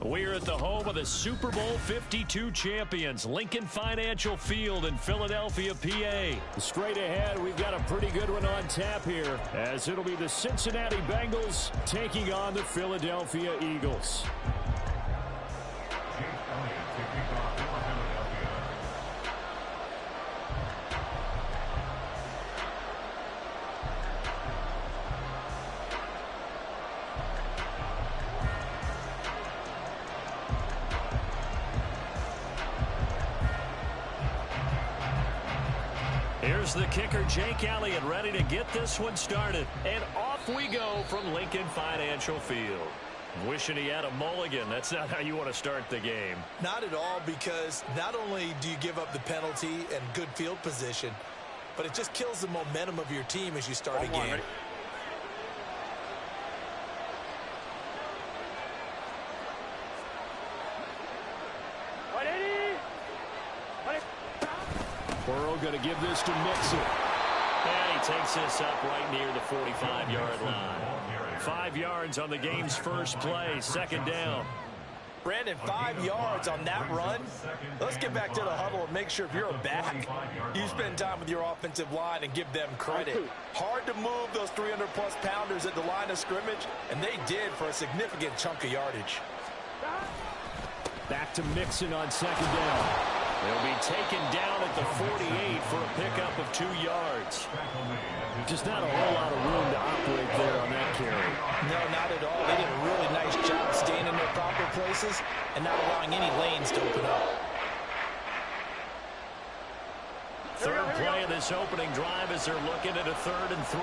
We're at the home of the Super Bowl 52 champions, Lincoln Financial Field in Philadelphia, PA. Straight ahead, we've got a pretty good one on tap here, as it'll be the Cincinnati Bengals taking on the Philadelphia Eagles. Here's the kicker, Jake Elliott, ready to get this one started. And off we go from Lincoln Financial Field. Wishing he had a mulligan. That's not how you want to start the game. Not at all, because not only do you give up the penalty and good field position, but it just kills the momentum of your team as you start a game. Burrow going to give this to Mixon. And he takes this up right near the 45-yard line. 5 yards on the game's first play, second down. Brandon, 5 yards on that run. Let's get back to the huddle and make sure if you're a back, you spend time with your offensive line and give them credit. Hard to move those 300-plus pounders at the line of scrimmage, and they did for a significant chunk of yardage. Back to Mixon on second down. He'll be taken down at the 48 for a pickup of 2 yards. Just not a whole lot of room to operate there on that carry. No, not at all. They did a really nice job staying in their proper places and not allowing any lanes to open up. Third play of this opening drive as they're looking at a 3rd and 3.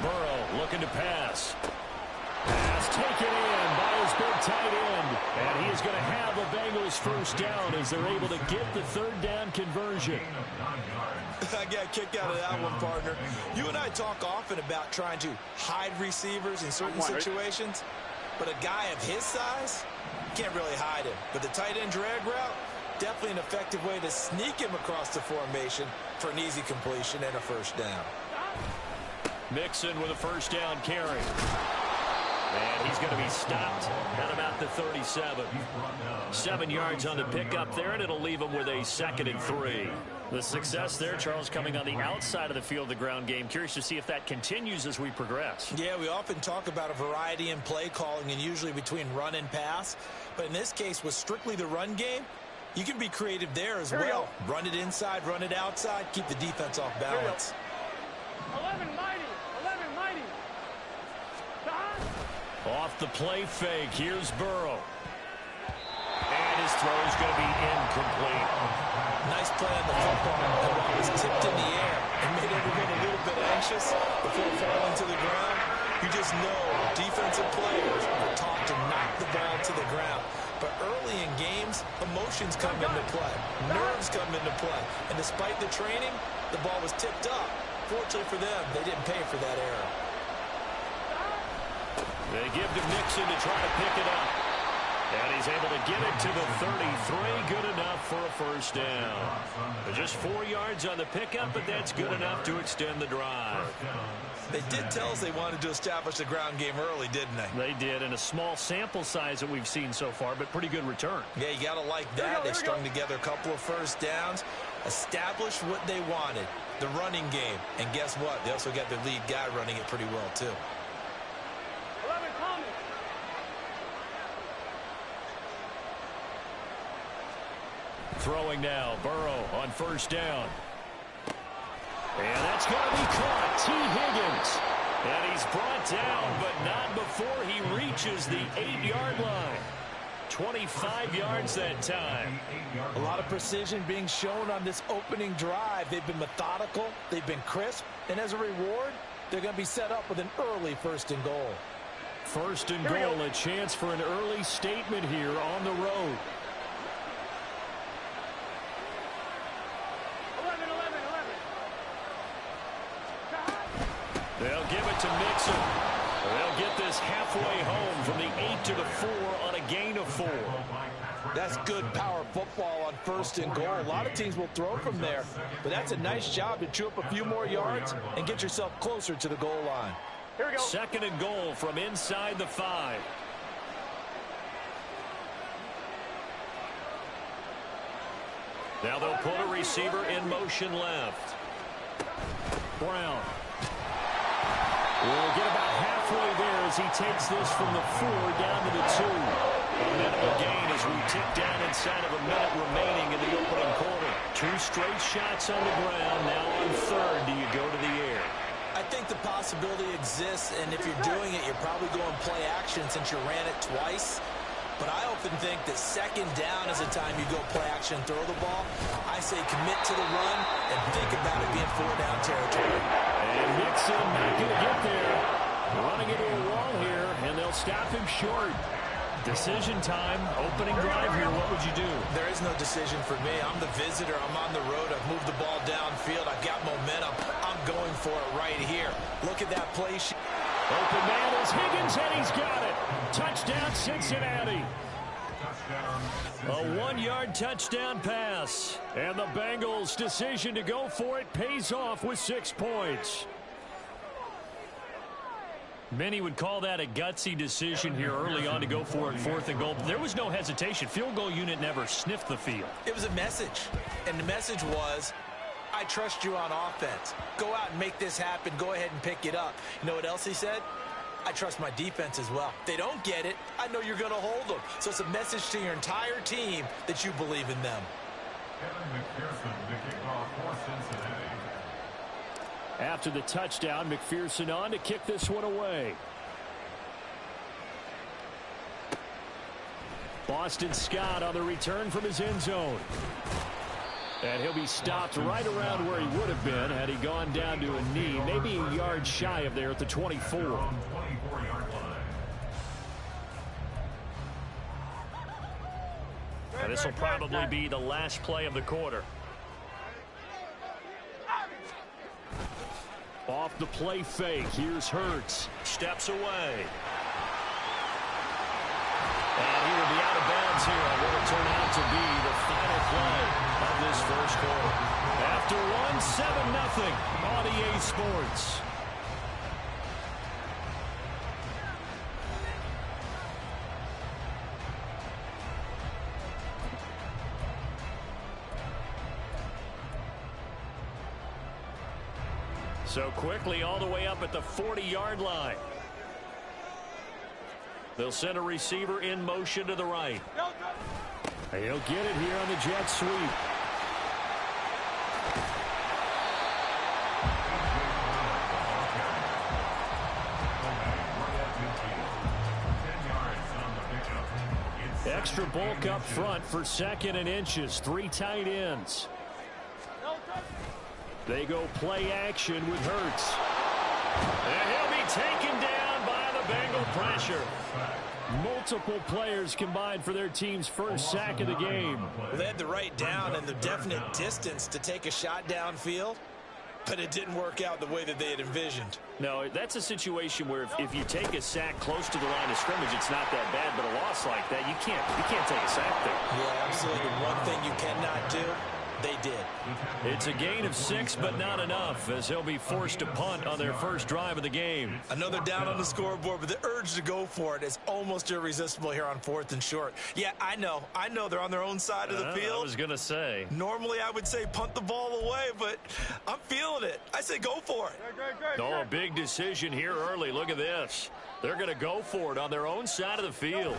Burrow looking to pass. Pass taken in by his big tight end. And he is going to have the Bengals first down as they're able to get the 3rd down conversion. I got a kick out of that one, partner. You and I talk often about trying to hide receivers in certain situations, but a guy of his size can't really hide him. But the tight end drag route, definitely an effective way to sneak him across the formation for an easy completion and a first down. Mixon with a first down carry. And he's going to be stopped at about the 37. 7 yards on the pickup there, and it'll leave him with a 2nd and 3. The success there, Charles, coming on the outside of the field, the ground game. Curious to see if that continues as we progress. Yeah, we often talk about a variety in play calling and usually between run and pass. But in this case, with strictly the run game, you can be creative there as well. Run it inside, run it outside, keep the defense off balance. 11 mighty, 11 mighty. Off the play fake, here's Burrow. And his throw is going to be incomplete. Nice play on the football. The ball was tipped in the air and made everyone a little bit anxious before falling to the ground. You just know defensive players are taught to knock the ball to the ground. But early in games, emotions come into play. Nerves come into play. And despite the training, the ball was tipped up. Fortunately for them, they didn't pay for that error. They give to Mixon to try to pick it up. And he's able to get it to the 33. Good enough for a first down. But just 4 yards on the pickup, but that's good enough to extend the drive. They did tell us they wanted to establish the ground game early, didn't they? They did, in a small sample size that we've seen so far, but pretty good return. Yeah, you got to like that. They strung together a couple of first downs, established what they wanted, the running game. And guess what? They also got their lead guy running it pretty well, too. Throwing now, Burrow on first down. And that's going to be caught. T. Higgins. And he's brought down, but not before he reaches the 8-yard line. 25 yards that time. A lot of precision being shown on this opening drive. They've been methodical. They've been crisp. And as a reward, they're going to be set up with an early 1st and goal. 1st and goal, a chance for an early statement here on the road. 11. They'll give it to Mixon. They'll get this halfway home from the 8 to the 4 on a gain of 4. That's good power football on 1st and goal. A lot of teams will throw from there, but that's a nice job to chew up a few more yards and get yourself closer to the goal line. Here we go. Second and goal from inside the 5. Now they'll put a receiver in motion left. Brown will get about halfway there as he takes this from the 4 down to the 2. A minimal gain as we tick down inside of a minute remaining in the opening quarter. 2 straight shots on the ground. Now on third, do you go to the air? I think the possibility exists, and if you're doing it, you're probably going play action since you ran it twice. But I often think that second down is the time you go play action and throw the ball. I say commit to the run and think about it being 4-down territory. And Mixon not going to get there. Running into a wall here, and they'll stop him short. Decision time, opening drive here. What would you do? There is no decision for me. I'm the visitor. I'm on the road. I've moved the ball downfield. I've got momentum. I'm going for it right here. Look at that play. Open man is Higgins, and he's got it. Touchdown, Cincinnati. A 1-yard touchdown pass. And the Bengals' decision to go for it pays off with 6 points. Many would call that a gutsy decision here early on to go for it 4th and goal. But there was no hesitation. Field goal unit never sniffed the field. It was a message. And the message was, I trust you on offense. Go out and make this happen. Go ahead and pick it up. You know what else he said? I trust my defense as well. If they don't get it, I know you're going to hold them. So it's a message to your entire team that you believe in them. After the touchdown, McPherson on to kick this one away. Boston Scott on the return from his end zone. And he'll be stopped right around where he would have been had he gone down to a knee, maybe a yard shy of there at the 24. And this will probably be the last play of the quarter. Off the play fake, here's Hurts. Steps away. And he will be out of bounds here on what will turn out to be the final play of this first quarter. After one, 7-0 on EA Sports. So quickly all the way up at the 40-yard line. They'll send a receiver in motion to the right. He'll get it here on the jet sweep. Extra bulk up front for 2nd and inches. 3 tight ends. They go play action with Hurts. And he'll be taken down by the Bengal pressure. Multiple players combined for their team's first sack of the game. Well, they had the right down and the definite distance to take a shot downfield, but it didn't work out the way that they had envisioned. No, that's a situation where if you take a sack close to the line of scrimmage, it's not that bad, but a loss like that, you can't take a sack there. Yeah, absolutely. The one thing you cannot do, they did. It's a gain of 6, but not enough, as he'll be forced to punt on their first drive of the game. Another down on the scoreboard, but the urge to go for it is almost irresistible here on 4th and short. Yeah, I know they're on their own side of the field. I was going to say. Normally, I would say punt the ball away, but I'm feeling it. I say go for it. Oh, a big decision here early. Look at this. They're going to go for it on their own side of the field.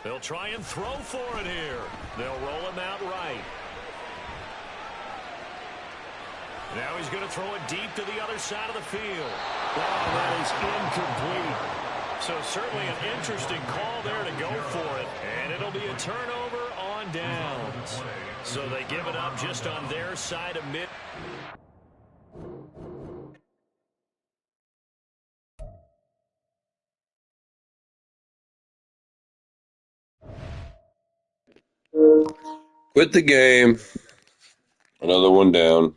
They'll try and throw for it here. They'll roll him out right. Now he's going to throw it deep to the other side of the field. Wow, that is incomplete. So certainly an interesting call there to go for it. And it'll be a turnover on downs. So they give it up just on their side of mid. Quit the game. Another one down.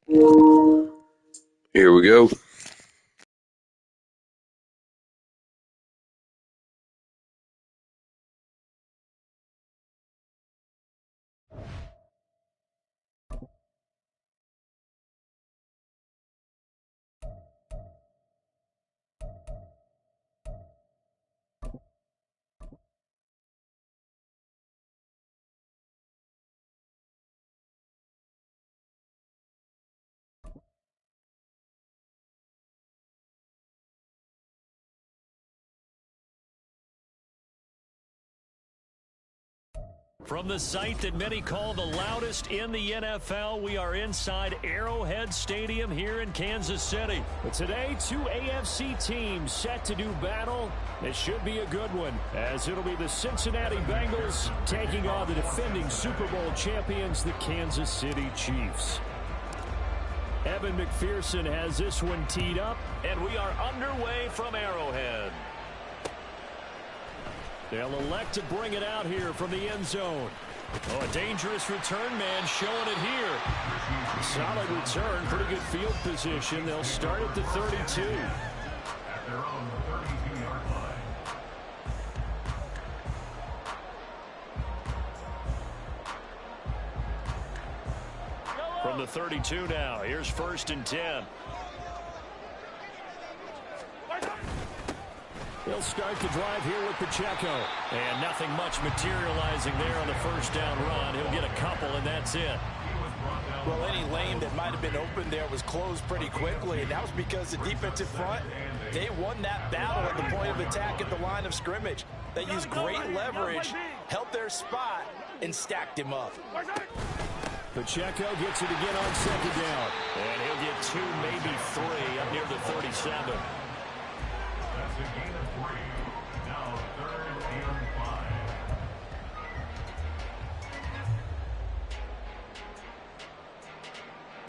Here we go. From the site that many call the loudest in the NFL, we are inside Arrowhead Stadium here in Kansas City. But today, two AFC teams set to do battle. It should be a good one, as it'll be the Cincinnati Bengals taking on the defending Super Bowl champions, the Kansas City Chiefs. Evan McPherson has this one teed up, and we are underway from Arrowhead. They'll elect to bring it out here from the end zone. Oh, a dangerous return man showing it here. Solid return, pretty good field position. They'll start at the 32. From the 32 now, here's 1st and 10. He'll start the drive here with Pacheco. And nothing much materializing there on the first down run. He'll get a couple, and that's it. Well, any lane that might have been open there was closed pretty quickly, and that was because the defensive front, they won that battle at the point of attack at the line of scrimmage. They used great leverage, held their spot, and stacked him up. Pacheco gets it again on 2nd down. And he'll get 2, maybe 3 up near the 37. That's a gain of 3. Now 3rd and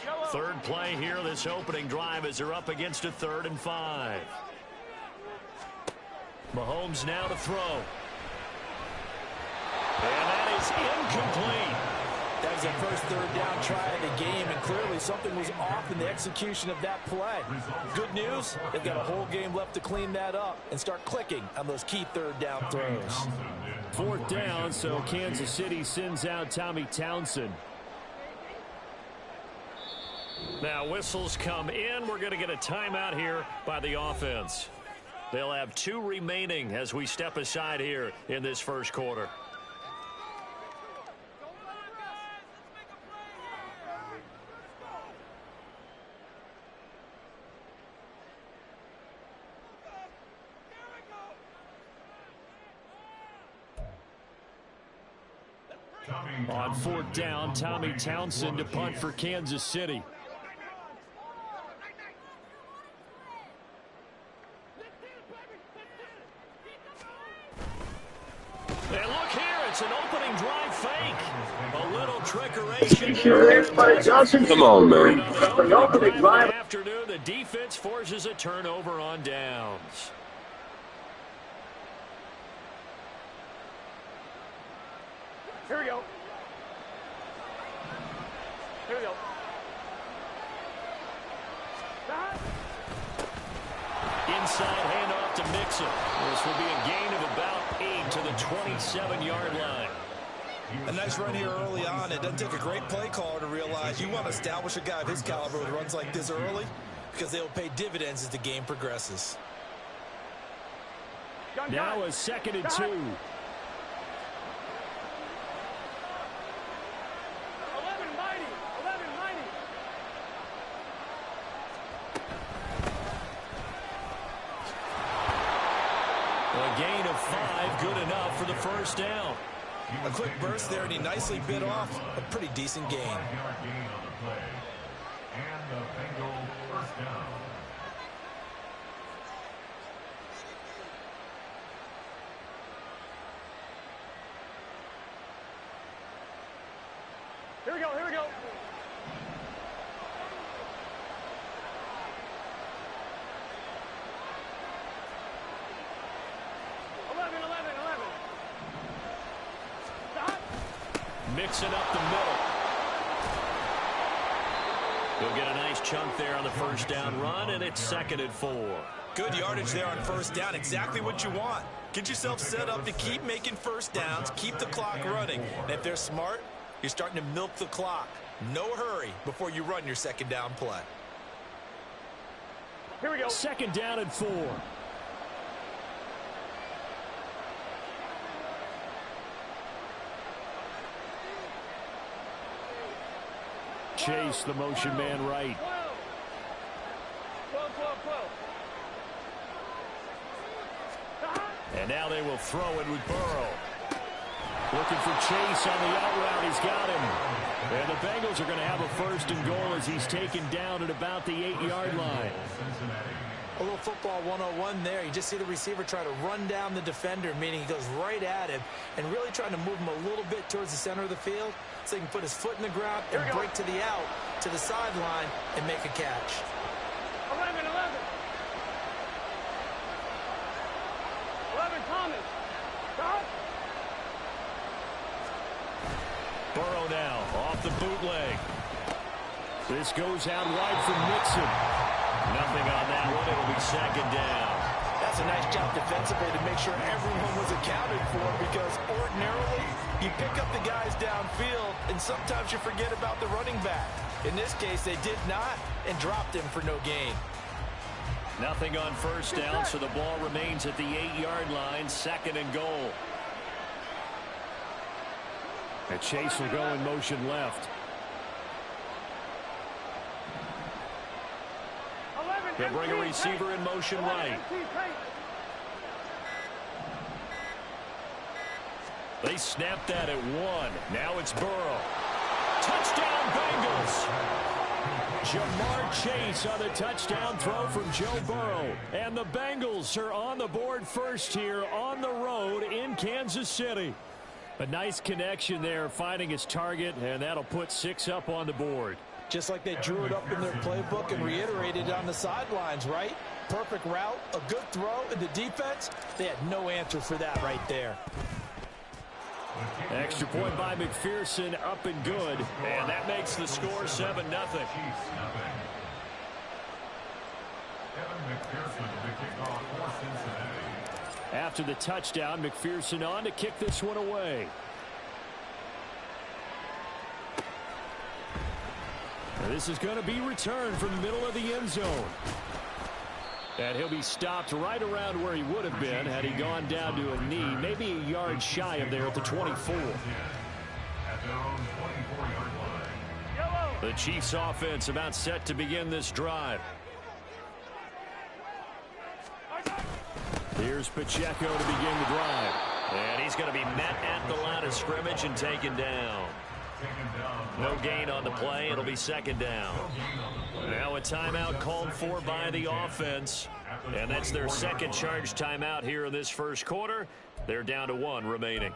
5. Third play here, this opening drive, as they're up against a 3rd and 5. Mahomes now to throw. And that is incomplete. That was their first 3rd down try of the game, and clearly something was off in the execution of that play. Good news, they've got a whole game left to clean that up and start clicking on those key 3rd down throws. 4th down, so Kansas City sends out Tommy Townsend. Now whistles come in. We're going to get a timeout here by the offense. They'll have 2 remaining as we step aside here in this first quarter. On 4th down, Tommy Townsend to punt for Kansas City. And look here, it's an opening drive fake. A little trickeration. Come on, man. Afternoon, the defense forces a turnover on downs. Here we go. Here we go. Inside handoff to Mixon. This will be a gain of about 8 to the 27-yard line. A nice run here early on. It doesn't take a great play caller to realize you want to establish a guy of his caliber with runs like this early, because they will pay dividends as the game progresses. Now a 2nd and 2. 11 mighty. 11 mighty. A gain of 5, good enough for the first down. A quick burst there, and he nicely bit off a pretty decent gain. 5-yard gain on the play. And the Bengals first down. Here we go. Here we go. Mixing up the middle. He'll get a nice chunk there on the first down run, and it's 2nd and 4. Good yardage there on first down. Exactly what you want. Get yourself set up to keep making first downs, keep the clock running. And if they're smart, you're starting to milk the clock. No hurry before you run your second down play. Here we go. 2nd down and 4. Chase, the motion man right. 12, 12, 12. And now they will throw it with Burrow. Looking for Chase on the out route. He's got him. And the Bengals are going to have a 1st and goal as he's taken down at about the 8-yard line. A little football 101 there. You just see the receiver try to run down the defender, meaning he goes right at him and really trying to move him a little bit towards the center of the field so he can put his foot in the ground and break to the out, to the sideline, and make a catch. 11, 11. 11, Thomas. Stop. Burrow now off the bootleg. This goes out wide for Mixon. Nothing on that one. It'll be 2nd down. That's a nice job defensively to make sure everyone was accounted for, because ordinarily you pick up the guys downfield and sometimes you forget about the running back. In this case, they did not and dropped him for no gain. Nothing on first down, so the ball remains at the 8-yard line, 2nd and goal. And Chase will go in motion left. They'll bring a receiver in motion right. They snapped that at 1. Now it's Burrow. Touchdown, Bengals! Jamar Chase on the touchdown throw from Joe Burrow. And the Bengals are on the board first here on the road in Kansas City. A nice connection there, finding his target, and that'll put 6 up on the board. Just like they drew it up in their playbook and reiterated on the sidelines, right? Perfect route, a good throw, and the defense, they had no answer for that right there. Extra point by McPherson, up and good. And that makes the score 7-0. Kevin McPherson to kick off for Cincinnati. After the touchdown, McPherson on to kick this one away. Now this is going to be returned from the middle of the end zone. And he'll be stopped right around where he would have been had he gone down to a knee, maybe a yard shy of there at the 24. At their own 24-yard line. The Chiefs offense about set to begin this drive. Here's Pacheco to begin the drive. And he's going to be met at the line of scrimmage and taken down. No gain on the play. It'll be 2nd down. Now a timeout called for by the offense. And that's their 2nd charge timeout here in this first quarter. They're down to 1 remaining.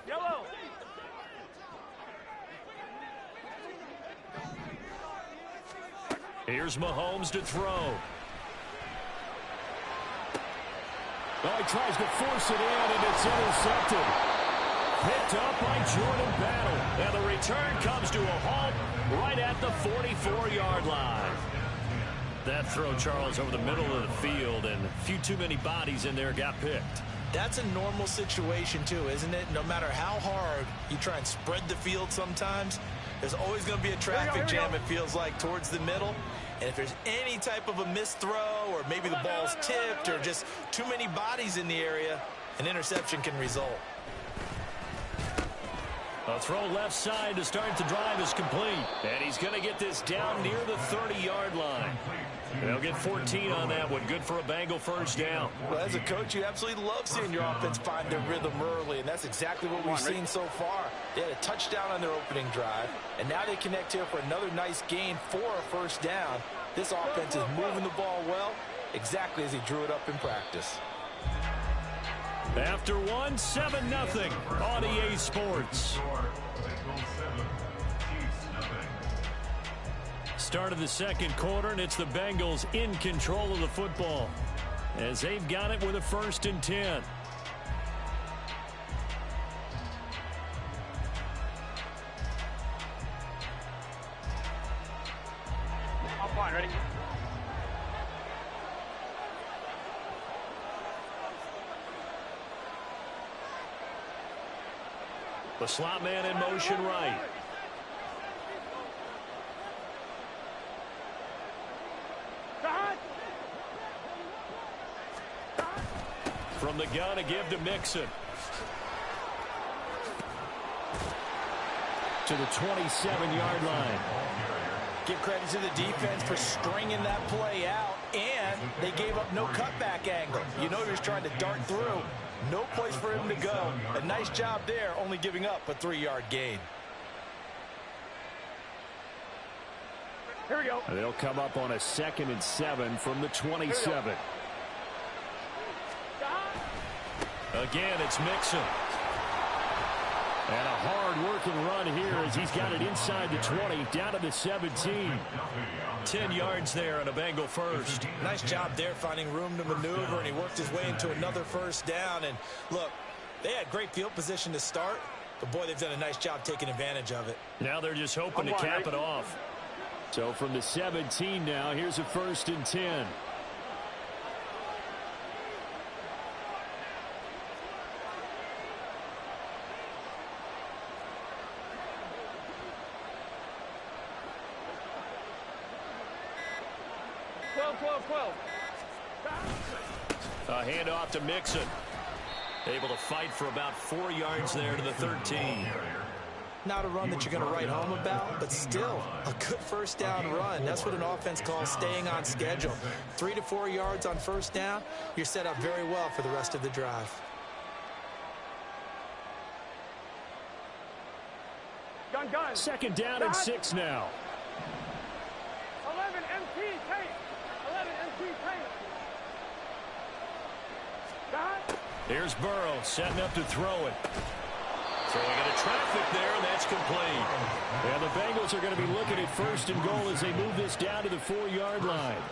Yellow. Here's Mahomes to throw. Well, he tries to force it in, and it's intercepted. Picked up by Jordan Battle. And the return comes to a halt right at the 44-yard line. That throw, Charles, over the middle of the field, and a few too many bodies in there got picked. That's a normal situation, too, isn't it? No matter how hard you try and spread the field sometimes, there's always going to be a traffic jam, it feels like, towards the middle. And if there's any type of a missed throw, or maybe the ball's tipped, or just too many bodies in the area, an interception can result. A throw left side to start the drive is complete. And he's going to get this down near the 30-yard line. They'll get 14 on that one. Good for a Bengal first down. Well, as a coach, you absolutely love seeing your offense find their rhythm early, and that's exactly what we've seen so far. They had a touchdown on their opening drive, and now they connect here for another nice gain for a first down. This offense is moving the ball well, exactly as he drew it up in practice. After 7-0 on EA Sports. Start of the second quarter, and it's the Bengals in control of the football as they've got it with a 1st and 10. The slot man in motion right. From the gun, a give to Mixon. To the 27-yard line. Give credit to the defense for stringing that play out, and they gave up no cutback angle. You know he was trying to dart through. No place for him to go. A nice job there, only giving up a 3-yard gain. Here we go. They'll come up on a 2nd and 7 from the 27. Again, it's Mixon. And a hard-working run here as he's got it inside the 20, down to the 17. 10 yards there on a Bengal first. Nice job there finding room to maneuver, and he worked his way into another first down. And look, they had great field position to start, but boy, they've done a nice job taking advantage of it. Now they're just hoping to cap it off. So from the 17 now, here's a 1st and 10. A handoff to Mixon. Able to fight for about 4 yards there to the 13. Not a run that you're going to write home about, but still a good first down run. That's what an offense calls staying on schedule. 3 to 4 yards on first down, you're set up very well for the rest of the drive. Gun. 2nd down and 6 now. 11 MT tape. 11 MT tape. Here's Burrow setting up to throw it. Throwing into traffic there, and that's complete. And the Bengals are going to be looking at 1st and goal as they move this down to the 4-yard line.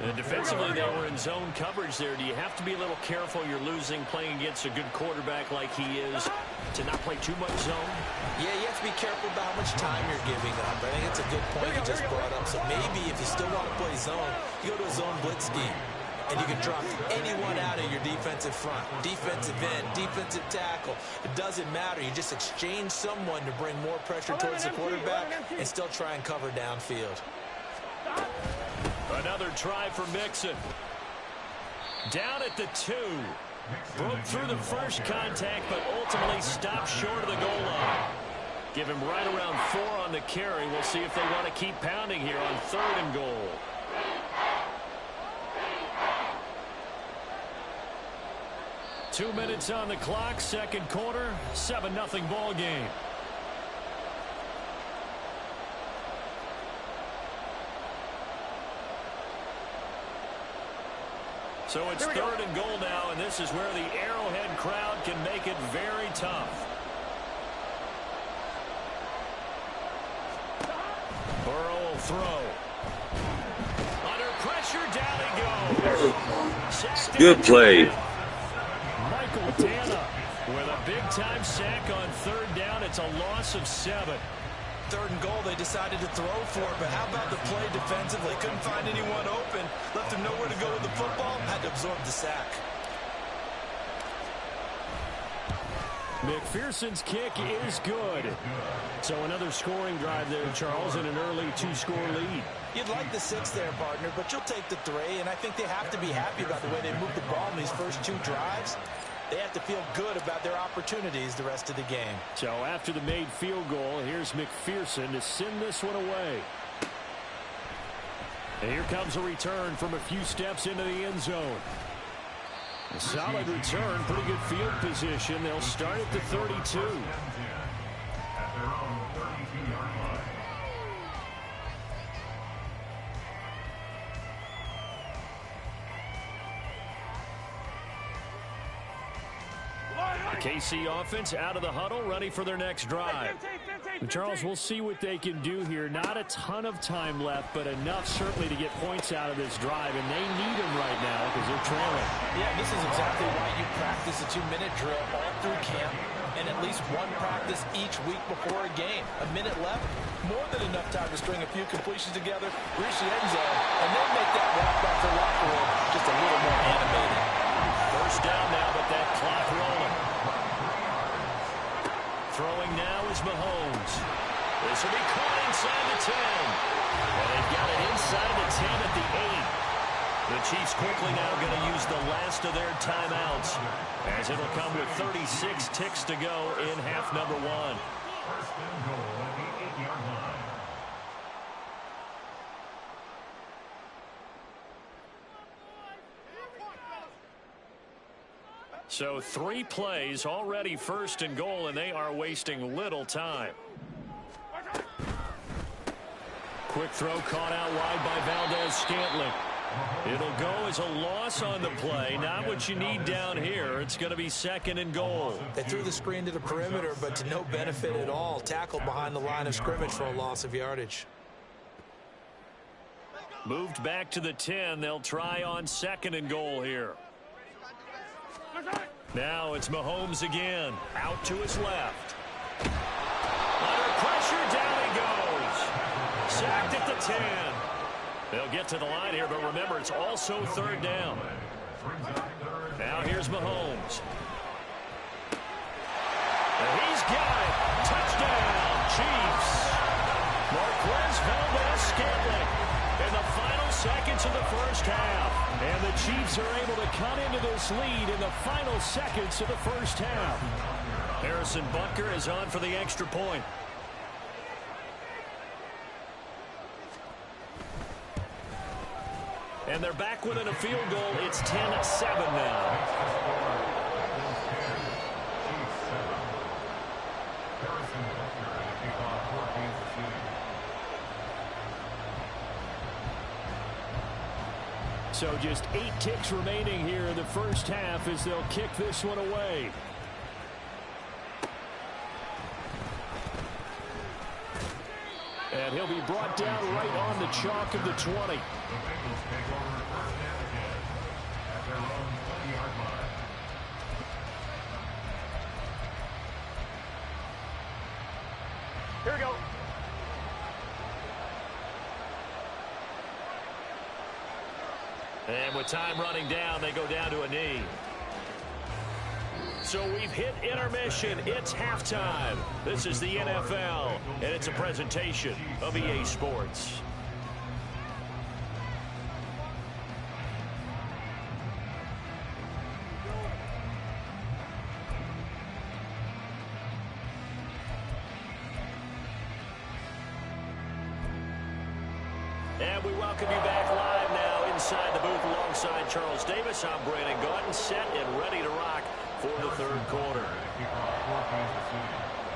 And defensively, they were in zone coverage there. Do you have to be a little careful? You're losing playing against a good quarterback like he is to not play too much zone? Yeah, you have to be careful about how much time you're giving up. I think it's a good point you just brought up. So maybe if you still want to play zone, you go to a zone blitz scheme. And you can drop anyone out of your defensive front, defensive end, defensive tackle. It doesn't matter. You just exchange someone to bring more pressure towards the quarterback and still try and cover downfield. Another try for Mixon. Down at the 2. Broke through the first contact, but ultimately stopped short of the goal line. Give him right around 4 on the carry. We'll see if they want to keep pounding here on 3rd and goal. Two minutes on the clock, 2nd quarter, 7-0 ball game. So it's 3rd and goal now, and this is where the Arrowhead crowd can make it very tough. Burrow will throw. Under pressure, down he goes. Good play. Dana with a big-time sack on 3rd down. It's a loss of 7. 3rd and goal, they decided to throw for it, but how about the play defensively? Couldn't find anyone open, left him nowhere to go with the football, had to absorb the sack. McPherson's kick is good. So another scoring drive there, Charles, and an early 2-score lead. You'd like the 6 there, partner, but you'll take the 3, and I think they have to be happy about the way they moved the ball in these first 2 drives. They have to feel good about their opportunities the rest of the game. So after the made field goal, here's McPherson to send this one away. And here comes a return from a few steps into the end zone. A solid return, pretty good field position. They'll start at the 32. At their own 32-yard line. KC offense out of the huddle, ready for their next drive. And Charles, we'll see what they can do here. Not a ton of time left, but enough certainly to get points out of this drive, and they need them right now because they're trailing. Yeah, this is exactly why you practice a 2-minute drill all through camp and at least one practice each week before a game. A minute left, more than enough time to string a few completions together, reach the end zone, and then make that walk back to locker room just a little more animated. First down now, but that clock rolling. last of their timeouts, as it'll come with 36 ticks to go in half number one. First and goal at the 8-yard line. So 3 plays already first and goal, and they are wasting little time. Quick throw caught out wide by Valdez-Scantling. It'll go as a loss on the play. Not what you need down here. It's going to be second and goal. They threw the screen to the perimeter, but to no benefit at all. Tackled behind the line of scrimmage for a loss of yardage. Moved back to the 10. They'll try on second and goal here. Now it's Mahomes again. Out to his left. Under pressure, down he goes. Sacked at the 10. They'll get to the line here, but remember, it's also third down. Now here's Mahomes. And he's got it. Touchdown, Chiefs. Marquez Valdez-Scantling in the final seconds of the first half. And the Chiefs are able to cut into this lead in the final seconds of the first half. Harrison Butker is on for the extra point. And they're back within a field goal. It's 10-7 now. So just 8 ticks remaining here in the first half as they'll kick this one away. And he'll be brought down right on the chalk of the 20. The Bengals take over first down again at their own 20-yard line. Here we go. And with time running down, they go down to a knee. So we've hit intermission. It's halftime. This is the NFL, and it's a presentation of EA Sports. And we welcome you back live now inside the booth alongside Charles Davis. I'm Brandon Gaudin, set and ready to rock for the third quarter.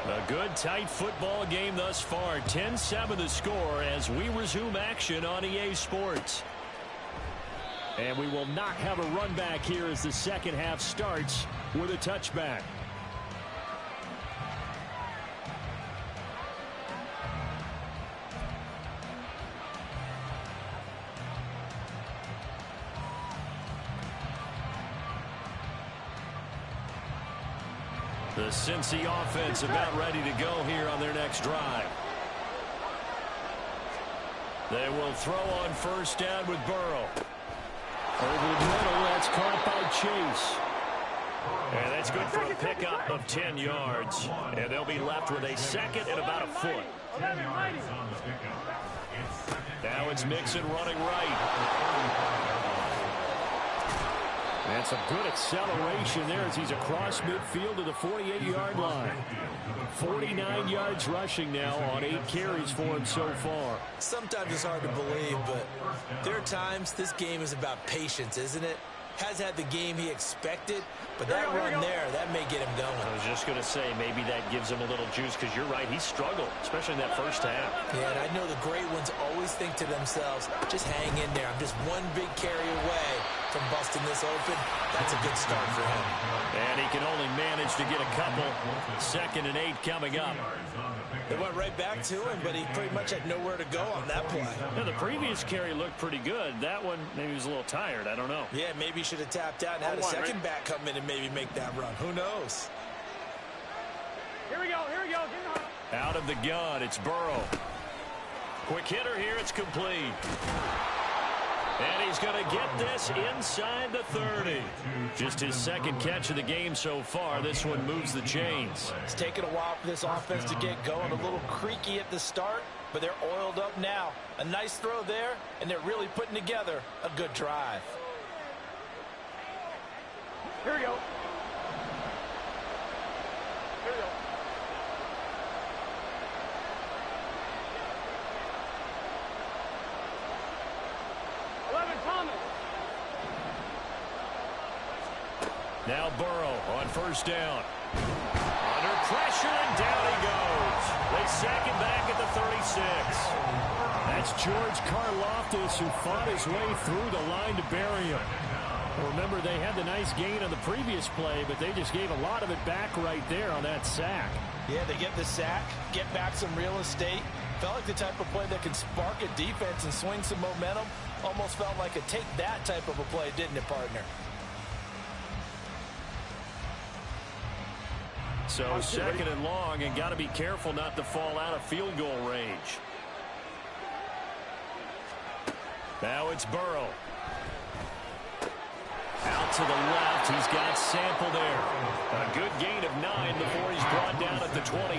A good, tight football game thus far. 10-7 the score as we resume action on EA Sports. And we will not have a run back here as the second half starts with a touchback. The Cincy offense about ready to go here on their next drive. They will throw on first down with Burrow. Over the middle, that's caught by Chase. And that's good for a pickup of 10 yards. And they'll be left with a second and about a foot. 10 yards on the pickup. Now it's Mixon running right. That's a good acceleration there as he's across midfield to the 48-yard line. 49 yards rushing now on 8 carries for him so far. Sometimes it's hard to believe, but there are times this game is about patience, isn't it? Has had the game he expected, but that run there, that may get him going. I was just going to say, maybe that gives him a little juice because you're right, he struggled, especially in that first half. Yeah, and I know the great ones always think to themselves, just hang in there. I'm just one big carry away from busting this open. That's a good start for him. And he can only manage to get a couple. 2nd and 8 coming up. They went right back to him, but he pretty much had nowhere to go on that play. Yeah, the previous carry looked pretty good. That one, maybe he was a little tired. I don't know. Yeah, maybe he should have tapped out and had a second back come in and maybe make that run. Who knows? Here we go. Here we go. Out of the gun, it's Burrow. Quick hitter here. It's complete. And he's going to get this inside the 30. Just his second catch of the game so far. This one moves the chains. It's taken a while for this offense to get going. A little creaky at the start, but they're oiled up now. A nice throw there, and they're really putting together a good drive. Here we go. Here we go. Thomas. Now Burrow on first down. Under pressure, and down he goes. They sack him back at the 36. That's George Karlaftis, who fought his way through the line to bury him. Remember, they had the nice gain on the previous play, but they just gave a lot of it back right there on that sack. Yeah, they get the sack, get back some real estate. Felt like the type of play that can spark a defense and swing some momentum. Almost felt like a take-that type of a play, didn't it, partner? So second and long, and got to be careful not to fall out of field goal range. Now it's Burrow. Out to the left. He's got Sample there. A good gain of 9 before he's brought down at the 28.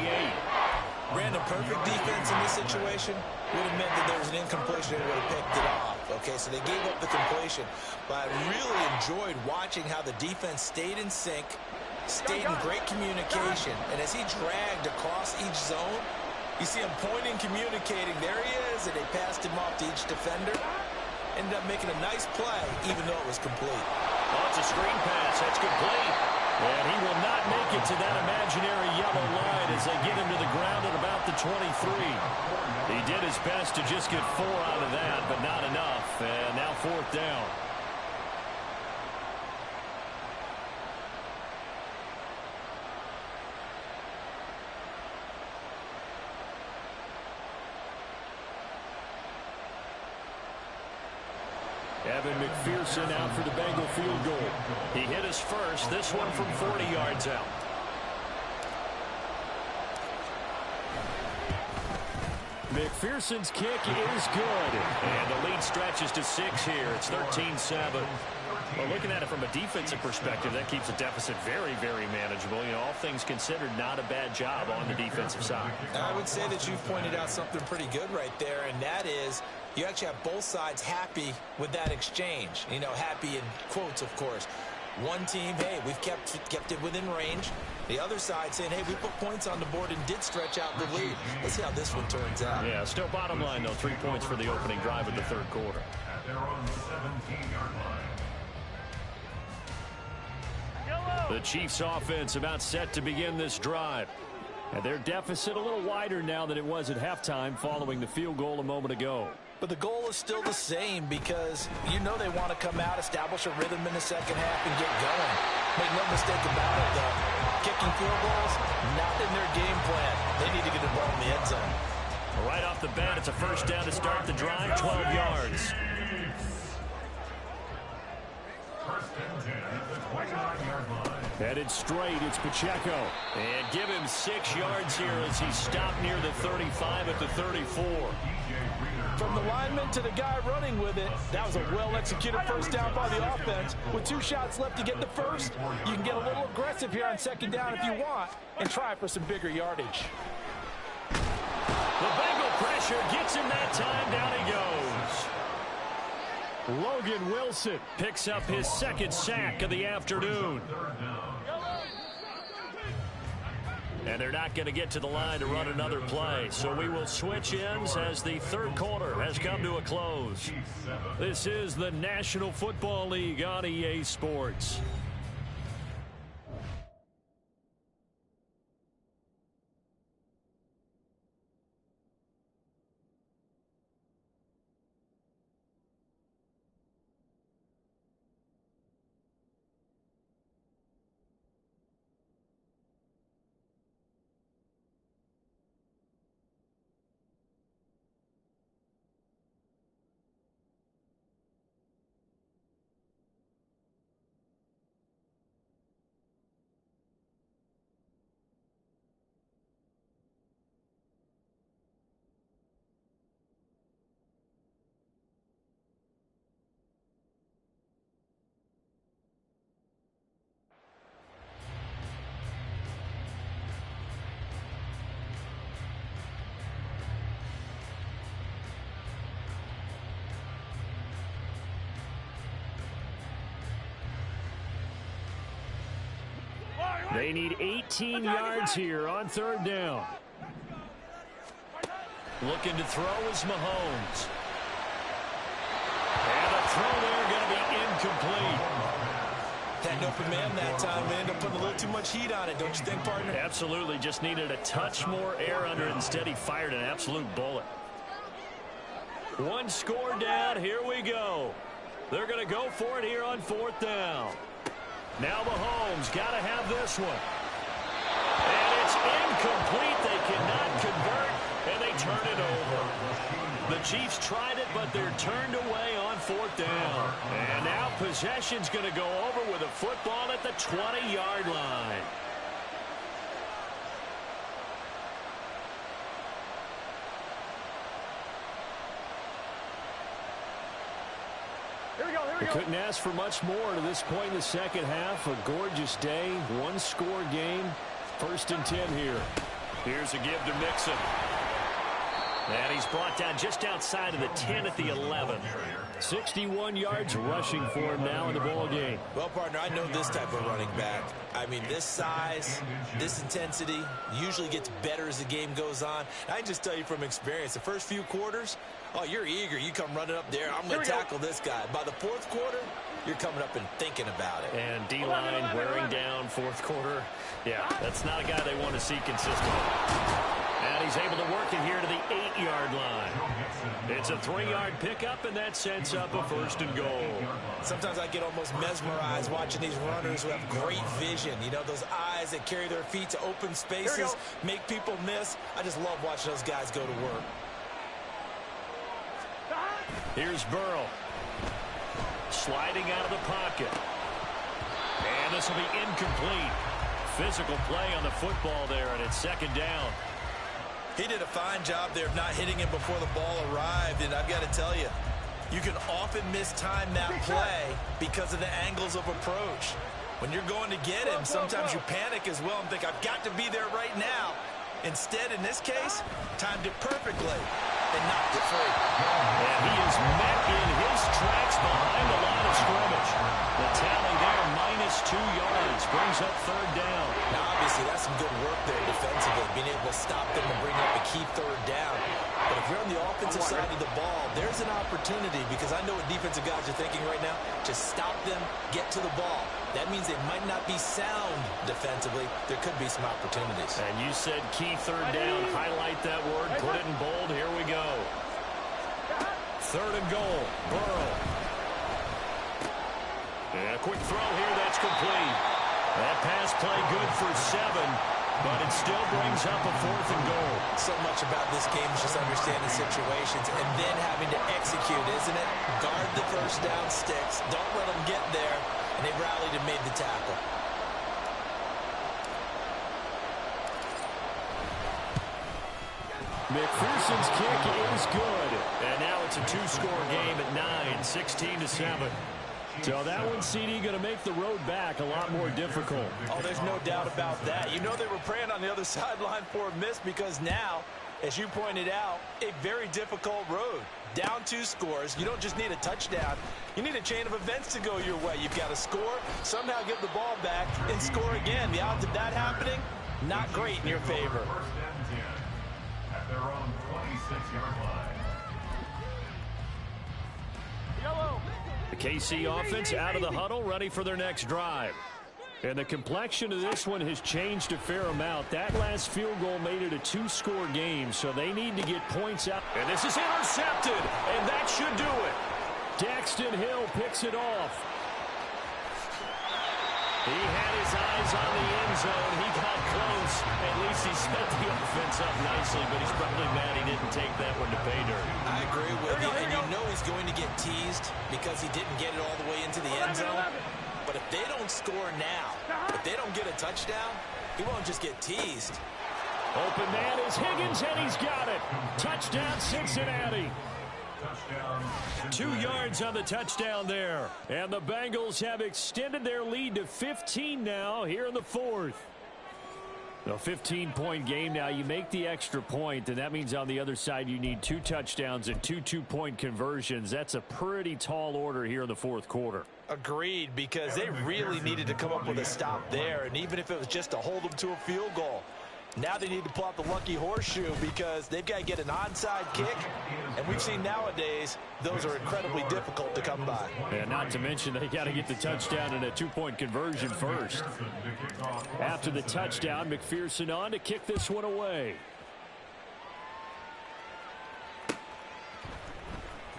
Brandon, perfect defense in this situation would have meant that there was an incompletion and would have picked it off. Okay, so they gave up the completion. But I really enjoyed watching how the defense stayed in sync, stayed in great communication. And as he dragged across each zone, you see him pointing, communicating. There he is, and they passed him off to each defender. Ended up making a nice play, even though it was complete. Oh, it's a screen pass. That's complete. And he will not make it to that imaginary yellow line as they get him to the ground at about the 23. He did his best to just get 4 out of that, but not enough. And now fourth down. Evan McPherson out for the Bengal field goal. He hit his first, this one from 40 yards out. McPherson's kick is good. And the lead stretches to 6 here. It's 13-7. Well, looking at it from a defensive perspective, that keeps the deficit very, very manageable. You know, all things considered, not a bad job on the defensive side. I would say that you've pointed out something pretty good right there, and that is you actually have both sides happy with that exchange. You know, happy in quotes, of course. One team, hey, we've kept it within range. The other side saying, hey, we put points on the board and did stretch out the lead. Let's see how this one turns out. Yeah, still bottom line, though, 3 points for the opening drive of the third quarter. At their own 17-yard line. The Chiefs offense about set to begin this drive. And their deficit a little wider now than it was at halftime following the field goal a moment ago. But the goal is still the same because you know they want to come out, establish a rhythm in the second half, and get going. Make no mistake about it, though. Kicking field goals, not in their game plan. They need to get the ball in the end zone. Right off the bat, it's a first down to start the drive, 12 yards. First and 10 at the 29-yard line. Headed straight, it's Pacheco. And give him 6 yards here as he stopped near the 35 at the 34. From the lineman to the guy running with it, that was a well-executed first down by the offense. With 2 shots left to get the first, you can get a little aggressive here on second down if you want and try for some bigger yardage. The Bengal pressure gets him that time. Down he goes. Logan Wilson picks up his second sack of the afternoon. And they're not going to get to the line to run another play. So we will switch ends as the third quarter has come to a close. This is the National Football League on EA Sports. They need 18 yards here on third down. Looking to throw is Mahomes. And the throw there going to be incomplete. Had an open man that time. They ended up putting a little too much heat on it, don't you think, partner? Absolutely. Just needed a touch more air under it. Instead, he fired an absolute bullet. One score down. Here we go. They're going to go for it here on fourth down. Now Mahomes got to have this one. And it's incomplete. They cannot convert, and they turn it over. The Chiefs tried it, but they're turned away on fourth down. And now possession's going to go over with a football at the 20-yard line. They couldn't ask for much more to this point in the second half. A gorgeous day, one-score game. 1st and 10 here. Here's a give to Mixon. And he's brought down just outside of the 10 at the 11. 61 yards rushing for him now in the ball game. Well, partner, I know this type of running back. I mean, this size, this intensity usually gets better as the game goes on. I can just tell you from experience, the first few quarters, oh, you're eager. You come running up there. I'm going to tackle this guy. By the fourth quarter, you're coming up and thinking about it. And D-line wearing down fourth quarter. Yeah, that's not a guy they want to see consistently. And he's able to work it here to the 8-yard line. It's a 3-yard pickup, and that sets up a 1st and goal. Sometimes I get almost mesmerized watching these runners who have great vision. You know, those eyes that carry their feet to open spaces, make people miss. I just love watching those guys go to work. Here's Burrow. Sliding out of the pocket. And this will be incomplete. Physical play on the football there, and it's 2nd down. He did a fine job there of not hitting him before the ball arrived, and I've got to tell you, you can often mistime that play because of the angles of approach. When you're going to get him, sometimes you panic as well and think, I've got to be there right now. Instead, in this case, timed it perfectly and knocked it free. And he is met in his tracks behind the line of scrimmage. The tally there, -2 yards, brings up 3rd down. Now, obviously, that's some good work there defensively, being able to stop them and bring up a key 3rd down. But if you're on the offensive side of the ball, there's an opportunity, because I know what defensive guys are thinking right now. Just stop them, get to the ball. That means they might not be sound defensively. There could be some opportunities. And you said key 3rd down. Highlight that word. Put it in bold. Here we go. 3rd and goal. Burrow. And a quick throw here. That's complete. That pass play good for 7, but it still brings up a 4th and goal. So much about this game is just understanding situations and then having to execute, isn't it? Guard the 1st down sticks. Don't let them get there. And they rallied and made the tackle. McPherson's kick is good. And now it's a 2-score game at 9, 16-7. So that one, CD, going to make the road back a lot more difficult. Oh, there's no doubt about that. You know they were praying on the other sideline for a miss, because now, as you pointed out, a very difficult road. Down 2 scores. You don't just need a touchdown. You need a chain of events to go your way. You've got to score, somehow give the ball back, and score again. The odds of that happening, not great in your favor. 1st and 10 at their own 26-yard line. The KC offense out of the huddle, ready for their next drive. And the complexion of this one has changed a fair amount. That last field goal made it a 2-score game, so they need to get points out. And this is intercepted, and that should do it. Daxton Hill picks it off. He had his eyes on the end zone. He got close. At least he set the offense up nicely, but he's probably mad he didn't take that one to pay dirt. I agree with you, and you know he's going to get teased because he didn't get it all the way into the end zone. But if they don't score now, if they don't get a touchdown, he won't just get teased. Open man is Higgins, and he's got it. Touchdown, Cincinnati. 2 yards on the touchdown there. And the Bengals have extended their lead to 15 now here in the 4th. A 15-point game now. You make the extra point, and that means on the other side you need 2 touchdowns and 2 two-point conversions. That's a pretty tall order here in the 4th quarter. Agreed, because they really needed to come up with a stop there, and even if it was just to hold them to a field goal. Now they need to pull out the lucky horseshoe because they've got to get an onside kick, and we've seen nowadays those are incredibly difficult to come by. And not to mention they got to get the touchdown and a two-point conversion first. After the touchdown, McPherson on to kick this one away.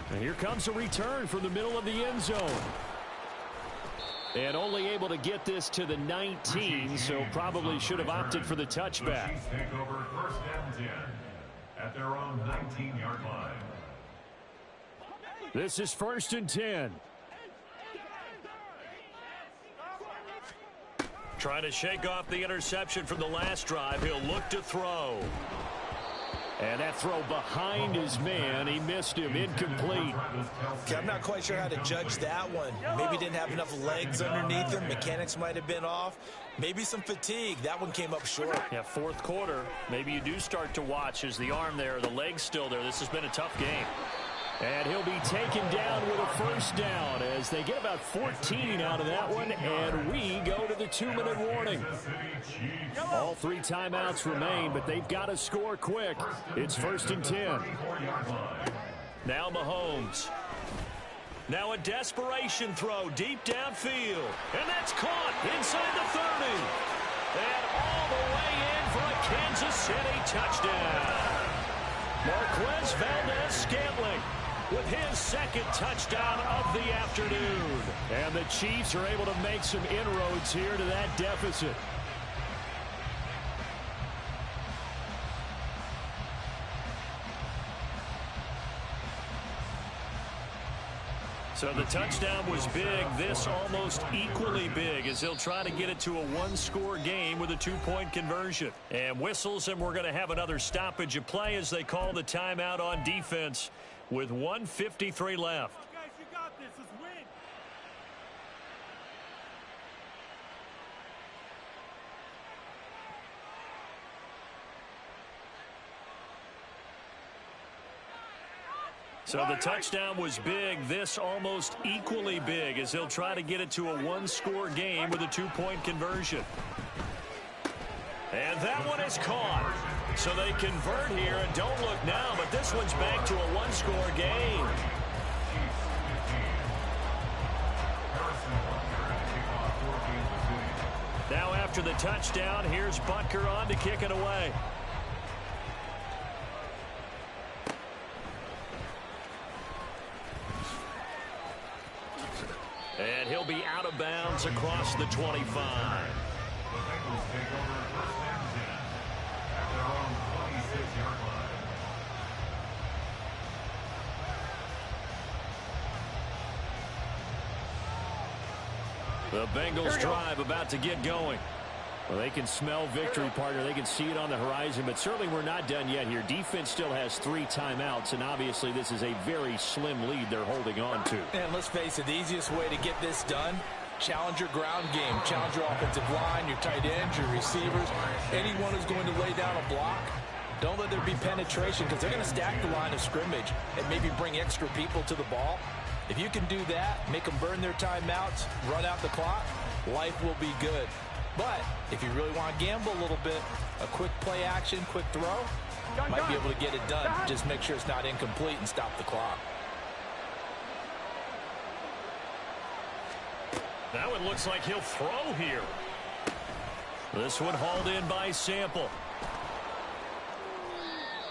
And here comes a return from the middle of the end zone. And only able to get this to the 19, so probably should have opted for the touchback. Take over first and 10 at their own 19-yard line. This is 1st and 10. Trying to shake off the interception from the last drive. He'll look to throw. And that throw behind his man. He missed him. Incomplete. Okay, I'm not quite sure how to judge that one. Maybe didn't have enough legs underneath him. Mechanics might have been off. Maybe some fatigue. That one came up short. Yeah, fourth quarter. Maybe you do start to watch as the arm there, the leg's still there. This has been a tough game. And he'll be taken down with a first down as they get about 14 out of that one. And we go to the 2-minute warning. All 3 timeouts remain, but they've got to score quick. It's 1st and 10. Now Mahomes. Now a desperation throw deep downfield. And that's caught inside the 30. And all the way in for a Kansas City touchdown. Marquez Valdez-Scantling with his second touchdown of the afternoon. And the Chiefs are able to make some inroads here to that deficit. So the touchdown was big. This almost equally big as he'll try to get it to a one-score game with a 2-point conversion. And whistles, and we're going to have another stoppage of play as they call the timeout on defense with 1:53 left. Guys, you got this. Let's win. So the touchdown was big. This almost equally big as he'll try to get it to a one-score game with a 2-point conversion. And that one is caught. So they convert here and don't look now, but this one's back to a one-score game. Now after the touchdown, here's Butker on to kick it away. And he'll be out of bounds across the 25. The Bengals take over first and 10 at their own 26-yard line. The Bengals drive about to get going. Well, they can smell victory, partner. They can see it on the horizon, but certainly we're not done yet here. Defense still has 3 timeouts, and obviously this is a very slim lead they're holding on to. And let's face it, the easiest way to get this done, challenge your ground game. Challenge your offensive line, your tight ends, your receivers. Anyone who's going to lay down a block, don't let there be penetration because they're going to stack the line of scrimmage and maybe bring extra people to the ball. If you can do that, make them burn their timeouts, run out the clock, life will be good. But if you really want to gamble a little bit, a quick play action, quick throw, might be able to get it done. Just make sure it's not incomplete and stop the clock. That one looks like he'll throw here. This one hauled in by Sample.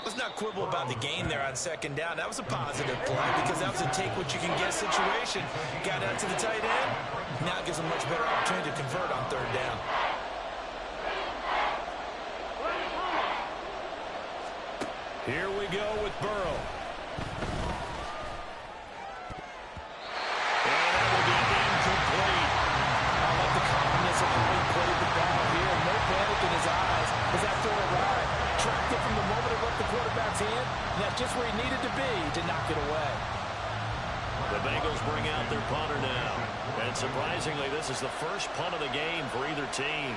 Let's not quibble about the gain there on 2nd down. That was a positive play because that was a take-what-you-can-get situation. Got out to the tight end. Now it gives them much better opportunity to convert on 3rd down. Here we go with Burrow. And that will be incomplete. I like the calmness of the way he played the ball here. No panic in his eyes as that throw arrived. Tracked it from the moment it left the quarterback's hand. And that's just where he needed to be to knock it away. The Bengals bring out their punter now. And surprisingly, this is the first punt of the game for either team.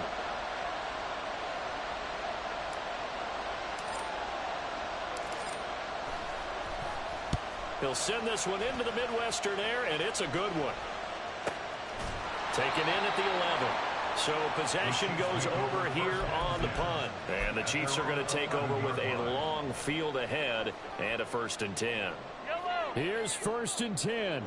He'll send this one into the Midwestern air, and it's a good one. Taken in at the 11. So possession goes over here on the punt. And the Chiefs are going to take over with a long field ahead and a 1st and 10. Here's 1st and 10.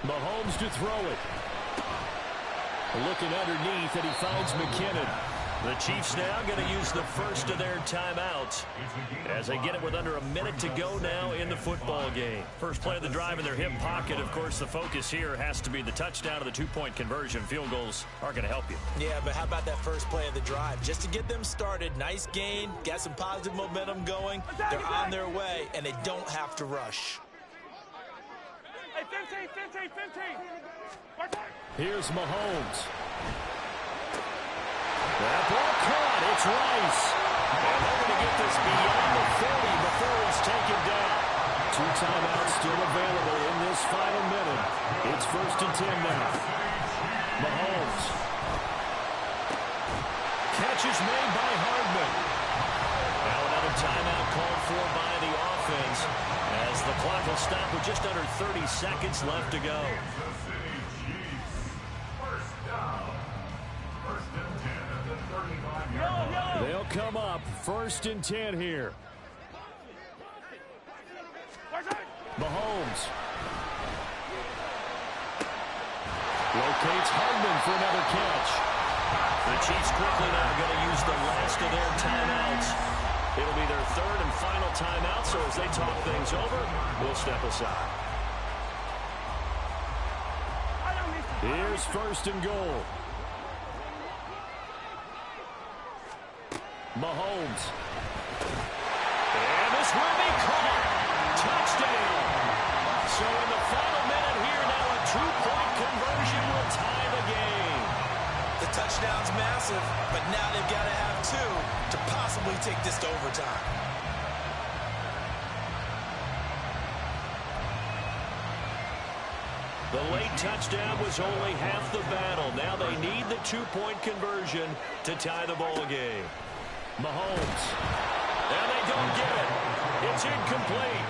Mahomes to throw it. Looking underneath, and he finds McKinnon. The Chiefs now going to use the first of their timeouts as they get it with under a minute to go now in the football game. First play of the drive in their hip pocket. Of course, the focus here has to be the touchdown of the 2-point conversion. Field goals aren't going to help you. Yeah, but how about that first play of the drive? Just to get them started, nice gain, got some positive momentum going. They're on their way, and they don't have to rush. Hey, 15. Here's Mahomes. That ball caught. It's Rice. And they're going to get this beyond the 40 before he's taken down. 2 timeouts still available in this final minute. It's 1st and 10 now. Mahomes. Catch is made by Hardman. Now another timeout called for by the offense as the clock will stop with just under 30 seconds left to go. They'll come up 1st and 10 here. Mahomes. Locates Hardman for another catch. The Chiefs quickly now going to use the last of their timeouts. It'll be their 3rd and final timeout, so as they talk things over, we'll step aside. Here's 1st and goal. Mahomes. And this will be caught. Touchdown. So in the final minute here now, a 2-point conversion will tie the game. The touchdown's massive, but now they've got to have 2 to possibly take this to overtime. The late touchdown was only half the battle. Now they need the 2-point conversion to tie the ball game. Mahomes. And they don't get it. It's incomplete.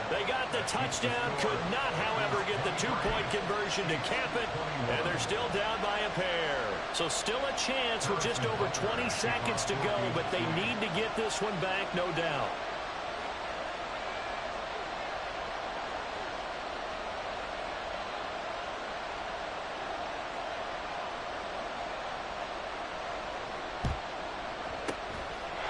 They got the touchdown, could not, however, get the 2-point conversion to cap it, and they're still down by a pair. So still a chance with just over 20 seconds to go, but they need to get this one back, no doubt.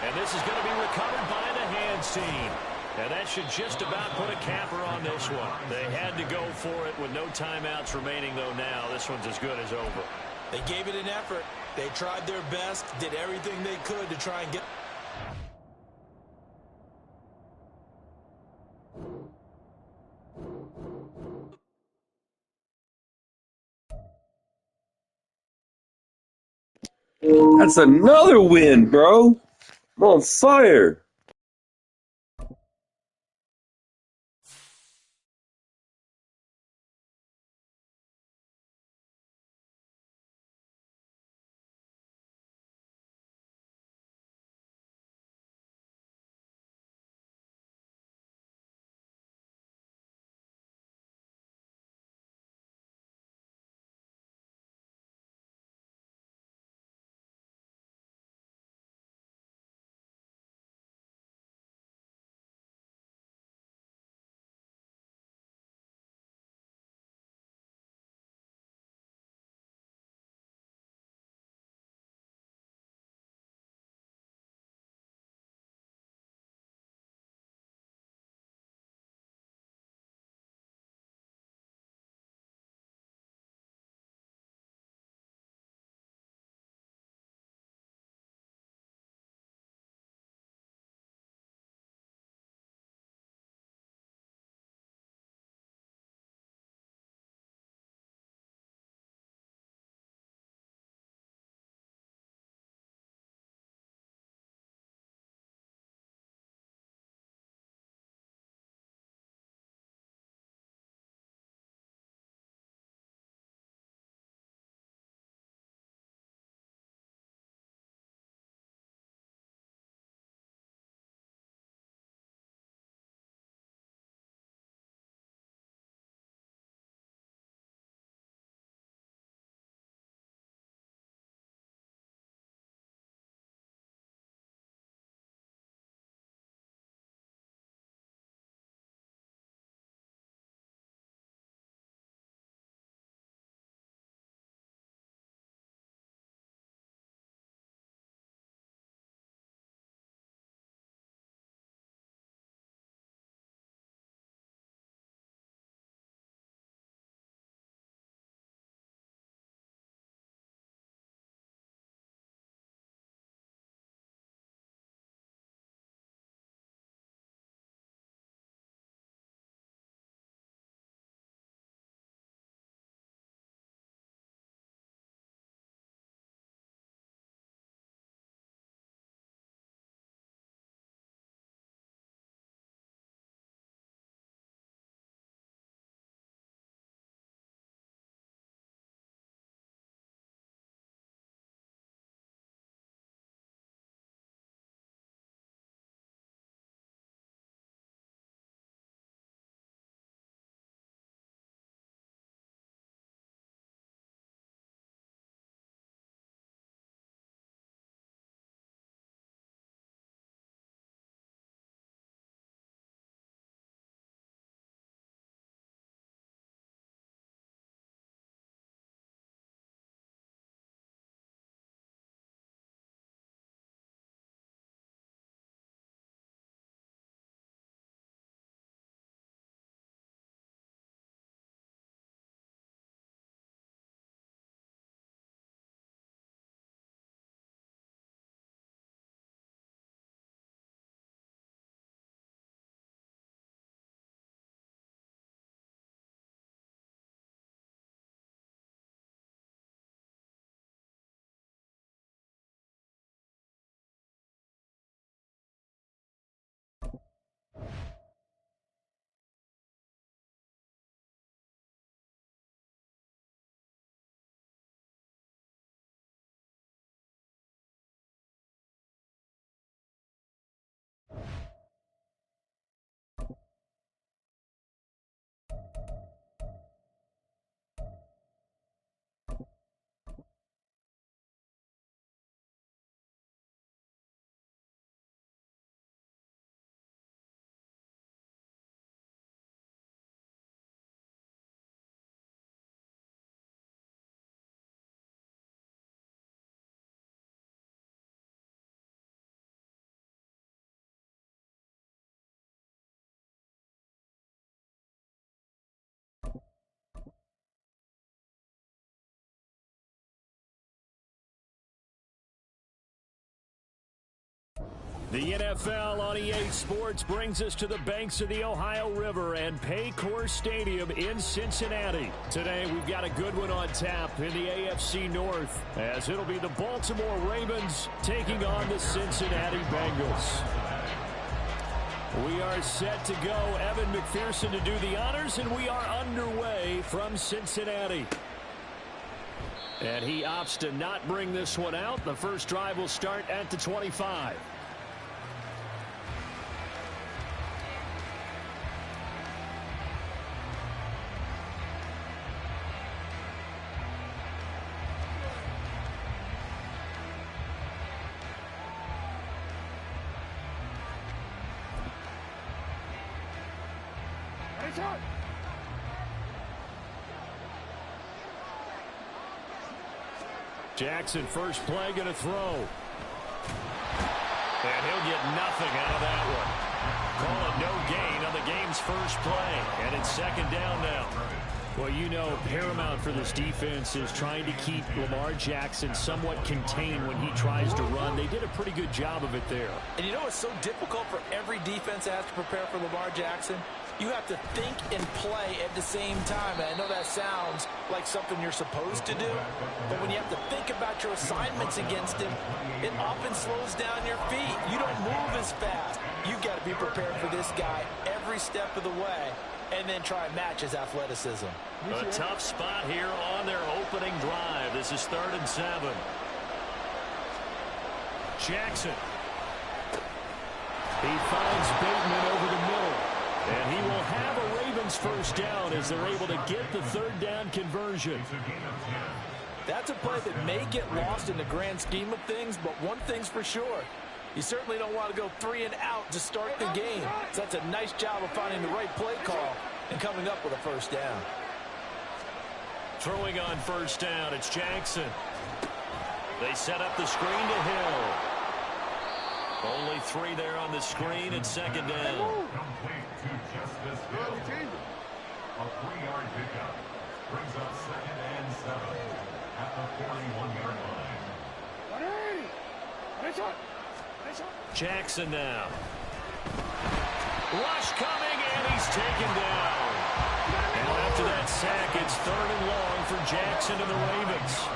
And this is going to be recovered by the hands team. And that should just about put a capper on this one. They had to go for it with no timeouts remaining, though, now. This one's as good as over. They gave it an effort. They tried their best, did everything they could to try and get... That's another win, bro. I'm on fire. The NFL on EA Sports brings us to the banks of the Ohio River and Paycor Stadium in Cincinnati. Today, we've got a good one on tap in the AFC North, as it'll be the Baltimore Ravens taking on the Cincinnati Bengals. We are set to go. Evan McPherson to do the honors, and we are underway from Cincinnati. And he opts to not bring this one out. The first drive will start at the 25. Jackson, first play, going to throw. And he'll get nothing out of that one. Call it no gain on the game's first play. And it's second down now. Well, you know, paramount for this defense is trying to keep Lamar Jackson somewhat contained when he tries to run. They did a pretty good job of it there. And you know it's so difficult for every defense that has to prepare for Lamar Jackson? You have to think and play at the same time. And I know that sounds like something you're supposed to do, but when you have to think about your assignments against him, it often slows down your feet. You don't move as fast. You've got to be prepared for this guy every step of the way and then try and match his athleticism. A tough spot here on their opening drive. This is 3rd and 7. Jackson. He finds Bateman over the middle. And he will have a Ravens first down as they're able to get the 3rd down conversion. That's a play that may get lost in the grand scheme of things, but one thing's for sure. You certainly don't want to go 3 and out to start the game. So that's a nice job of finding the right play call and coming up with a first down. Throwing on first down, it's Jackson. They set up the screen to Hill. Only 3 there on the screen at second down. Justice Hill. A 3-yard pickup brings up 2nd and 7 at the 41-yard line. Jackson now. Rush coming, and he's taken down. And after that sack, it's 3rd and long for Jackson and the Ravens.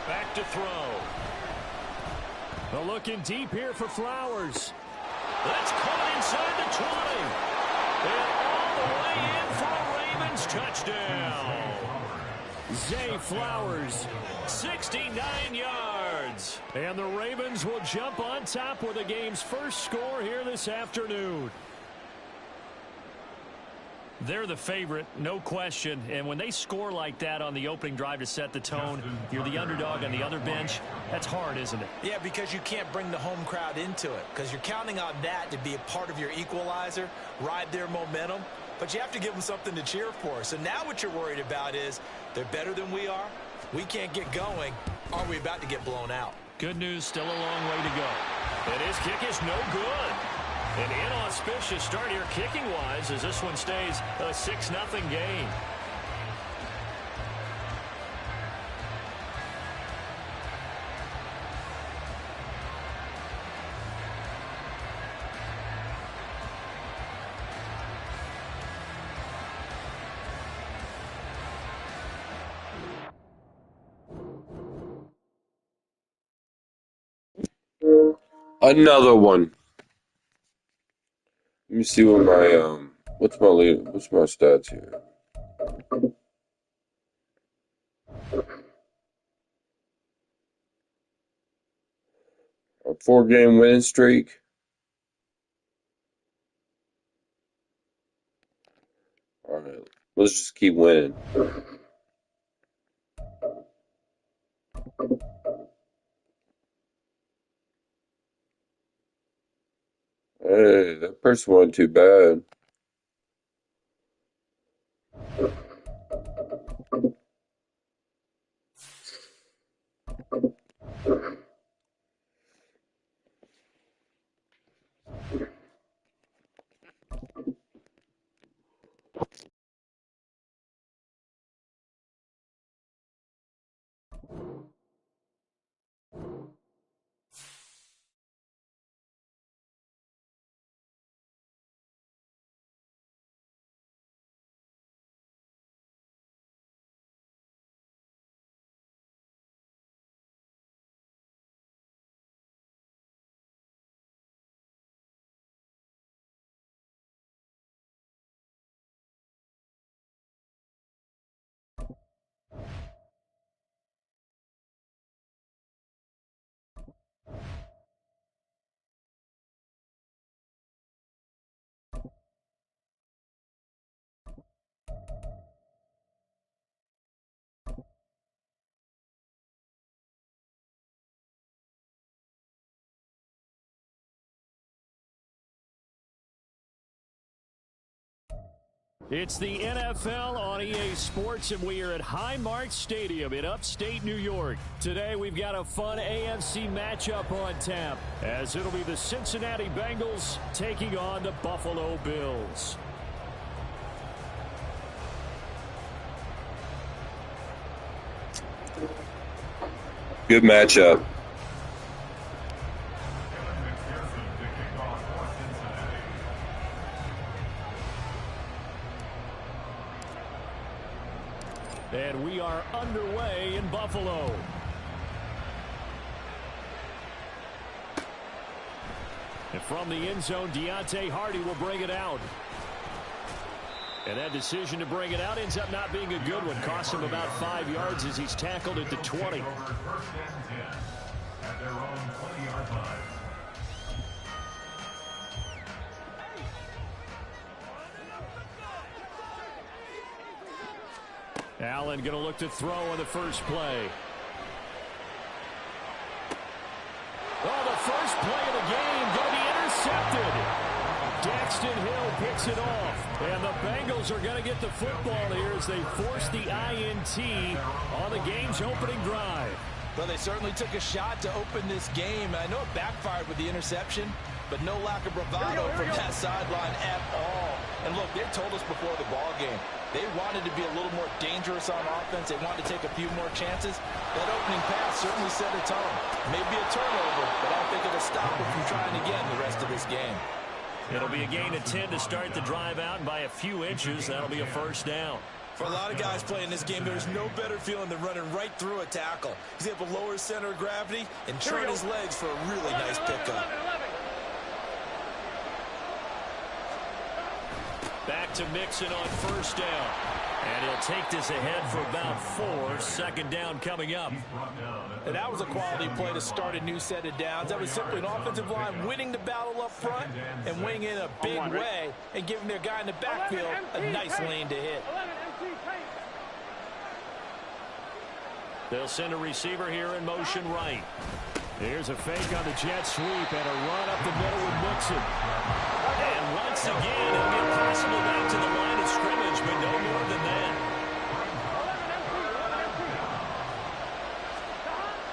Back to throw. Well, looking deep here for Flowers. That's caught inside the 20. And all the way in for a Ravens touchdown. Zay Flowers. 69 yards. And the Ravens will jump on top with the game's first score here this afternoon. They're the favorite, no question. And when they score like that on the opening drive to set the tone, you're the underdog on the other bench. That's hard, isn't it? Yeah, because you can't bring the home crowd into it, because you're counting on that to be a part of your equalizer, ride their momentum. But you have to give them something to cheer for. So now what you're worried about is they're better than we are. We can't get going. Are we about to get blown out? Good news, still a long way to go. And his kick is no good. An inauspicious start here kicking-wise as this one stays a 6-0 game. Another one. Let me see what my what's my stats here. A 4-game winning streak. All right, let's just keep winning. Hey, that person wasn't too bad. It's the NFL on EA Sports, and we are at Highmark Stadium in upstate New York. Today, we've got a fun AFC matchup on tap, as it'll be the Cincinnati Bengals taking on the Buffalo Bills. Good matchup. And we are underway in Buffalo. And from the end zone, Deontay Hardy will bring it out. And that decision to bring it out ends up not being a good one. Costs him about 5 yards as he's tackled at the 20. First and 10 at their own 20-yard line. Allen going to look to throw on the first play. Oh, the first play of the game going to be intercepted. Daxton Hill picks it off. And the Bengals are going to get the football here as they force the INT on the game's opening drive. Well, they certainly took a shot to open this game. I know it backfired with the interception, but no lack of bravado from that sideline at all. And look, they told us before the ball game, they wanted to be a little more dangerous on offense. They wanted to take a few more chances. That opening pass certainly set a tone. Maybe a turnover, but I don't think it'll stop them from trying again the rest of this game. It'll be a gain of 10 to start the drive out, and by a few inches, that'll be a first down. For a lot of guys playing this game, there's no better feeling than running right through a tackle. He's able to lower his center of gravity and turn his legs for a really nice pickup. Back to Mixon on first down. And he'll take this ahead for about 4. Second down coming up. And that was a quality play to start a new set of downs. That was simply an offensive line winning the battle up front and winning in a big way and giving their guy in the backfield a nice lane to hit. They'll send a receiver here in motion right. Here's a fake on the jet sweep and a run up the middle with Mixon. And once again, it'll get possibly back to the line of scrimmage, but no more than that.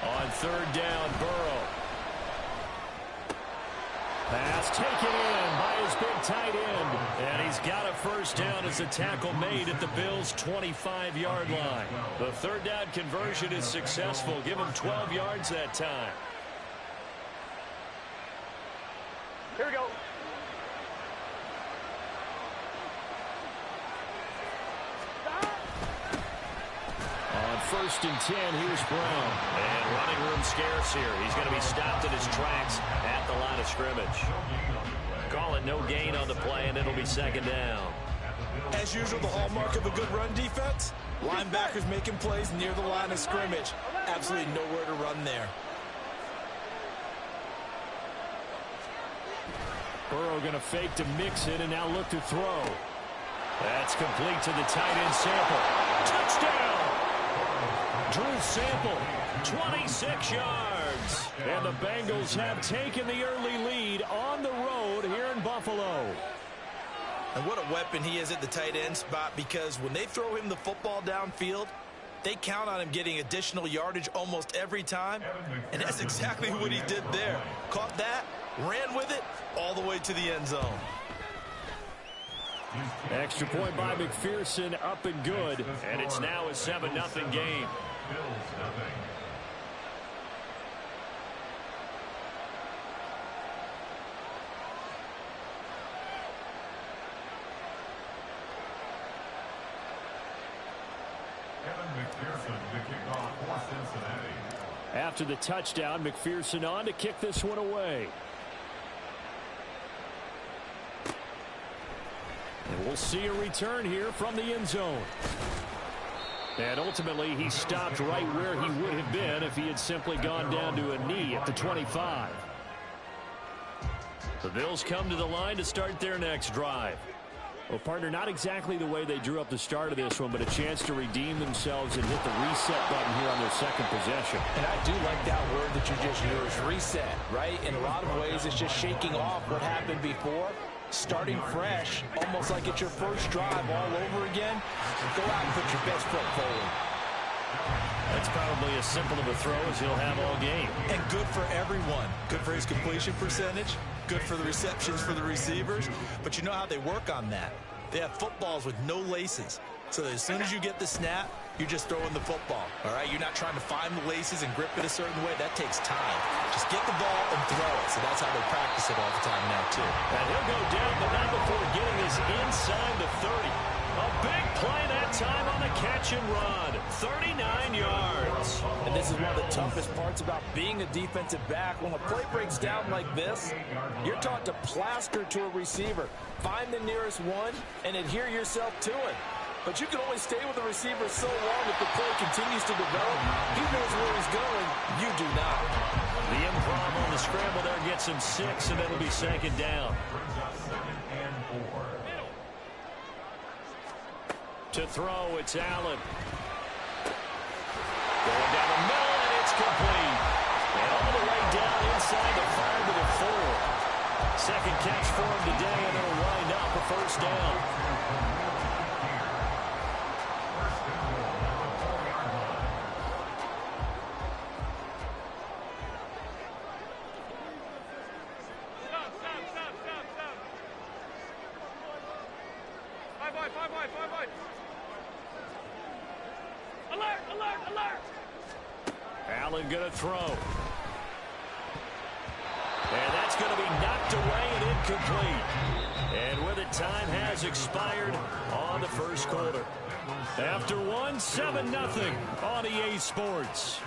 On third down, Burrow. Pass taken in by his big tight end. And he's got a first down as the tackle made at the Bills' 25-yard line. The third down conversion is successful. Give him 12 yards that time. Here we go. On first and 10, here's Brown. And running room scarce here. He's going to be stopped in his tracks at the line of scrimmage. Call it no gain on the play, and it'll be second down. As usual, the hallmark of a good run defense, linebackers making plays near the line of scrimmage. Absolutely nowhere to run there. Burrow going to fake to Mixon and now look to throw. That's complete to the tight end Sample. Touchdown! Drew Sample. 26 yards. And the Bengals have taken the early lead on the road here in Buffalo. And what a weapon he is at the tight end spot, because when they throw him the football downfield, they count on him getting additional yardage almost every time. And that's exactly what he did there. Caught that, ran with it, all the way to the end zone. Extra point by McPherson, up and good. And it's now a 7-0 game. Bills nothing. McPherson to kick off for Cincinnati. After the touchdown, McPherson on to kick this one away. And we'll see a return here from the end zone. And ultimately, he stopped right where he would have been if he had simply gone down to a knee at the 25. The Bills come to the line to start their next drive. Well, partner, not exactly the way they drew up the start of this one, but a chance to redeem themselves and hit the reset button here on their second possession. And I do like that word that you just used, reset, right? In a lot of ways, it's just shaking off what happened before starting fresh, almost like it's your first drive all over again. Go out and put your best foot forward. That's probably as simple of a throw as he'll have all game. And good for everyone. Good for his completion percentage. Good for the receptions for the receivers. But you know how they work on that. They have footballs with no laces. So as soon as you get the snap, you're just throwing the football. All right? You're not trying to find the laces and grip it a certain way. That takes time. Just get the ball and throw it. So that's how they practice it all the time now, too. And he'll go down, but not before getting his inside the 30. A big play that time on the catch and run. 39 yards. And this is one of the toughest parts about being a defensive back. When a play breaks down like this, you're taught to plaster to a receiver. Find the nearest one and adhere yourself to it. But you can only stay with the receiver so long if the play continues to develop. He knows where he's going. You do not. The improv on the scramble there gets him 6, and it'll be second down. To throw, it's Allen. Going down the middle, and it's complete. And all the way down inside the 5 to the 4. Second catch for him today, and it'll wind up a first down. Allen going to throw. And that's going to be knocked away and incomplete. And with it, time has expired on the first quarter. After one, 7-0 on EA Sports.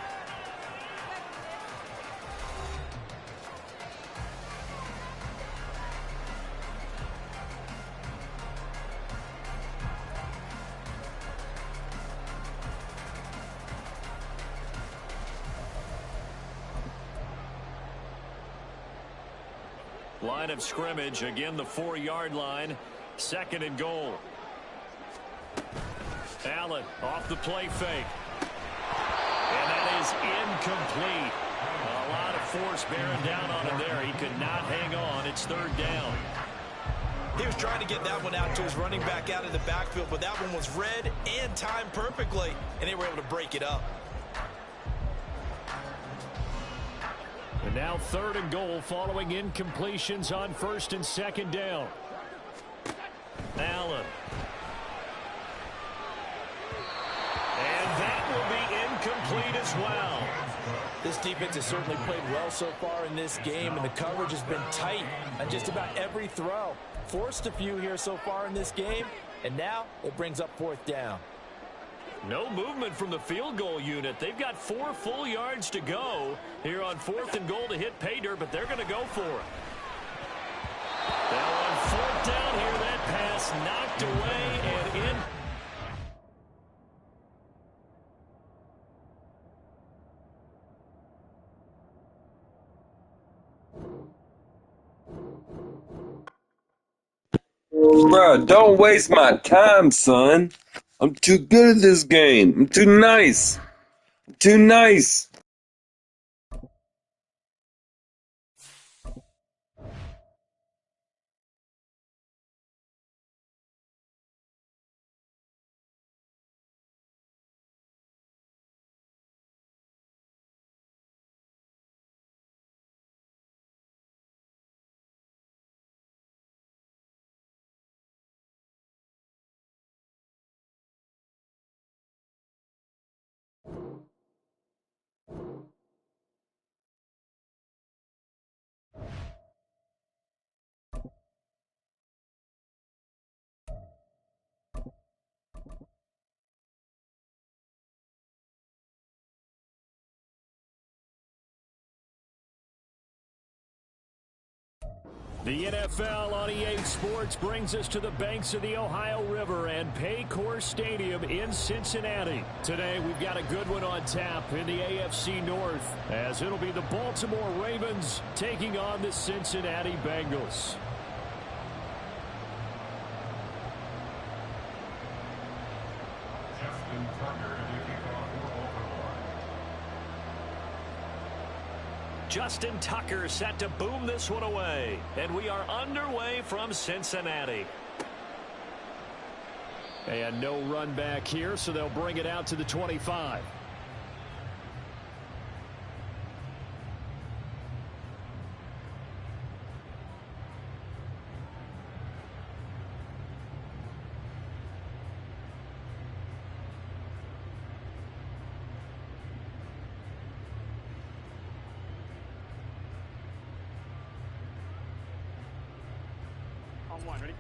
Line of scrimmage, again the 4-yard line. Second and goal. Allen off the play fake. And that is incomplete. A lot of force bearing down on him there. He could not hang on. It's third down. He was trying to get that one out to his running back out of the backfield, but that one was read and timed perfectly, and they were able to break it up. And now third and goal following incompletions on first and second down. Allen. And that will be incomplete as well. This defense has certainly played well so far in this game, and the coverage has been tight on just about every throw. Forced a few here so far in this game, and now it brings up fourth down. No movement from the field goal unit. They've got 4 full yards to go here on fourth and goal to hit pay dirt, but they're going to go for it. Now on fourth down here, that pass knocked away and in. Bruh, don't waste my time, son. I'm too good at this game. I'm too nice. I'm too nice. The NFL on EA Sports brings us to the banks of the Ohio River and Paycor Stadium in Cincinnati. Today, we've got a good one on tap in the AFC North, as it'll be the Baltimore Ravens taking on the Cincinnati Bengals. Justin Tucker set to boom this one away. And we are underway from Cincinnati. And no run back here, so they'll bring it out to the 25. On one, ready?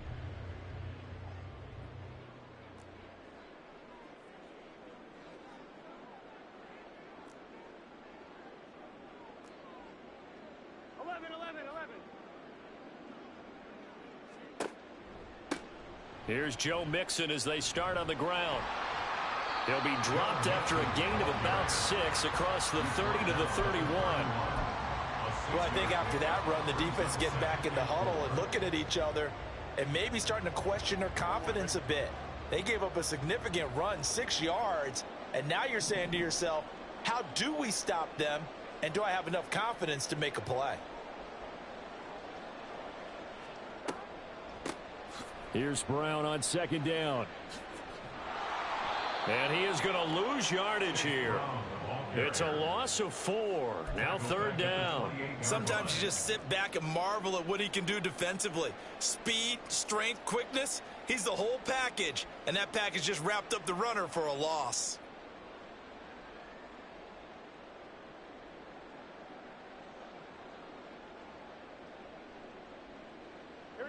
Here's Joe Mixon as they start on the ground. He'll be dropped after a gain of about 6 across the 30 to the 31. Well, I think after that run, the defense gets back in the huddle and looking at each other and maybe starting to question their confidence a bit. They gave up a significant run, 6 yards, and now you're saying to yourself, how do we stop them, and do I have enough confidence to make a play? Here's Brown on second down. And he is going to lose yardage here. It's a loss of 4. Now third down. Sometimes you just sit back and marvel at what he can do defensively. Speed, strength, quickness. He's the whole package. And that package just wrapped up the runner for a loss.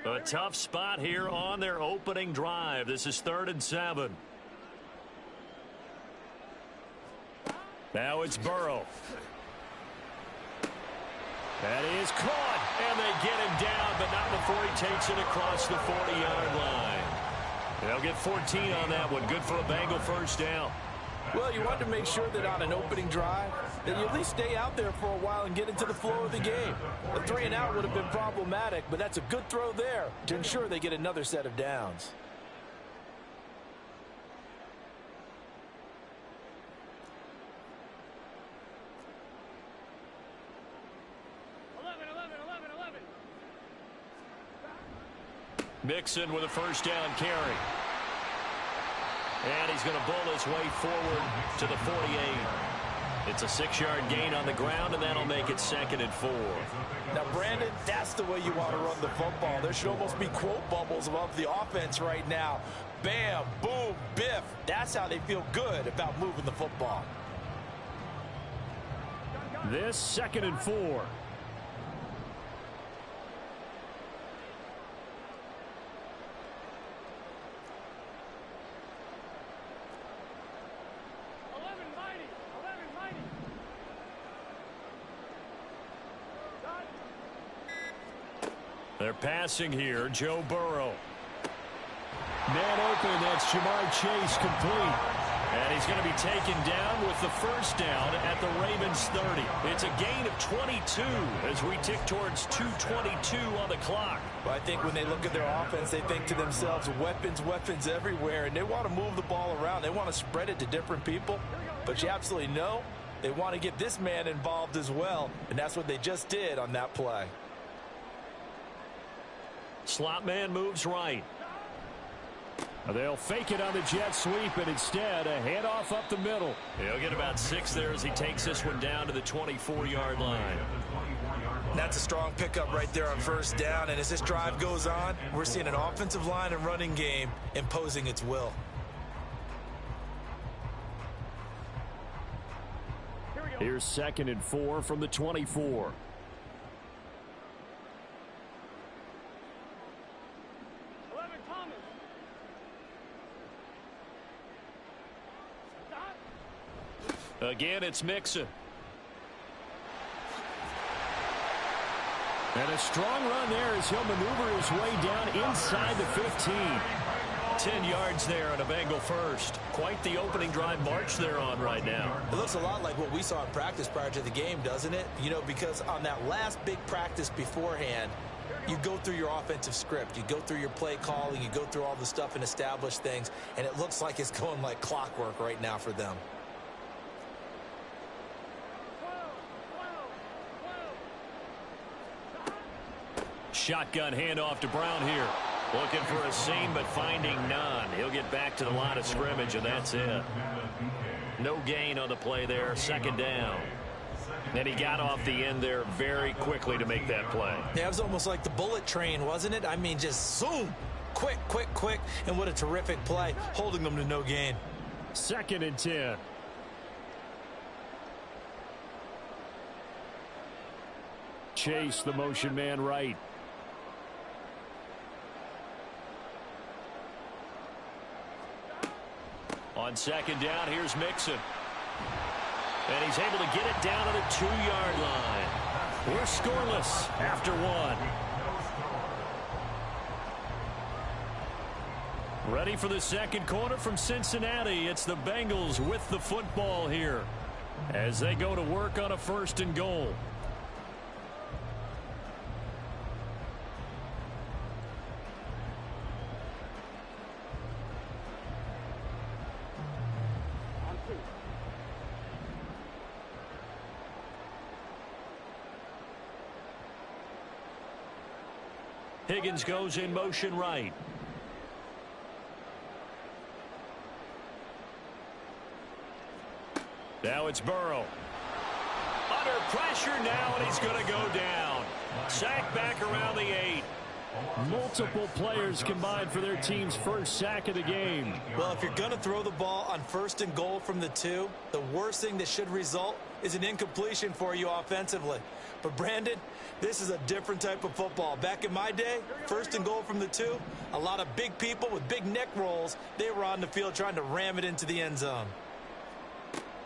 A tough spot here on their opening drive. This is 3rd and 7. Now it's Burrow. That is caught, and they get him down, but not before he takes it across the 40-yard line. They'll get 14 on that one. Good for a Bengal first down. Well, you want to make sure that on an opening drive that you at least stay out there for a while and get into the flow of the game. A 3-and-out would have been problematic, but that's a good throw there to ensure they get another set of downs. Mixon with a first down carry. And he's going to bull his way forward to the 48. It's a 6-yard gain on the ground, and that'll make it 2nd and 4. Now, Brandon, that's the way you want to run the football. There should almost be quote bubbles above the offense right now. Bam, boom, biff. That's how they feel good about moving the football. This 2nd and 4. They're passing here. Joe Burrow. Man open. That's Jamar Chase complete. And he's going to be taken down with the first down at the Ravens 30. It's a gain of 22 as we tick towards 2:22 on the clock. But I think when they look at their offense, they think to themselves, weapons, weapons everywhere, and they want to move the ball around. They want to spread it to different people. But you absolutely know they want to get this man involved as well, and that's what they just did on that play. Slot man moves right. They'll fake it on the jet sweep, and instead a handoff up the middle. He'll get about 6 there as he takes this one down to the 24-yard line. That's a strong pickup right there on first down. And as this drive goes on, we're seeing an offensive line and running game imposing its will. Here's 2nd and 4 from the 24. Again, it's Mixon. And a strong run there as he'll maneuver his way down inside the 15. 10 yards there on a Bengal first. Quite the opening drive march they're on right now. It looks a lot like what we saw in practice prior to the game, doesn't it? You know, because on that last big practice beforehand, you go through your offensive script. You go through your play calling. You go through all the stuff and establish things. And it looks like it's going like clockwork right now for them. Shotgun handoff to Brown here. Looking for a seam, but finding none. He'll get back to the line of scrimmage, and that's it. No gain on the play there. Second down. And he got off the end there very quickly to make that play. Yeah, it was almost like the bullet train, wasn't it? I mean, just zoom. Quick, quick, quick. And what a terrific play, holding them to no gain. 2nd and 10. Chase, the motion man right. On 2nd down, here's Mixon. And he's able to get it down to the 2-yard line. We're scoreless after 1. Ready for the second quarter from Cincinnati. It's the Bengals with the football here as they go to work on a 1st and goal. Higgins goes in motion right. Now it's Burrow. Under pressure now, and he's going to go down. Sack back around the 8. Multiple players combined for their team's first sack of the game. Well, if you're going to throw the ball on 1st and goal from the 2, the worst thing that should result is an incompletion for you offensively. But, Brandon, this is a different type of football. Back in my day, 1st and goal from the 2, a lot of big people with big neck rolls, they were on the field trying to ram it into the end zone.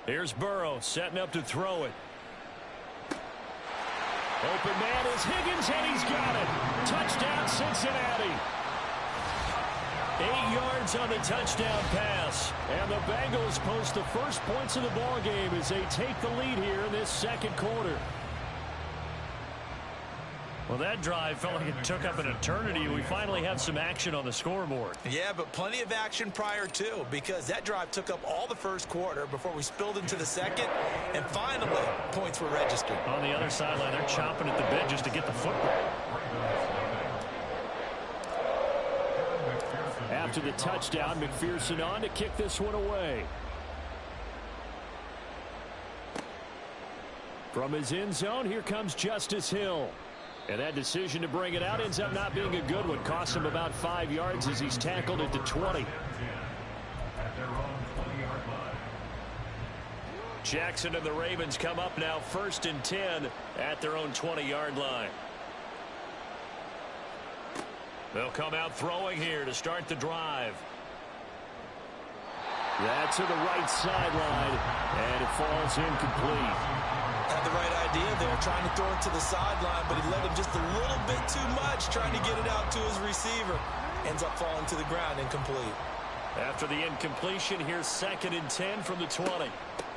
Here's Burrow setting up to throw it. Open man is Higgins, and he's got it. Touchdown, Cincinnati. 8 yards on the touchdown pass. And the Bengals post the first points of the ball game as they take the lead here in this second quarter. Well, that drive felt like it took up an eternity. We finally have some action on the scoreboard. Yeah, but plenty of action prior to, because that drive took up all the first quarter before we spilled into the second, and finally, points were registered. On the other sideline, they're chomping at the bit just to get the football. After the touchdown, McPherson on to kick this one away. From his end zone, here comes Justice Hill. And that decision to bring it out ends up not being a good one. Cost him about 5 yards as he's tackled at the 20. Jackson and the Ravens come up now 1st and 10 at their own 20-yard line. They'll come out throwing here to start the drive. That's to the right sideline, and it falls incomplete. Had the right idea there, trying to throw it to the sideline, but he led him just a little bit too much, trying to get it out to his receiver. Ends up falling to the ground, incomplete. After the incompletion, here's 2nd and 10 from the 20.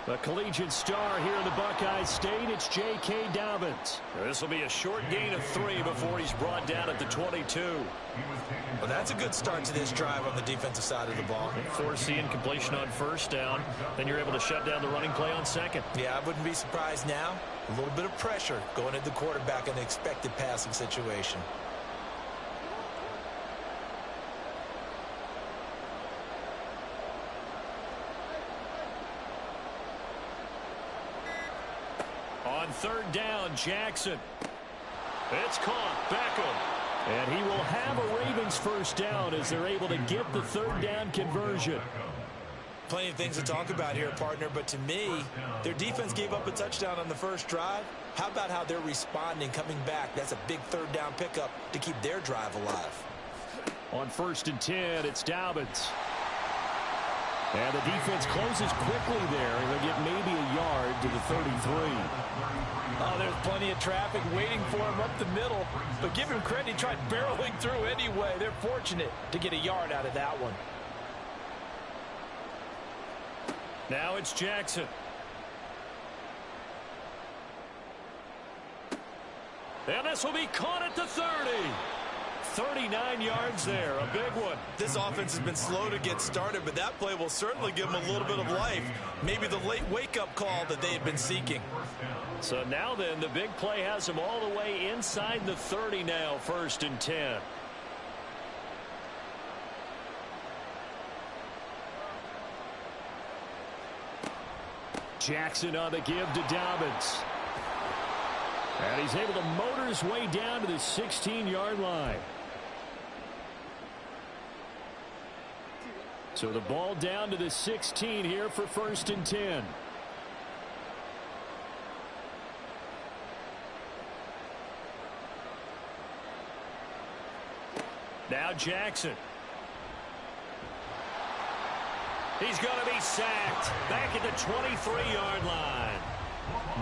The collegiate star here in the Buckeye State, it's J.K. Dobbins. This will be a short gain of 3 before he's brought down at the 22. Well, that's a good start to this drive on the defensive side of the ball. Force the incompletion on 1st down. Then you're able to shut down the running play on 2nd. Yeah, I wouldn't be surprised now. A little bit of pressure going at the quarterback in an expected passing situation. On 3rd down, Jackson. It's caught. Beckham. And he will have a Ravens first down as they're able to get the 3rd down conversion. Plenty of things to talk about here, partner, but to me, their defense gave up a touchdown on the first drive. How about how they're responding, coming back? That's a big 3rd down pickup to keep their drive alive. On 1st and 10, it's Dobbins. And the defense closes quickly there, and they'll get maybe a yard to the 33. Oh, there's plenty of traffic waiting for him up the middle. But give him credit, he tried barreling through anyway. They're fortunate to get a yard out of that one. Now it's Jackson. And this will be caught at the 30. 39 yards there, a big one. This offense has been slow to get started, but that play will certainly give them a little bit of life. Maybe the late wake-up call that they had been seeking. So now then, the big play has them all the way inside the 30 now, 1st and 10. Jackson on the give to Dobbins. And he's able to motor his way down to the 16-yard line. So the ball down to the 16 here for 1st and 10. Now Jackson. He's going to be sacked back at the 23-yard line.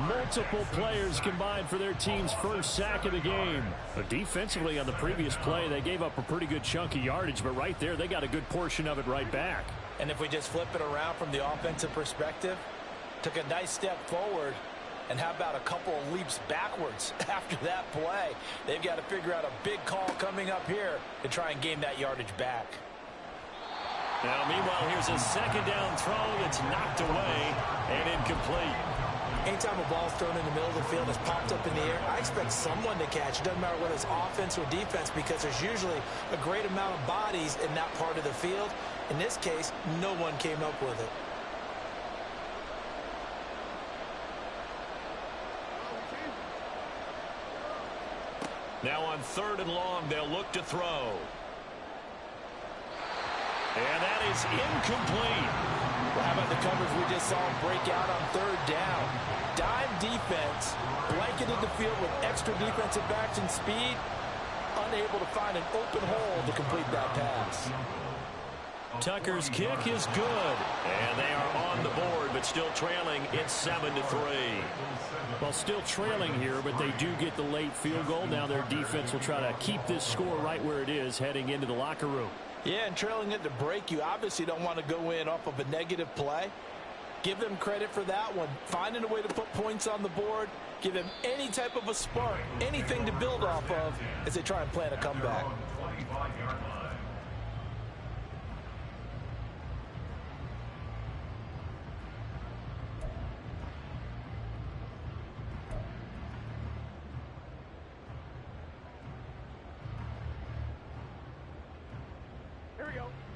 Multiple players combined for their team's first sack of the game. But defensively on the previous play, they gave up a pretty good chunk of yardage, but right there, they got a good portion of it right back. And if we just flip it around from the offensive perspective, took a nice step forward, and how about a couple of leaps backwards after that play? They've got to figure out a big call coming up here to try and gain that yardage back. Now, meanwhile, here's a second down throw that's knocked away and incomplete. Anytime a ball's thrown in the middle of the field, it's popped up in the air, I expect someone to catch. It doesn't matter whether it's offense or defense, because there's usually a great amount of bodies in that part of the field. In this case, no one came up with it. Now on 3rd and long, they'll look to throw. And that is incomplete. Well, how about the coverage we just saw him break out on 3rd down? Dime defense, blanketed the field with extra defensive backs and speed, unable to find an open hole to complete that pass. Tucker's kick is good, and they are on the board, but still trailing. It's 7-3. Well, still trailing here, but they do get the late field goal. Now their defense will try to keep this score right where it is heading into the locker room. Yeah, and trailing it to break, you obviously don't want to go in off of a negative play. Give them credit for that one. Finding a way to put points on the board, give them any type of a spark, anything to build off of as they try and plan a comeback.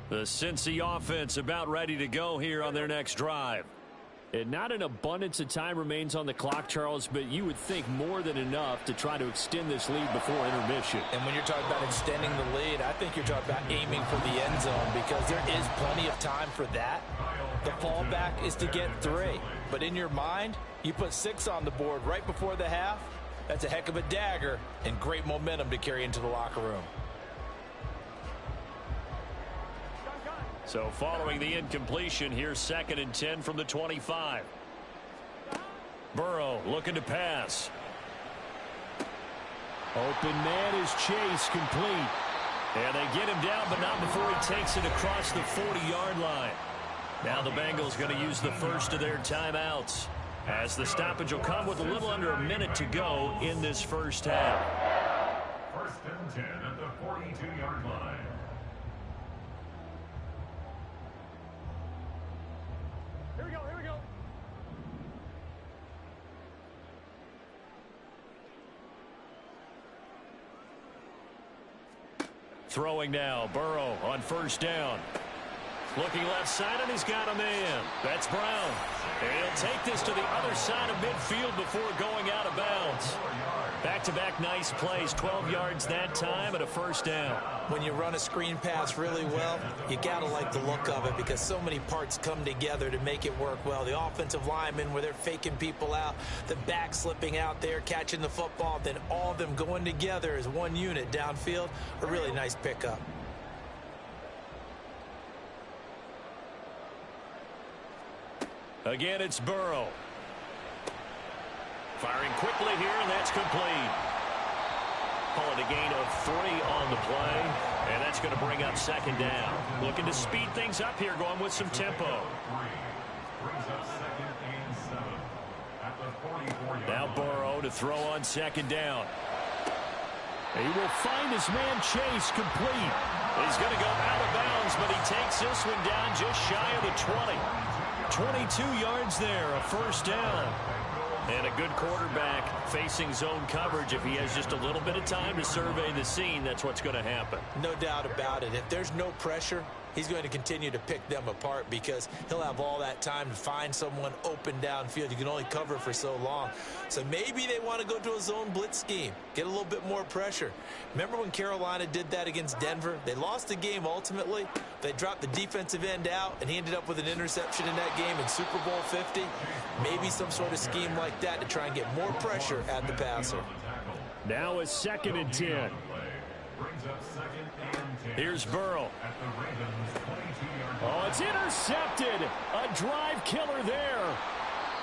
The Cincy offense about ready to go here on their next drive. And not an abundance of time remains on the clock, Charles, but you would think more than enough to try to extend this lead before intermission. And when you're talking about extending the lead, I think you're talking about aiming for the end zone, because there is plenty of time for that. The fallback is to get 3. But in your mind, you put 6 on the board right before the half. That's a heck of a dagger and great momentum to carry into the locker room. So following the incompletion, here's 2nd and 10 from the 25. Burrow looking to pass. Open man is Chase, complete. And they get him down, but not before he takes it across the 40-yard line. Now the Bengals going to use the first of their timeouts, as the stoppage will come with a little under a minute to go in this first half. 1st and 10 at the 42-yard line. Here we go, here we go. Throwing now, Burrow on 1st down. Looking left side, and he's got a man. That's Brown. And he'll take this to the other side of midfield before going out of bounds. Back-to-back nice plays, 12 yards that time and a 1st down. When you run a screen pass really well, you got to like the look of it, because so many parts come together to make it work well. The offensive linemen, where they're faking people out, the back slipping out there, catching the football, then all of them going together as one unit downfield. A really nice pickup. Again, it's Burrow. Firing quickly here, and that's complete. Call it a gain of 3 on the play, and that's going to bring up 2nd down. Looking to speed things up here, going with some tempo. Now Burrow to throw on 2nd down. He will find his man Chase complete. He's going to go out of bounds, but he takes this one down just shy of the 20. 22 yards there, a first down. And a good quarterback facing zone coverage. If he has just a little bit of time to survey the scene, that's what's going to happen. No doubt about it. If there's no pressure, he's going to continue to pick them apart because he'll have all that time to find someone open downfield. You can only cover for so long. So maybe they want to go to a zone blitz scheme, get a little bit more pressure. Remember when Carolina did that against Denver? They lost the game ultimately. They dropped the defensive end out, and he ended up with an interception in that game in Super Bowl 50. Maybe some sort of scheme like that to try and get more pressure at the passer. Now a 2nd and 10. Here's Burrow. Oh, it's intercepted. A drive killer there.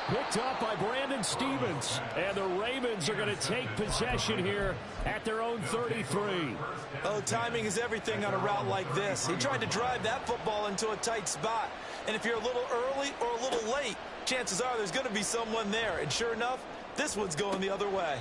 Picked up by Brandon Stevens. And the Ravens are going to take possession here at their own 33. Oh, timing is everything on a route like this. He tried to drive that football into a tight spot. And if you're a little early or a little late, chances are there's going to be someone there. And sure enough, this one's going the other way.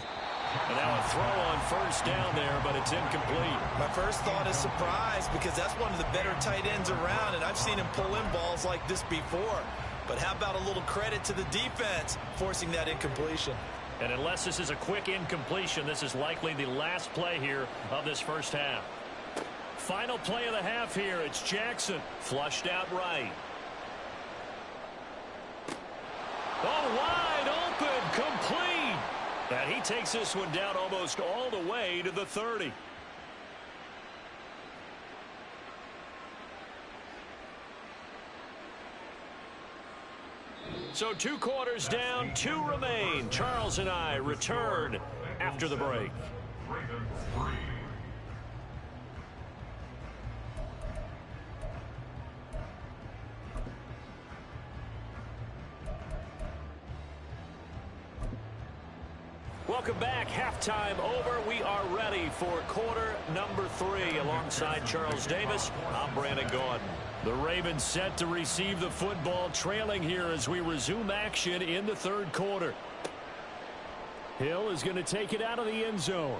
And now a throw on first down there, but it's incomplete. My first thought is surprise because that's one of the better tight ends around, and I've seen him pull in balls like this before. But how about a little credit to the defense forcing that incompletion? And unless this is a quick incompletion, this is likely the last play here of this first half. Final play of the half here. It's Jackson. Flushed out right. Oh, wide open. Complete. And he takes this one down almost all the way to the 30. So 2 quarters down, 2 remain. Charles and I return after the break. Welcome back. Halftime over. We are ready for quarter number 3. Alongside Charles Davis, I'm Brandon Gordon. The Ravens set to receive the football, trailing here as we resume action in the 3rd quarter. Hill is going to take it out of the end zone.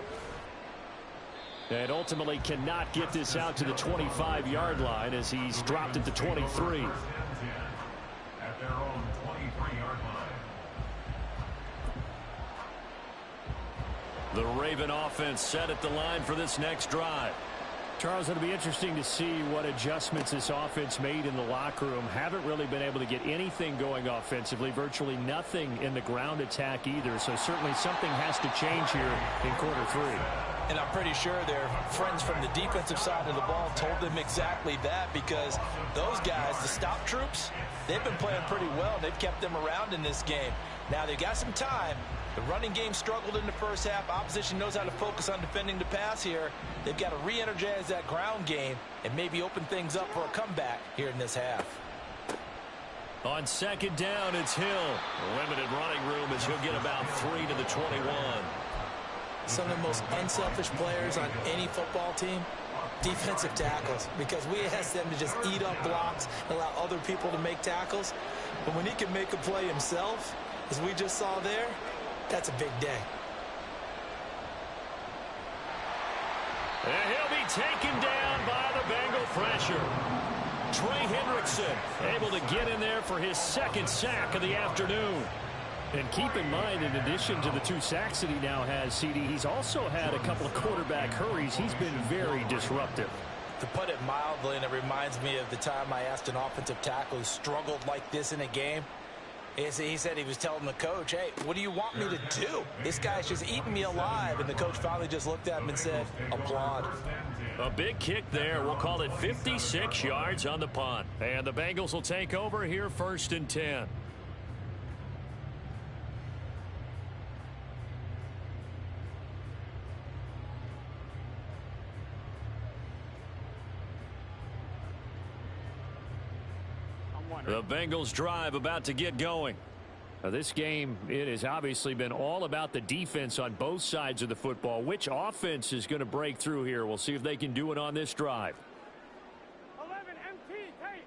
And ultimately cannot get this out to the 25-yard line as he's dropped at the 23. At their own 23-yard line. The Raven offense set at the line for this next drive. Charles, it'll be interesting to see what adjustments this offense made in the locker room. Haven't really been able to get anything going offensively, virtually nothing in the ground attack either. So certainly something has to change here in quarter 3. And I'm pretty sure their friends from the defensive side of the ball told them exactly that because those guys, the stop troops, they've been playing pretty well. They've kept them around in this game. Now they've got some time. The running game struggled in the first half. Opposition knows how to focus on defending the pass here. They've got to re-energize that ground game and maybe open things up for a comeback here in this half. On 2nd down, it's Hill. Limited running room as he'll get about 3 to the 21. Some of the most unselfish players on any football team, defensive tackles, because we ask them to just eat up blocks, allow other people to make tackles. But when he can make a play himself, as we just saw there, that's a big day. And he'll be taken down by the Bengal pressure. Trey Hendrickson able to get in there for his 2nd sack of the afternoon. And keep in mind, in addition to the 2 sacks that he now has, CD, he's also had a couple of quarterback hurries. He's been very disruptive. To put it mildly, and it reminds me of the time I asked an offensive tackle who struggled like this in a game. He said he was telling the coach, hey, what do you want me to do? This guy's just eating me alive. And the coach finally just looked at him and said, applaud. A big kick there. We'll call it 56 yards on the punt. And the Bengals will take over here 1st and 10. The Bengals drive about to get going. Now this game, it has obviously been all about the defense on both sides of the football. Which offense is going to break through here? We'll see if they can do it on this drive. 11 MT tape.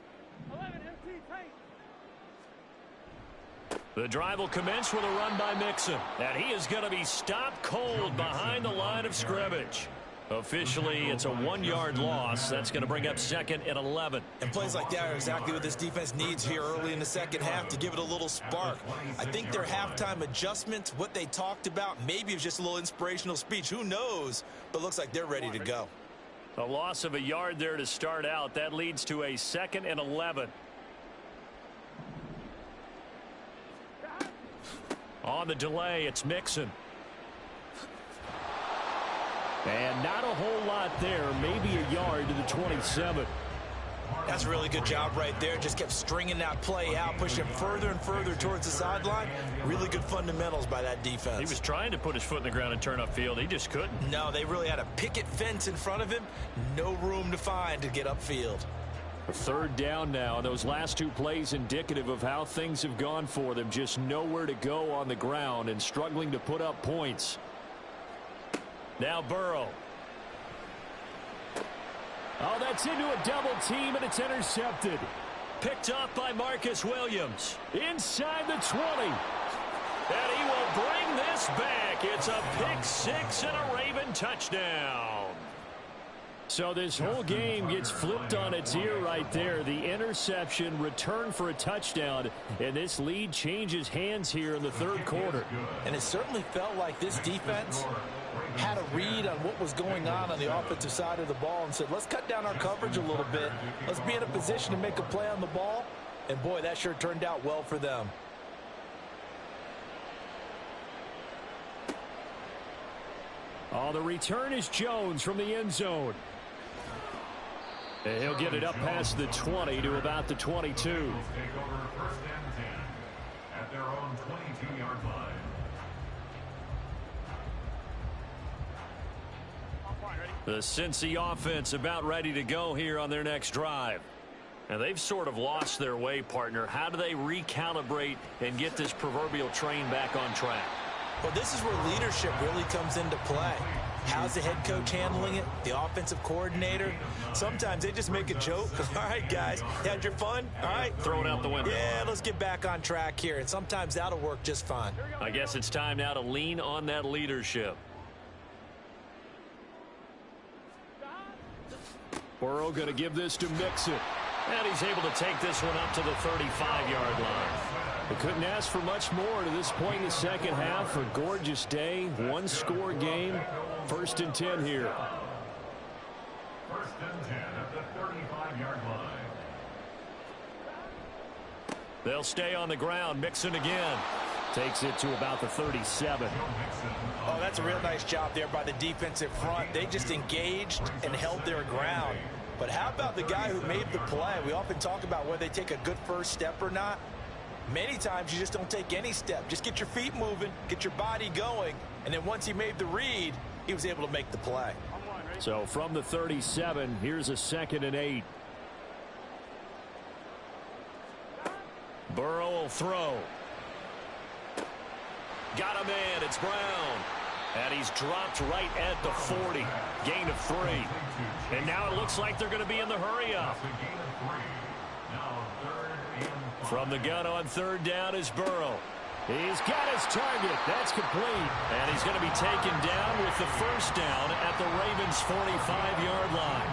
11 MT tape. The drive will commence with a run by Mixon. And he is going to be stopped cold behind the line of scrimmage. Officially, it's a 1-yard loss. That's going to bring up second and 11. And plays like that are exactly what this defense needs here early in the second half to give it a little spark. I think their halftime adjustments, what they talked about, maybe it was just a little inspirational speech. Who knows? But it looks like they're ready to go. A loss of a yard there to start out. That leads to a second and 11. On the delay, it's Mixon. And not a whole lot there. Maybe a yard to the 27. That's a really good job right there. Just kept stringing that play out, pushing further and further towards the sideline. Really good fundamentals by that defense. He was trying to put his foot in the ground and turn upfield. He just couldn't. No, they really had a picket fence in front of him. No room to find to get upfield. Third down now. Those last two plays indicative of how things have gone for them. Just nowhere to go on the ground and struggling to put up points. Now Burrow. Oh, that's into a double team, and it's intercepted. Picked up by Marcus Williams. Inside the 20. And he will bring this back. It's a pick six and a Raven touchdown. So this whole game gets flipped on its ear right there. The interception, return for a touchdown, and this lead changes hands here in the third quarter. And it certainly felt like this defense had a read on what was going on the offensive side of the ball and said, let's cut down our coverage a little bit. Let's be in a position to make a play on the ball. And, boy, that sure turned out well for them. Oh, the return is Jones from the end zone. And he'll get it up past the 20 to about the 22. Take over first and 10 at their own 22-yard line. The Cincy offense about ready to go here on their next drive. And they've sort of lost their way, partner. How do they recalibrate and get this proverbial train back on track? Well, this is where leadership really comes into play. How's the head coach handling it? The offensive coordinator? Sometimes they just make a joke. All right, guys, you had your fun? All right. Throw it out the window. Yeah, let's get back on track here. And sometimes that'll work just fine. I guess it's time now to lean on that leadership. Burrow going to give this to Mixon. And he's able to take this one up to the 35-yard line. They couldn't ask for much more to this point in the second half. A gorgeous day, one-score game. First and 10 here. First and 10 at the 35-yard line. They'll stay on the ground. Mixon again. Takes it to about the 37. Oh, that's a real nice job there by the defensive front. They just engaged and held their ground. But how about the guy who made the play? We often talk about whether they take a good first step or not. Many times you just don't take any step. Just get your feet moving, get your body going, and then once he made the read, he was able to make the play. So from the 37, here's a 2nd and 8. Burrow will throw. Got a man. It's Brown. And he's dropped right at the 40. Gain of 3. And now it looks like they're going to be in the hurry-up. From the gun on third down is Burrow. He's got his target. That's complete. And he's going to be taken down with the first down at the Ravens' 45-yard line.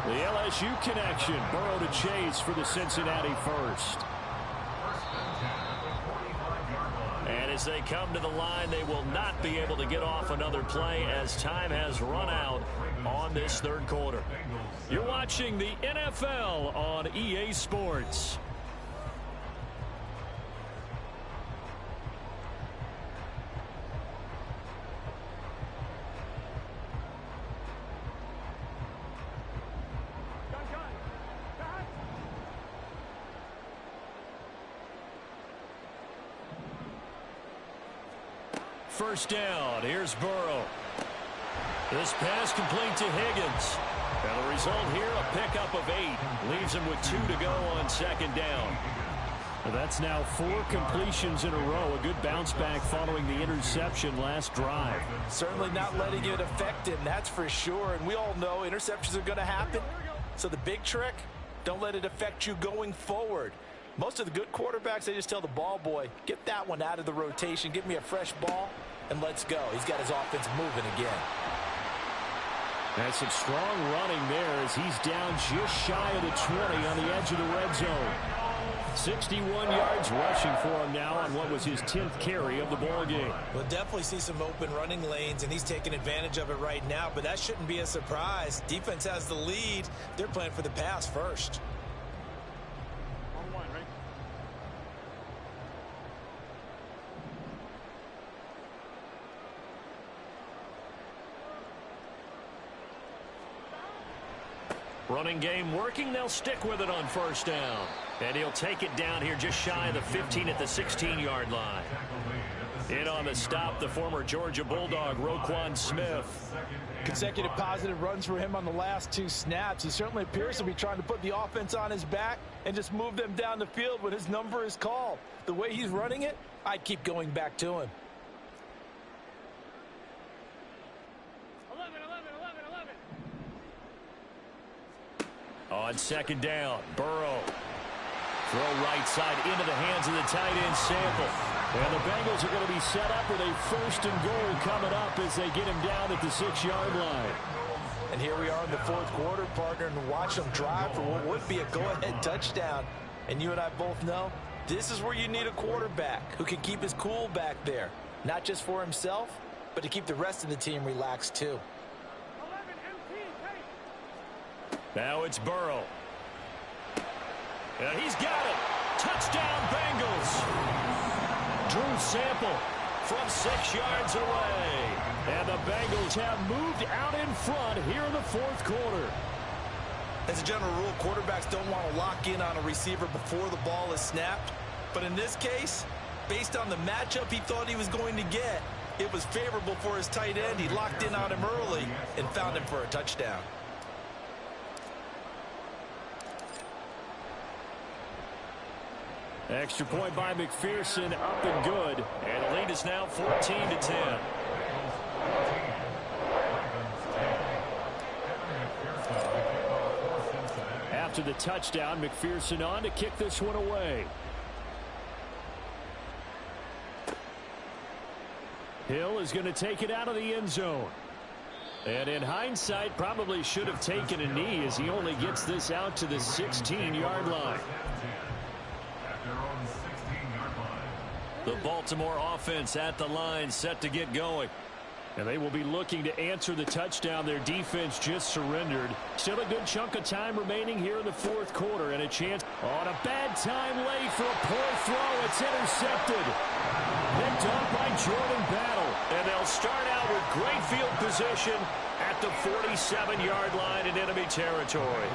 The LSU connection. Burrow to Chase for the Cincinnati first. And as they come to the line, they will not be able to get off another play as time has run out on this third quarter. You're watching the NFL on EA Sports. First down. Here's Burrow. This pass complete to Higgins. And the result here, a pickup of 8. Leaves him with 2 to go on second down. Well, that's now 4 completions in a row. A good bounce back following the interception last drive. Certainly not letting it affect him, that's for sure. And we all know interceptions are going to happen. So the big trick, don't let it affect you going forward. Most of the good quarterbacks, they just tell the ball boy, get that one out of the rotation, give me a fresh ball, and let's go. He's got his offense moving again. That's some strong running there as he's down just shy of the 20 on the edge of the red zone. 61 yards rushing for him now on what was his 10th carry of the ball game. We'll definitely see some open running lanes, and he's taking advantage of it right now, but that shouldn't be a surprise. Defense has the lead. They're playing for the pass first. Running game working. They'll stick with it on first down. And he'll take it down here just shy of the 15 at the 16-yard line. In on the stop, the former Georgia Bulldog, Roquan Smith. Consecutive positive runs for him on the last 2 snaps. He certainly appears to be trying to put the offense on his back and just move them down the field when his number is called. The way he's running it, I'd keep going back to him. 11. On second down, Burrow. Throw right side into the hands of the tight end, Sample. And the Bengals are going to be set up with a 1st and goal coming up as they get him down at the 6-yard line. And here we are in the 4th quarter, partner, and watch them drive for what would be a go-ahead touchdown. And you and I both know this is where you need a quarterback who can keep his cool back there. Not just for himself, but to keep the rest of the team relaxed too. 11 MT, Now it's Burrow. And he's got it. Touchdown, Bengals. Drew Sample from 6 yards away. And the Bengals have moved out in front here in the 4th quarter. As a general rule, quarterbacks don't want to lock in on a receiver before the ball is snapped. But in this case, based on the matchup he thought he was going to get, it was favorable for his tight end. He locked in on him early and found him for a touchdown. Extra point by McPherson, up and good. And the lead is now 14-10. After the touchdown, McPherson on to kick this one away. Hill is going to take it out of the end zone. And in hindsight, probably should have taken a knee as he only gets this out to the 16-yard line. The Baltimore offense at the line, set to get going. And they will be looking to answer the touchdown. Their defense just surrendered. Still a good chunk of time remaining here in the 4th quarter. And a chance on a bad time late for a poor throw. It's intercepted. Picked off by Jordan Battle. And they'll start out with great field position at the 47-yard line in enemy territory.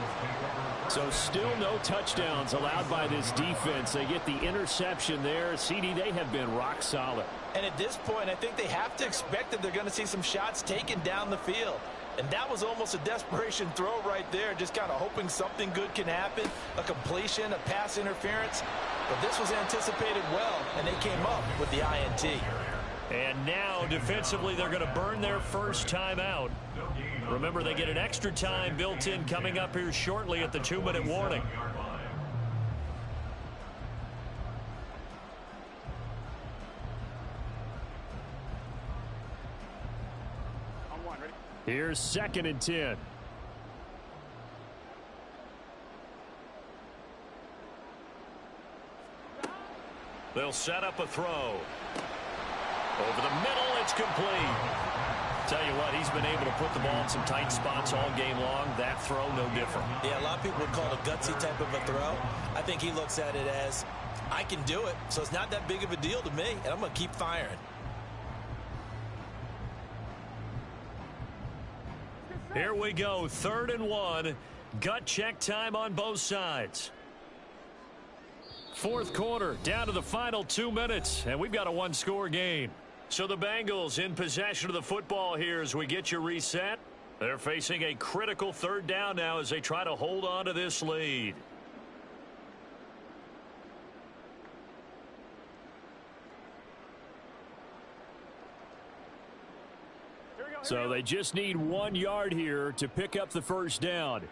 So still no touchdowns allowed by this defense. They get the interception there. CD, they have been rock solid. And at this point, I think they have to expect that they're going to see some shots taken down the field. And that was almost a desperation throw right there, just kind of hoping something good can happen, a completion, a pass interference. But this was anticipated well, and they came up with the INT. And now, defensively, they're going to burn their first time out. Remember, they get an extra time built in coming up here shortly at the 2-minute warning. Here's 2nd and 10. They'll set up a throw. Over the middle, it's complete. Tell you what, he's been able to put the ball in some tight spots all game long. That throw, no different. Yeah, a lot of people would call it a gutsy type of a throw. I think he looks at it as, I can do it, so it's not that big of a deal to me, and I'm going to keep firing. Here we go, 3rd and 1. Gut check time on both sides. 4th quarter, down to the final 2 minutes, and we've got a 1-score game. So the Bengals in possession of the football here as we get you reset. They're facing a critical 3rd down now as they try to hold on to this lead. So they just need 1 yard here to pick up the first down.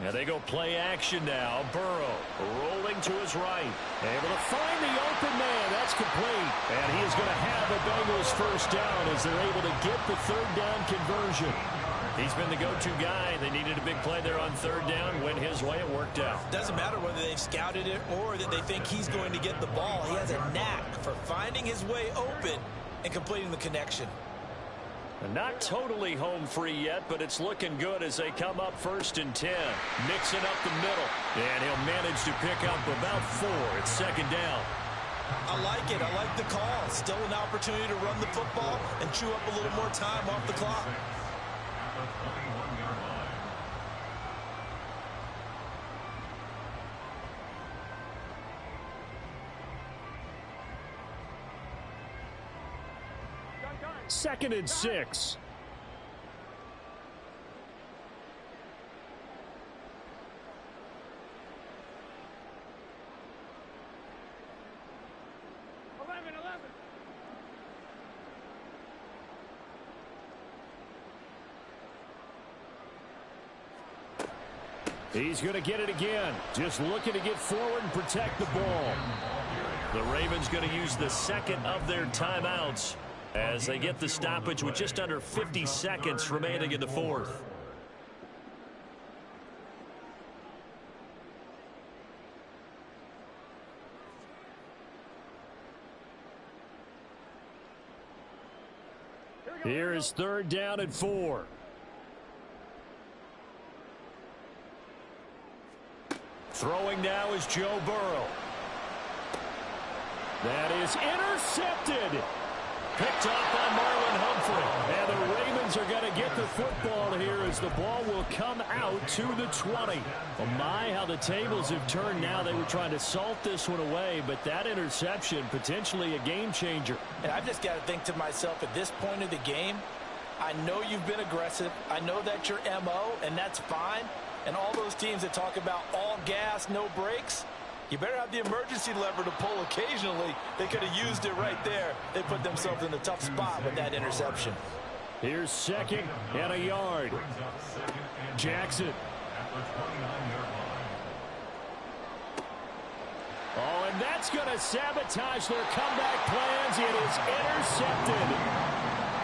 And they go play action now. Burrow rolling to his right. Able to find the open man. That's complete. And he is going to have a Bengals first down as they're able to get the third down conversion. He's been the go-to guy. They needed a big play there on third down. Went his way. It worked out. Doesn't matter whether they've scouted it or that they think he's going to get the ball. He has a knack for finding his way open and completing the connection. Not totally home free yet, but it's looking good as they come up 1st and 10. Mixing up the middle. And he'll manage to pick up about 4. It's second down. I like it. I like the call. Still an opportunity to run the football and chew up a little more time off the clock. At the 21-yard line. Second and 6. He's going to get it again. Just looking to get forward and protect the ball. The Ravens going to use the second of their timeouts as they get the stoppage with just under 50 seconds remaining in the fourth. Here is third down and 4. Throwing now is Joe Burrow. That is intercepted. Picked up by Marlon Humphrey. And the Ravens are going to get the football here as the ball will come out to the 20. Oh my, how the tables have turned now. They were trying to salt this one away, but that interception potentially a game changer. And I've just got to think to myself at this point of the game, I know you've been aggressive. I know that's your MO, and that's fine. And all those teams that talk about all gas, no brakes, you better have the emergency lever to pull occasionally. They could have used it right there. They put themselves in a tough spot with that interception. Here's second and a yard. Jackson. At the 29-yard line. Oh, and that's going to sabotage their comeback plans. It is intercepted.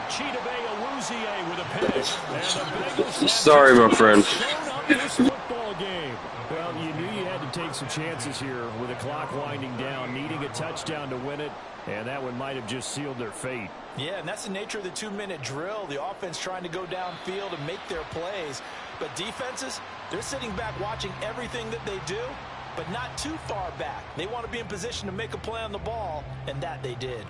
Chidobe Awuzie with a pick. And the Bengals Sorry, my friend. Thrown up this football game. Well, you knew you had to take some chances here with the clock winding down, needing a touchdown to win it, and that one might have just sealed their fate. Yeah, and that's the nature of the 2-minute drill. The offense trying to go downfield and make their plays. But defenses, they're sitting back watching everything that they do, but not too far back. They want to be in position to make a play on the ball, and that they did.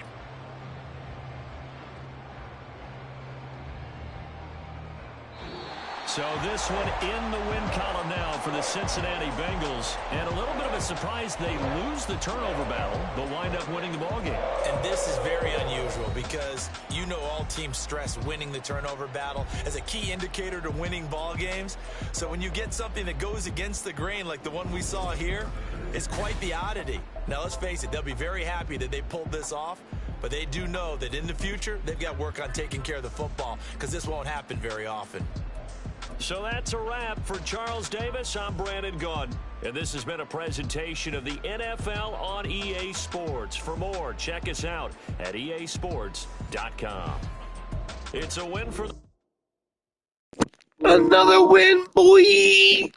So this one in the win column now for the Cincinnati Bengals. And a little bit of a surprise, they lose the turnover battle, but wind up winning the ballgame. And this is very unusual because you know all teams stress winning the turnover battle as a key indicator to winning ball games. So when you get something that goes against the grain like the one we saw here, it's quite the oddity. Now let's face it, they'll be very happy that they pulled this off, but they do know that in the future they've got work on taking care of the football because this won't happen very often. So that's a wrap for Charles Davis. I'm Brandon Gunn. And this has been a presentation of the NFL on EA Sports. For more, check us out at easports.com. It's a win for Another win, boy!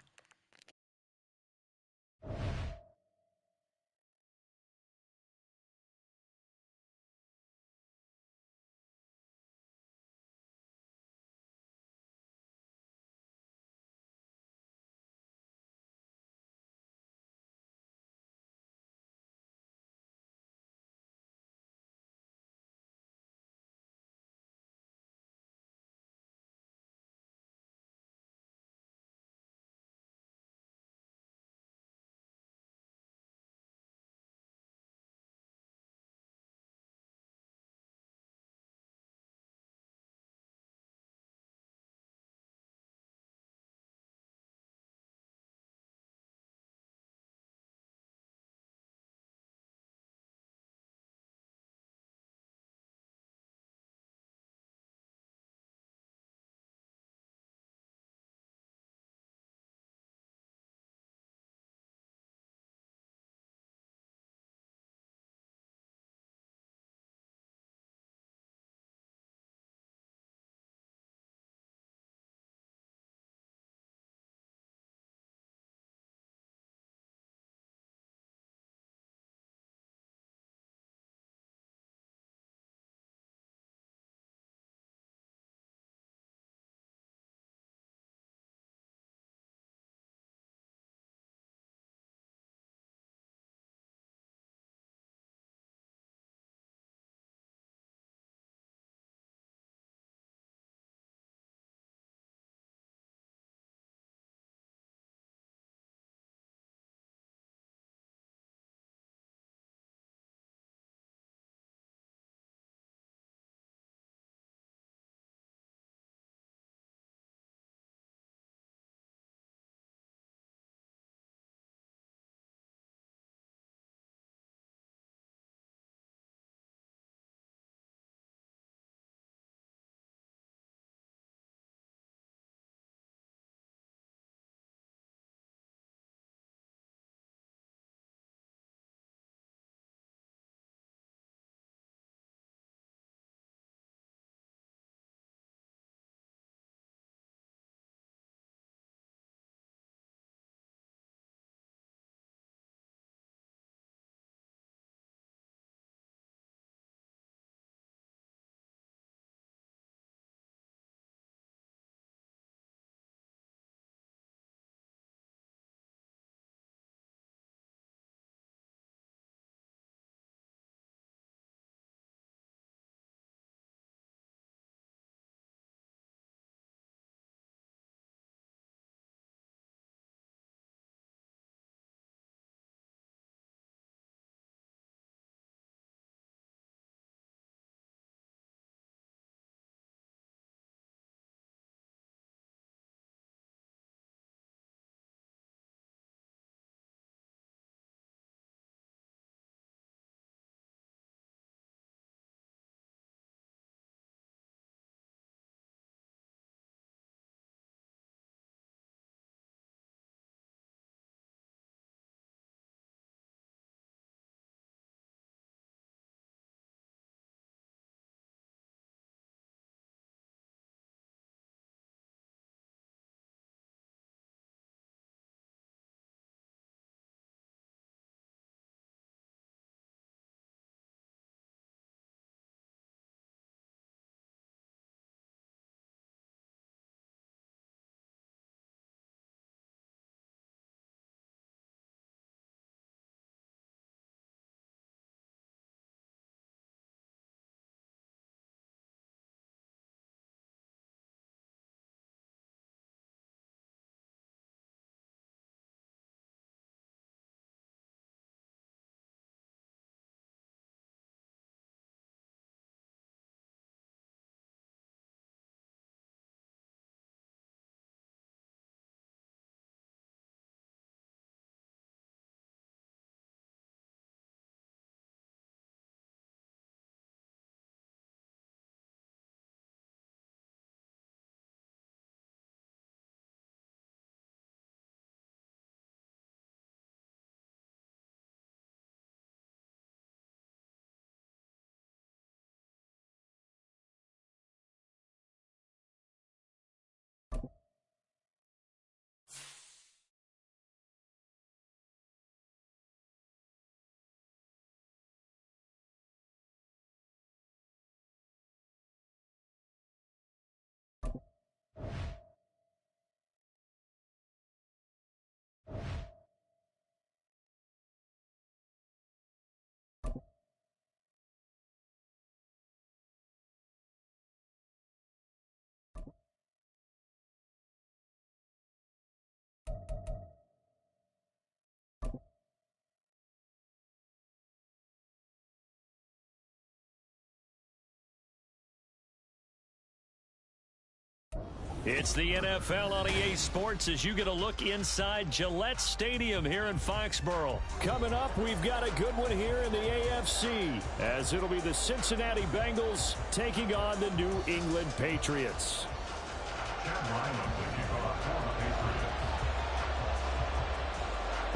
It's the NFL on EA Sports as you get a look inside Gillette Stadium here in Foxborough. Coming up, we've got a good one here in the AFC, as it'll be the Cincinnati Bengals taking on the New England Patriots.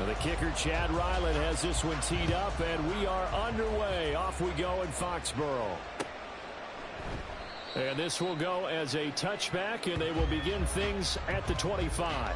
The kicker, Chad Ryland, has this one teed up, and we are underway. Off we go in Foxborough. And this will go as a touchback, and they will begin things at the 25.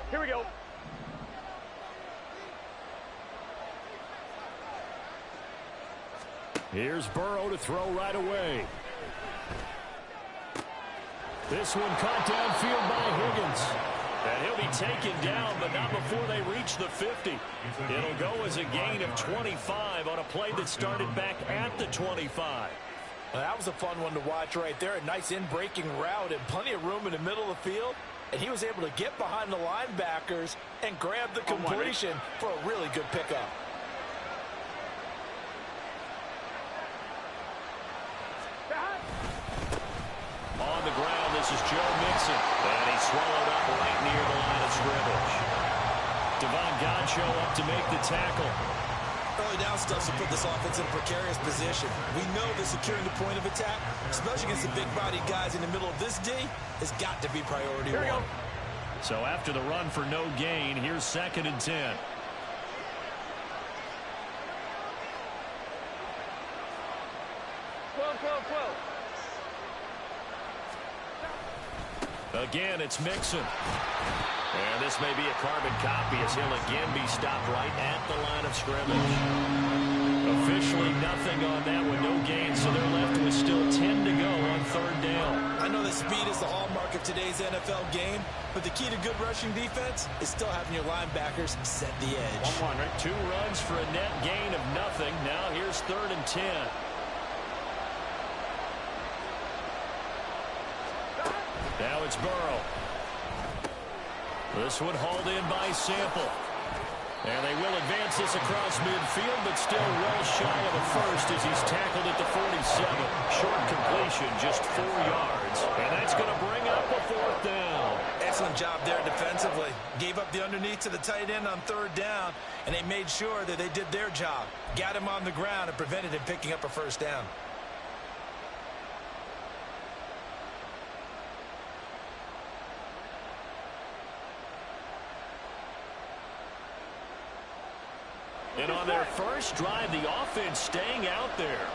Here we go. Here's Burrow to throw right away. This one caught downfield by Higgins. And he'll be taken down, but not before they reach the 50. It'll go as a gain of 25 on a play that started back at the 25. Well, that was a fun one to watch right there. A nice in-breaking route and plenty of room in the middle of the field. And he was able to get behind the linebackers and grab the completion for a really good pickup. On the ground, this is Joe Mixon. And he's swallowed up right near the line of scrimmage. Devon Godchaux up to make the tackle. Early down stuff to put this offense in a precarious position. We know that securing the point of attack, especially against the big-bodied guys in the middle of this D, has got to be priority one. So after the run for no gain, here's 2nd and 10. Again, it's Mixon. And this may be a carbon copy as he'll again be stopped right at the line of scrimmage. Officially nothing on that one, no gain, so they're left with still 10 to go on 3rd down. I know that speed is the hallmark of today's NFL game, but the key to good rushing defense is still having your linebackers set the edge. 1-1, right? 2 runs for a net gain of nothing. Now here's 3rd and 10. Now it's Burrow. This one hauled in by Sample. And they will advance this across midfield, but still well shy of a first as he's tackled at the 47. Short completion, just 4 yards. And that's going to bring up a 4th down. Excellent job there defensively. Gave up the underneath to the tight end on 3rd down, and they made sure that they did their job. Got him on the ground and prevented him picking up a 1st down. And on their first drive, the offense staying out there.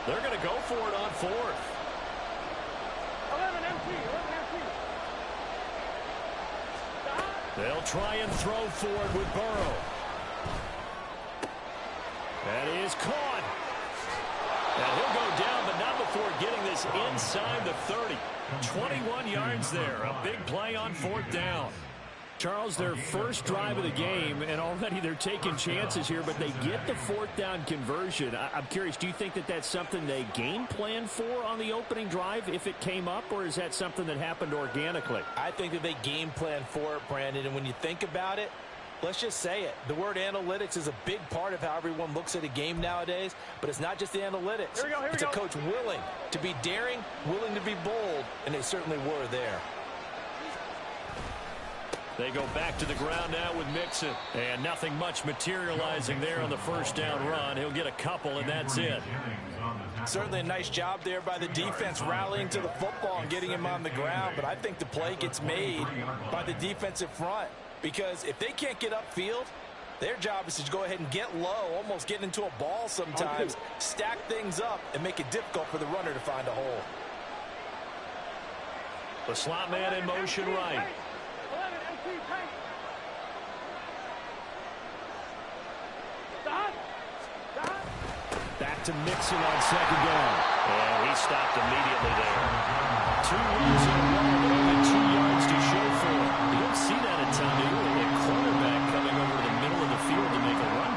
They're going to go for it on 4th. 11 empty. They'll try and throw forward with Burrow. That is caught. And he'll go down, but not before getting this inside the 30. 21 yards there. A big play on 4th down. Charles, their first drive of the game, and already they're taking chances here, but they get the 4th down conversion. I'm curious, do you think that that's something they game plan for on the opening drive if it came up, or is that something that happened organically? I think that they game plan for it, Brandon, and when you think about it, let's just say it. The word analytics is a big part of how everyone looks at a game nowadays, but it's not just the analytics. It's a coach willing to be daring, willing to be bold, and they certainly were there. They go back to the ground now with Mixon. And nothing much materializing there on the 1st down run. He'll get a couple, and that's it. Certainly a nice job there by the defense rallying to the football and getting him on the ground, but I think the play gets made by the defensive front because if they can't get upfield, their job is to go ahead and get low, almost get into a ball sometimes, stack things up, and make it difficult for the runner to find a hole. The slot man in motion right. Back to Mixon on 2nd down. And he stopped immediately there. 2 runs in a row, but only 2 yards to show for it. You don't see that a ton, do you? A cornerback coming over to the middle of the field to make a run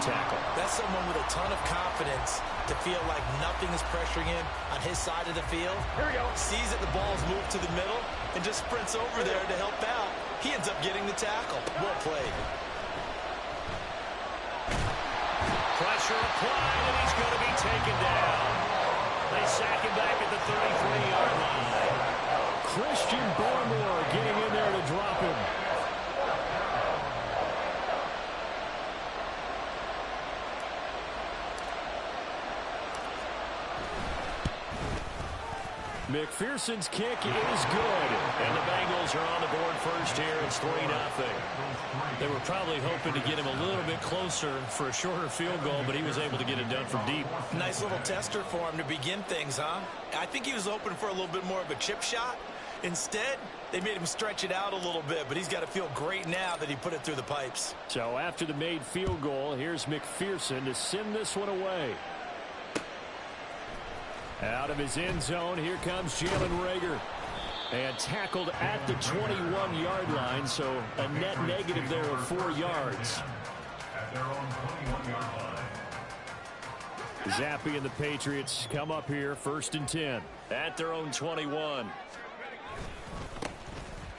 ton of confidence to feel like nothing is pressuring him on his side of the field. Here we go. Sees that the ball's moved to the middle and just sprints over there to help out. He ends up getting the tackle. Well played. Pressure applied, and he's going to be taken down. They sack him back at the 33-yard line. Christian Barmore getting in there to drop him. McPherson's kick is good. And the Bengals are on the board first here. It's 3-0. They were probably hoping to get him a little bit closer for a shorter field goal, but he was able to get it done from deep. Nice little tester for him to begin things, huh? I think he was hoping for a little bit more of a chip shot. Instead, they made him stretch it out a little bit, but he's got to feel great now that he put it through the pipes. So after the made field goal, here's McPherson to send this one away. Out of his end zone, here comes Jalen Reagor. And tackled at the 21-yard line, so a net negative there of 4 yards. At their own 21-yard line. Zappi and the Patriots come up here, 1st and 10. At their own 21.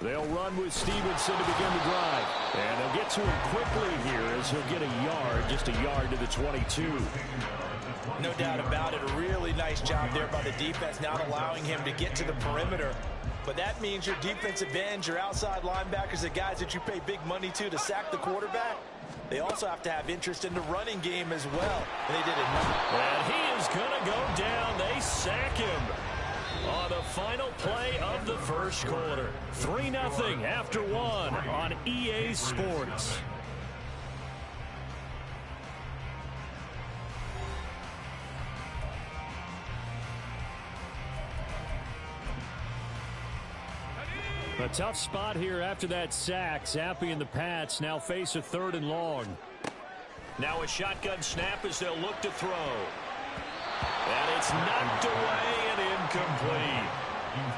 They'll run with Stevenson to begin the drive. And they'll get to him quickly here as he'll get a yard, just a yard to the 22. No doubt about it. A really nice job there by the defense, not allowing him to get to the perimeter. But that means your defensive ends, your outside linebackers, the guys that you pay big money to sack the quarterback, they also have to have interest in the running game as well. And they did it. And he is going to go down. They sack him on the final play of the first quarter. 3-0 after 1 on EA Sports. A tough spot here after that sack. Zappi and the Pats now face a 3rd and long. Now a shotgun snap as they'll look to throw. And it's knocked away and incomplete.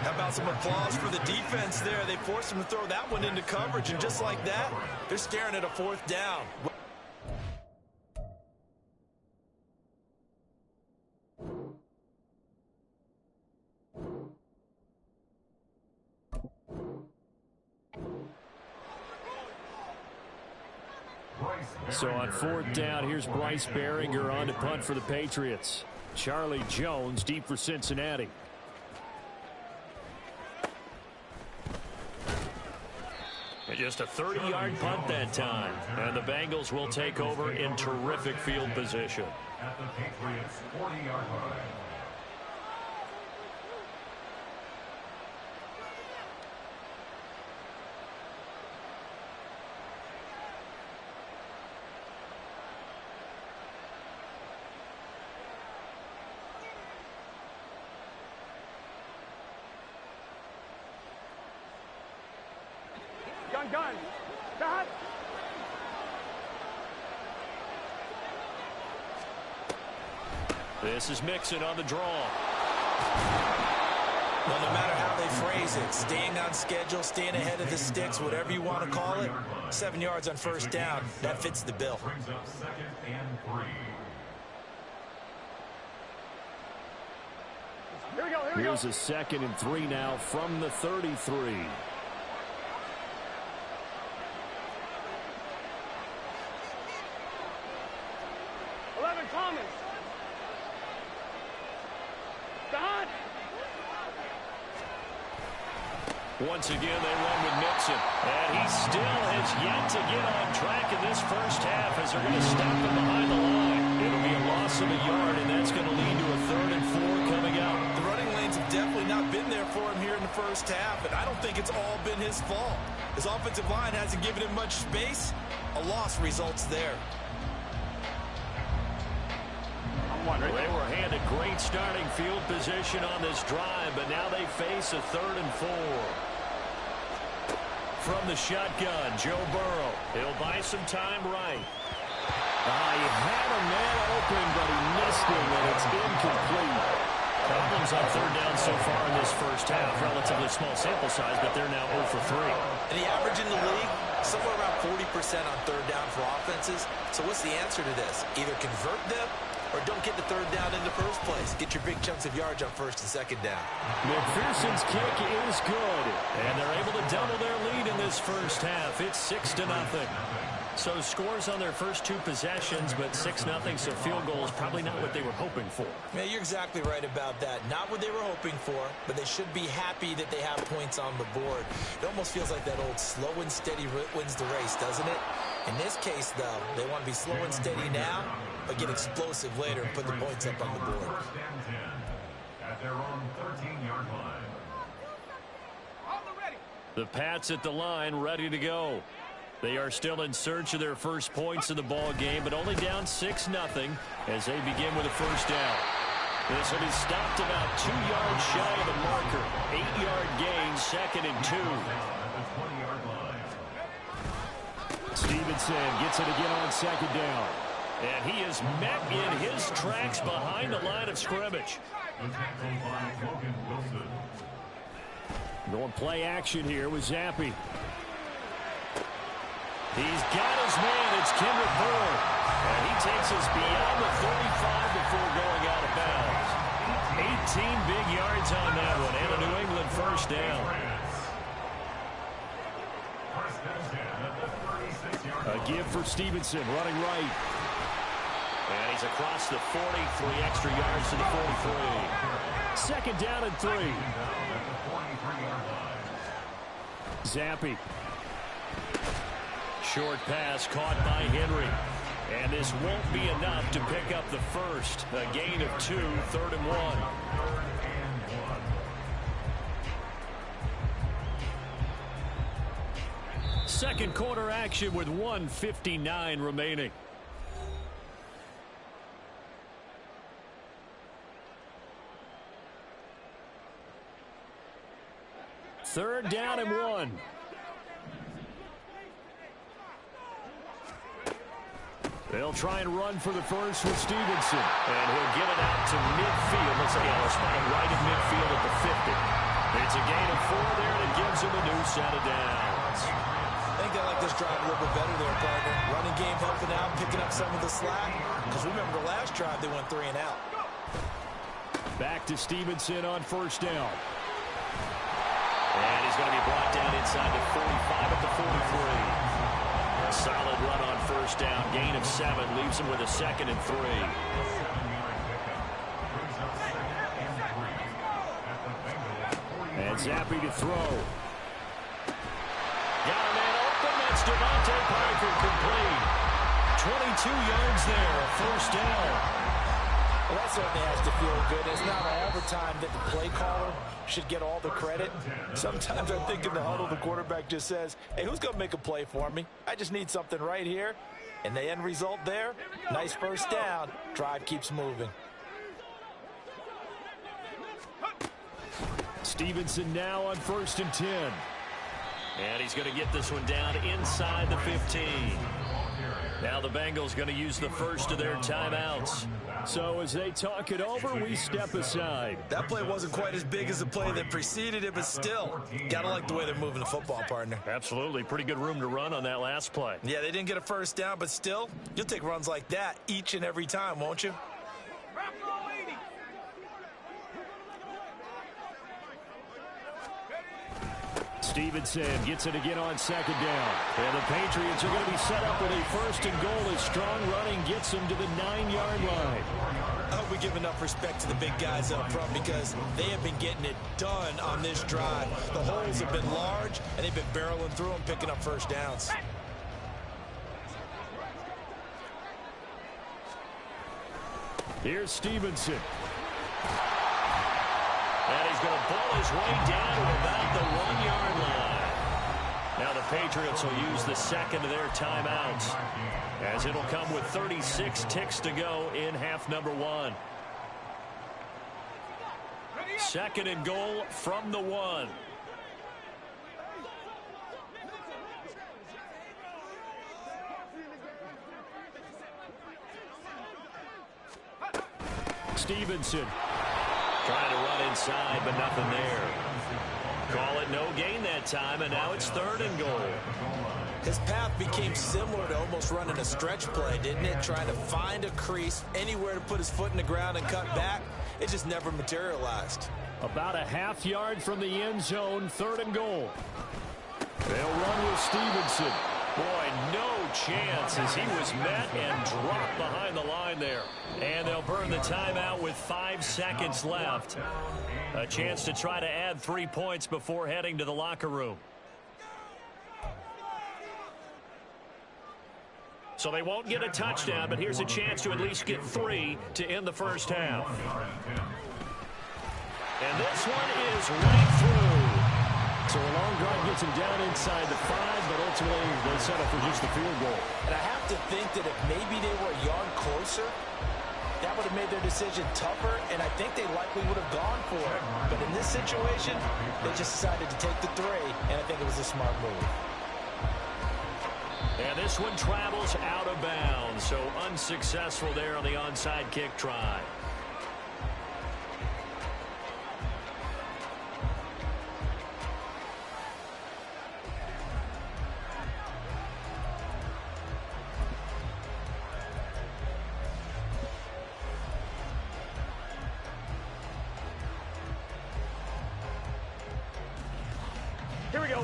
How about some applause for the defense there? They forced him to throw that one into coverage, and just like that, they're staring at a 4th down. So on 4th down, here's Bryce Behringer on to punt for the Patriots. Charlie Jones deep for Cincinnati. And just a 30-yard punt that time. And the Bengals will take over in terrific field position. At the Patriots' 40-yard line. Gun. Stop. This is Mixon on the draw. Well, no matter how they phrase it, staying on schedule, staying ahead of the sticks, whatever you want to call it, 7 yards on 1st down, that fits the bill. Brings up 2nd and 3. Here we go. Here's a 2nd and 3 now from the 33. 11 Thomas. Dot. Once again, they run with Mixon. And he still has yet to get on track in this first half as they're going to stop him behind the line. It'll be a loss of a yard, and that's going to lead to a 3rd and 4 coming out. The running lanes have definitely not been there for him here in the first half, and I don't think it's all been his fault. His offensive line hasn't given him much space. A loss results there. They were handed great starting field position on this drive, but now they face a 3rd and 4. From the shotgun, Joe Burrow. He'll buy some time right. He had a man open, but he missed him, and it's incomplete. Problems on 3rd down so far in this first half. Relatively small sample size, but they're now 0 for 3. And the average in the league somewhere around 40% on third down for offenses. So what's the answer to this? Either convert them or don't get the third down in the first place. Get your big chunks of yards on first and second down. McPherson's kick is good, and they're able to double their lead in this first half. It's 6-0. So scores on their first two possessions, but 6-0, so field goal is probably not what they were hoping for. Yeah, you're exactly right about that. Not what they were hoping for, but they should be happy that they have points on the board. It almost feels like that old slow and steady wins the race, doesn't it? In this case, though, they want to be slow and steady now, but get explosive later and put the points up on the board. First and 10 at their own 13-yard line. The Pats at the line, ready to go. They are still in search of their first points in the ball game, but only down 6-0 as they begin with a first down. This will be stopped about 2 yards shy of the marker. 8-yard gain, 2nd and 2. Stevenson gets it again on 2nd down. And he is met in his tracks behind the line of scrimmage. Going play action here with Zappi. He's got his man. It's Kendrick Bourne. And he takes us beyond the 35 before going out of bounds. 18 big yards on that one. And a New England first down. A give for Stevenson, running right. And he's across the 40, 3 extra yards to the 43. 2nd down and 3. Zappi. Short pass caught by Henry. And this won't be enough to pick up the first. A gain of 2, 3rd and 1. Second quarter action with 1:59 remaining. Third down and 1. They'll try and run for the first with Stevenson. And he'll get it out to midfield. Looks like he'll spot him right at midfield at the 50. It's a gain of 4 there, and it gives him a new set of downs. I think they like this drive a little bit better there, partner. Running game helping out, picking up some of the slack. Because remember the last drive, they went 3 and out. Back to Stevenson on first down. And he's going to be brought down inside the 45 at the 43. A solid run on first down. Gain of 7 leaves him with a 2nd and 3. And Zappi to throw. Got a man open. That's Devontae Parker complete. 22 yards there. First down. Well, that certainly has to feel good. It's not all the time that the play caller should get all the credit. Sometimes I think in the huddle, the quarterback just says, hey, who's going to make a play for me? I just need something right here. And the end result there, nice first down. Drive keeps moving. Stevenson now on 1st and 10. And he's going to get this one down inside the 15. Now the Bengals going to use the first of their timeouts. So as they talk it over, we step aside. That play wasn't quite as big as the play that preceded it, but still, got to like the way they're moving the football, partner. Absolutely. Pretty good room to run on that last play. Yeah, they didn't get a first down, but still, you'll take runs like that each and every time, won't you? Stevenson gets it again on 2nd down. And the Patriots are going to be set up with a 1st and goal as strong running gets them to the 9-yard line. I hope we give enough respect to the big guys up front because they have been getting it done on this drive. The holes have been large, and they've been barreling through them, picking up first downs. Here's Stevenson. And he's going to pull his way down to about the 1-yard line. Now the Patriots will use the 2nd of their timeouts as it'll come with 36 ticks to go in half number 1. 2nd and goal from the 1. Stevenson trying to run inside, but nothing there. Call it no gain then. that time, and now it's 3rd and goal. His path became similar to almost running a stretch play, didn't it? Trying to find a crease, anywhere to put his foot in the ground and cut back. It just never materialized. About a half yard from the end zone, 3rd and goal. They'll run with Stevenson. Boy, no chance as he was met and dropped behind the line there. And they'll burn the timeout with 5 seconds left. A chance to try to add 3 points before heading to the locker room. So they won't get a touchdown, but here's a chance to at least get 3 to end the first half. And this one is right through. So a long drive gets him down inside the 5, but ultimately they settle for just the field goal. And I have to think that if maybe they were a yard closer, that would have made their decision tougher, and I think they likely would have gone for it. But in this situation, they just decided to take the 3, and I think it was a smart move. And this one travels out of bounds, so unsuccessful there on the onside kick try. Here we go.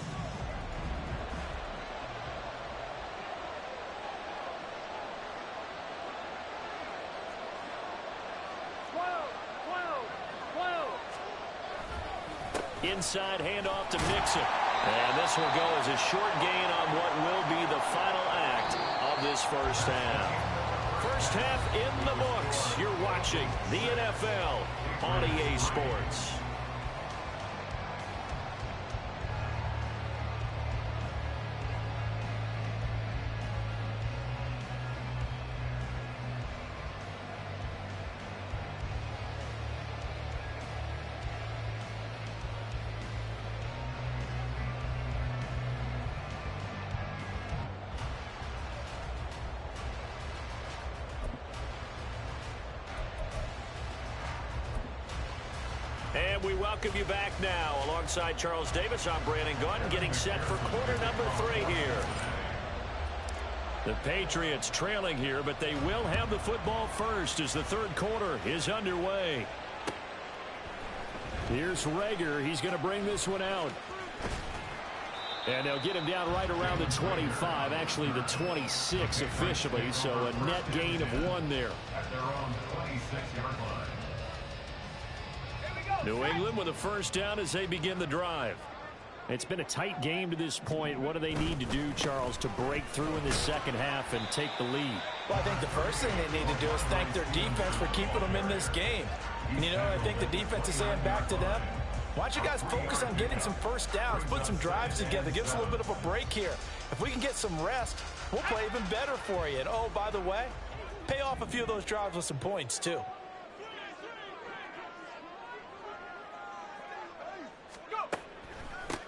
Inside handoff to Mixon. And this will go as a short gain on what will be the final act of this first half. First half in the books. You're watching the NFL on EA Sports. And we welcome you back now. Alongside Charles Davis, I'm Brandon Gordon, getting set for quarter number 3 here. The Patriots trailing here, but they will have the football first as the 3rd quarter is underway. Here's Rager. He's going to bring this one out. And they'll get him down right around the 25, actually the 26 officially, so a net gain of 1 there. At their own 26-yard line. New England with a first down as they begin the drive. It's been a tight game to this point. What do they need to do, Charles, to break through in the second half and take the lead? Well, I think the first thing they need to do is thank their defense for keeping them in this game. And, you know, I think the defense is saying back to them, why don't you guys focus on getting some first downs, put some drives together, give us a little bit of a break here. If we can get some rest, we'll play even better for you. And, oh, by the way, pay off a few of those drives with some points, too.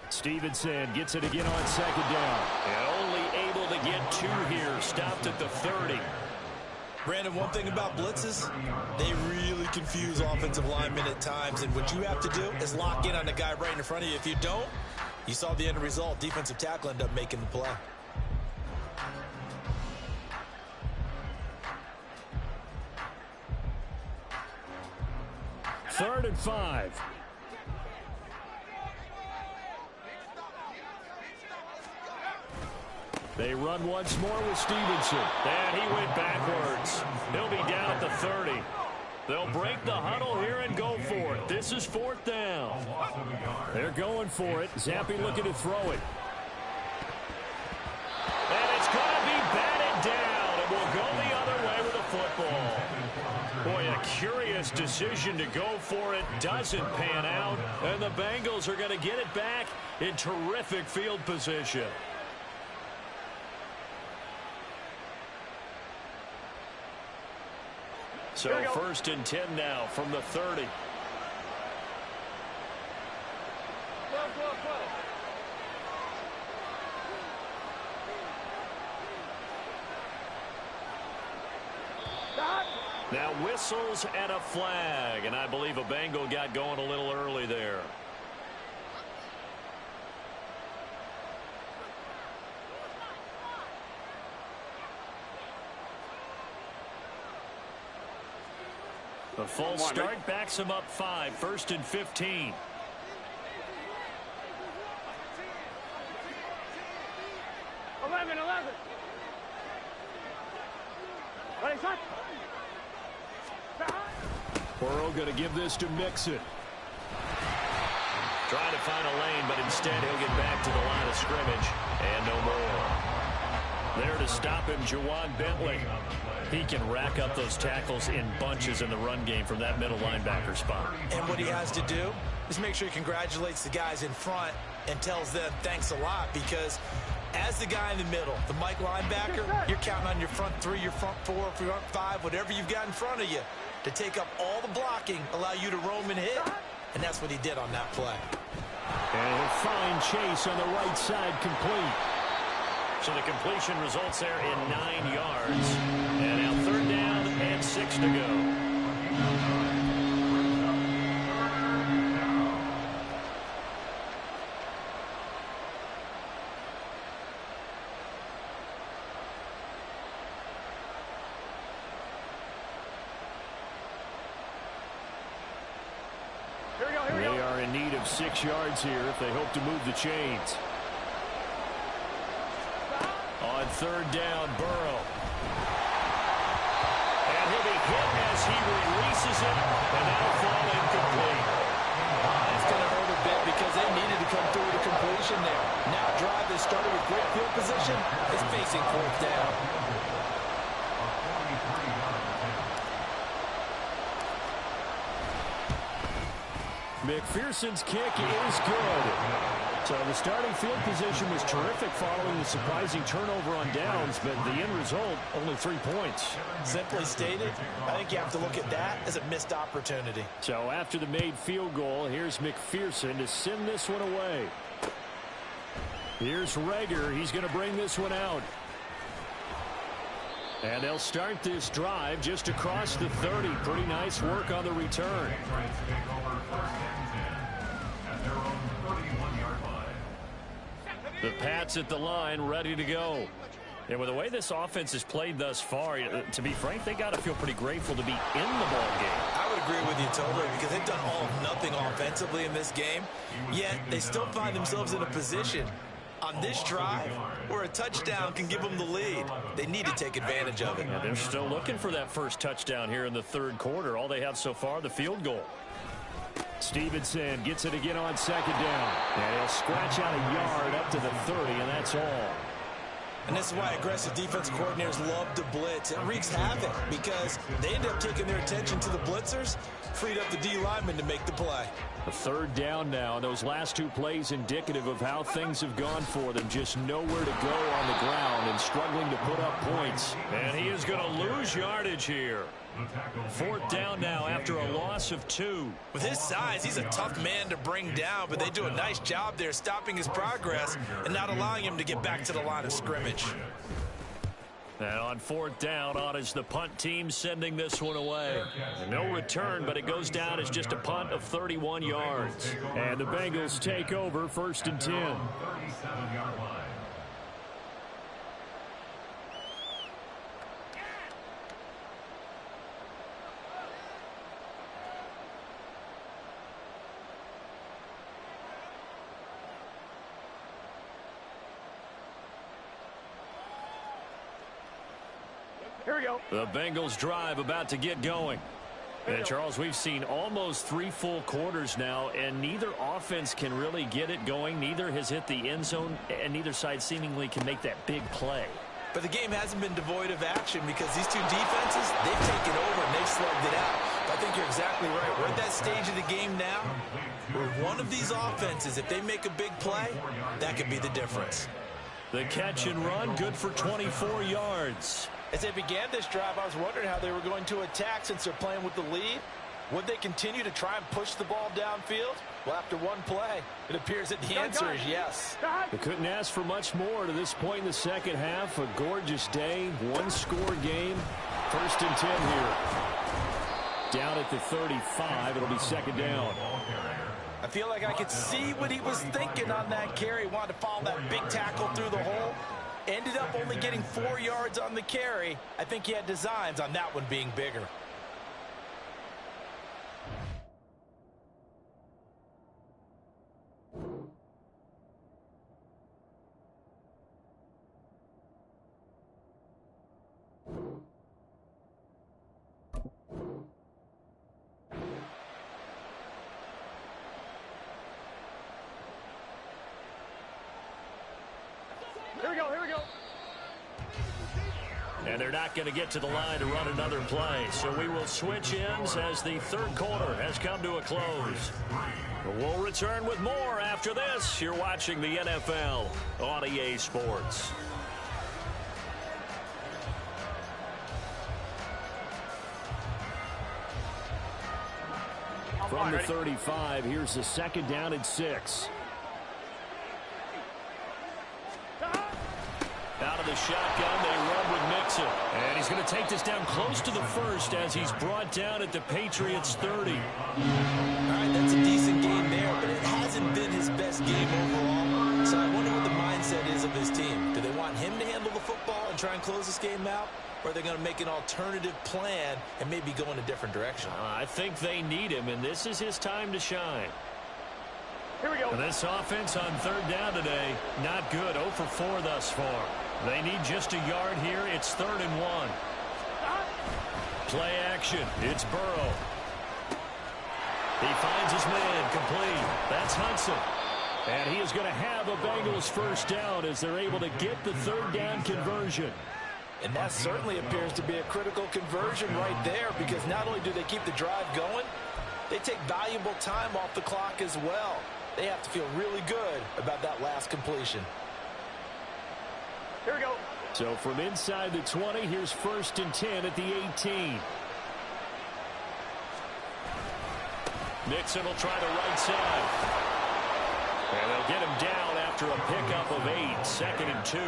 Stevenson gets it again on 2nd down. And only able to get 2 here. Stopped at the 30. Brandon, one thing about blitzes, they really confuse offensive linemen at times. And what you have to do is lock in on the guy right in front of you. If you don't, you saw the end result. Defensive tackle ended up making the play. Third and 5. They run once more with Stevenson. And he went backwards. He'll be down at the 30. They'll break the huddle here and go for it. This is 4th down. They're going for it. Zappe looking to throw it. And it's going to be batted down. It will go the other way with the football. Boy, a curious decision to go for it. Doesn't pan out. And the Bengals are going to get it back in terrific field position. So 1st and 10 now from the 30. Now whistles and a flag, and I believe a Bengal got going a little early there. The full start backs him up 5, 1st and 15. Burrow going to give this to Mixon. Trying to find a lane, but instead he'll get back to the line of scrimmage. And no more. There to stop him, Juwan Bentley. He can rack up those tackles in bunches in the run game from that middle linebacker spot. And what he has to do is make sure he congratulates the guys in front and tells them thanks a lot, because as the guy in the middle, the Mike linebacker, you're counting on your front 3, your front 4, your front 5, whatever you've got in front of you to take up all the blocking, allow you to roam and hit. And that's what he did on that play. And a fine chase on the right side, complete. So the completion results there in 9 yards. And now 3rd down and 6 to go. They are in need of 6 yards here if they hope to move the chains. On 3rd down, Burrow. And he'll be hit as he releases it, and that'll fall incomplete. It's going to hurt a bit because they needed to come through with a completion there. Now a drive that started with great field position is facing 4th down. McPherson's kick is good. So the starting field position was terrific following the surprising turnover on downs, but the end result, only 3 points. Simply stated, I think you have to look at that as a missed opportunity. So after the made field goal, here's McPherson to send this one away. Here's Rager. He's going to bring this one out. And they'll start this drive just across the 30. Pretty nice work on the return. The Pats at the line, ready to go. And with the way this offense has played thus far, to be frank, they got to feel pretty grateful to be in the ball game. I would agree with you totally, because they've done all of nothing offensively in this game, yet they still find themselves in a position on this drive where a touchdown can give them the lead. They need to take advantage of it. And they're still looking for that first touchdown here in the 3rd quarter. All they have so far, the field goal. Stevenson gets it again on 2nd down. And he'll scratch out a yard up to the 30, and that's all. And this is why aggressive defense coordinators love to blitz. It wreaks havoc because they end up taking their attention to the blitzers, freed up the D lineman to make the play. A 3rd down now. Those last 2 plays indicative of how things have gone for them. Just nowhere to go on the ground and struggling to put up points. And he is going to lose yardage here. 4th down now after a loss of 2. With his size, he's a tough man to bring down, but they do a nice job there stopping his progress and not allowing him to get back to the line of scrimmage. And on 4th down, on is the punt team sending this one away. No return, but it goes down as just a punt of 31 yards. And the Bengals take over 1st and 10. 37-yard line. Here we go. The Bengals drive about to get going. And Charles, we've seen almost 3 full quarters now, and neither offense can really get it going. Neither has hit the end zone, and neither side seemingly can make that big play. But the game hasn't been devoid of action because these 2 defenses, they've taken over and they've slugged it out. I think you're exactly right. We're at that stage of the game now where one of these offenses, if they make a big play, that could be the difference. The catch and run, good for 24 yards. As they began this drive, I was wondering how they were going to attack since they're playing with the lead. Would they continue to try and push the ball downfield? Well, after one play, it appears that the answer is yes. They couldn't ask for much more to this point in the second half. A gorgeous day, 1-score game. 1st and 10 here. Down at the 35, it'll be 2nd down. I feel like I could see what he was thinking on that carry. He wanted to follow that big tackle through the hole. Ended up only getting 4 yards on the carry. I think he had designs on that one being bigger. Here we go, here we go. And they're not going to get to the line to run another play. So we will switch ends as the third quarter has come to a close. We'll return with more after this. You're watching the NFL on EA Sports. From the 35, here's the second down and 6. Out of the shotgun, they run with Mixon. And he's going to take this down close to the first as he's brought down at the Patriots 30. All right, that's a decent game there, but it hasn't been his best game overall. So I wonder what the mindset is of his team. Do they want him to handle the football and try and close this game out? Or are they going to make an alternative plan and maybe go in a different direction? I think they need him, and this is his time to shine. Here we go. And this offense on third down today, not good. 0 for 4 thus far. They need just a yard here. It's 3rd and 1. Play action. It's Burrow. He finds his man complete. That's Hudson. And he is going to have a Bengals first down as they're able to get the third down conversion. And that certainly appears to be a critical conversion right there, because not only do they keep the drive going, they take valuable time off the clock as well. They have to feel really good about that last completion. Here we go. So from inside the 20, here's 1st and 10 at the 18. Mixon will try the right side. And they'll get him down after a pickup of 8. 2nd and 2.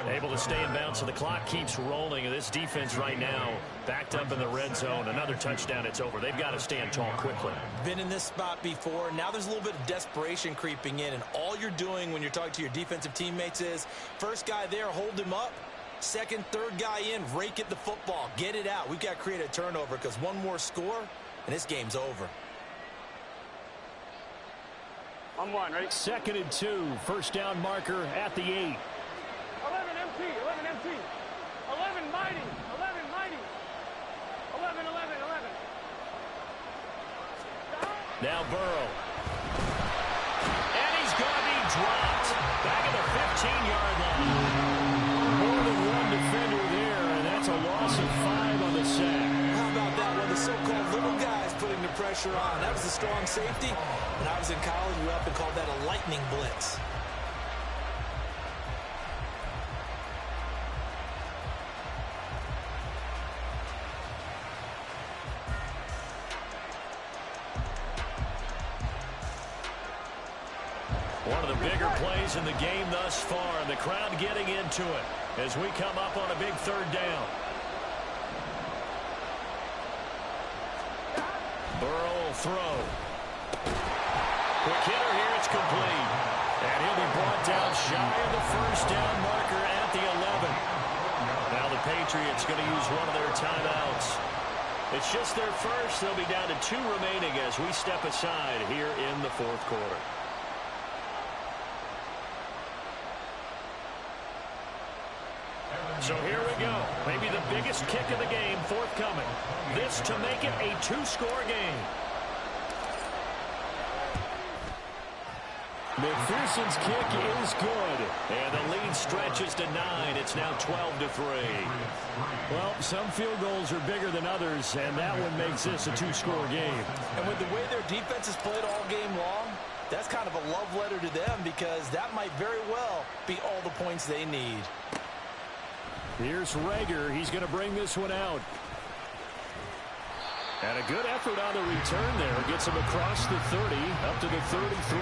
Able to stay in bounds, so the clock keeps rolling. And this defense right now backed up in the red zone. Another touchdown, it's over. They've got to stand tall quickly. Been in this spot before. Now there's a little bit of desperation creeping in. And all you're doing when you're talking to your defensive teammates is, first guy there, hold him up. Second, third guy in, rake at the football. Get it out. We've got to create a turnover, because one more score, and this game's over. On 1, ready? 2nd and 2. First down marker at the 8. 11 MT, 11 MT. 11 mighty, 11 mighty. 11, 11, 11. Now Burrow. And he's going to be dropped. Back at the 15-yard line. More than one defender there, and that's a loss of 5 on the sack. How about that? One of the so-called little guys putting the pressure on. That was a strong safety. When I was in college, we often called that a lightning blitz. One of the bigger plays in the game thus far, and the crowd getting into it as we come up on a big third down. Burrow will throw. Quick hitter here, it's complete. And he'll be brought down shy of the first down marker at the 11. Now the Patriots going to use one of their timeouts. It's just their first. They'll be down to 2 remaining as we step aside here in the fourth quarter. So here we go. Maybe the biggest kick of the game forthcoming. This to make it a 2-score game. McPherson's kick is good. And the lead stretches to 9. It's now 12-3. Well, some field goals are bigger than others, and that one makes this a 2-score game. And with the way their defense has played all game long, that's kind of a love letter to them, because that might very well be all the points they need. Here's Rager. He's going to bring this one out. And a good effort on the return there. Gets him across the 30, up to the 33.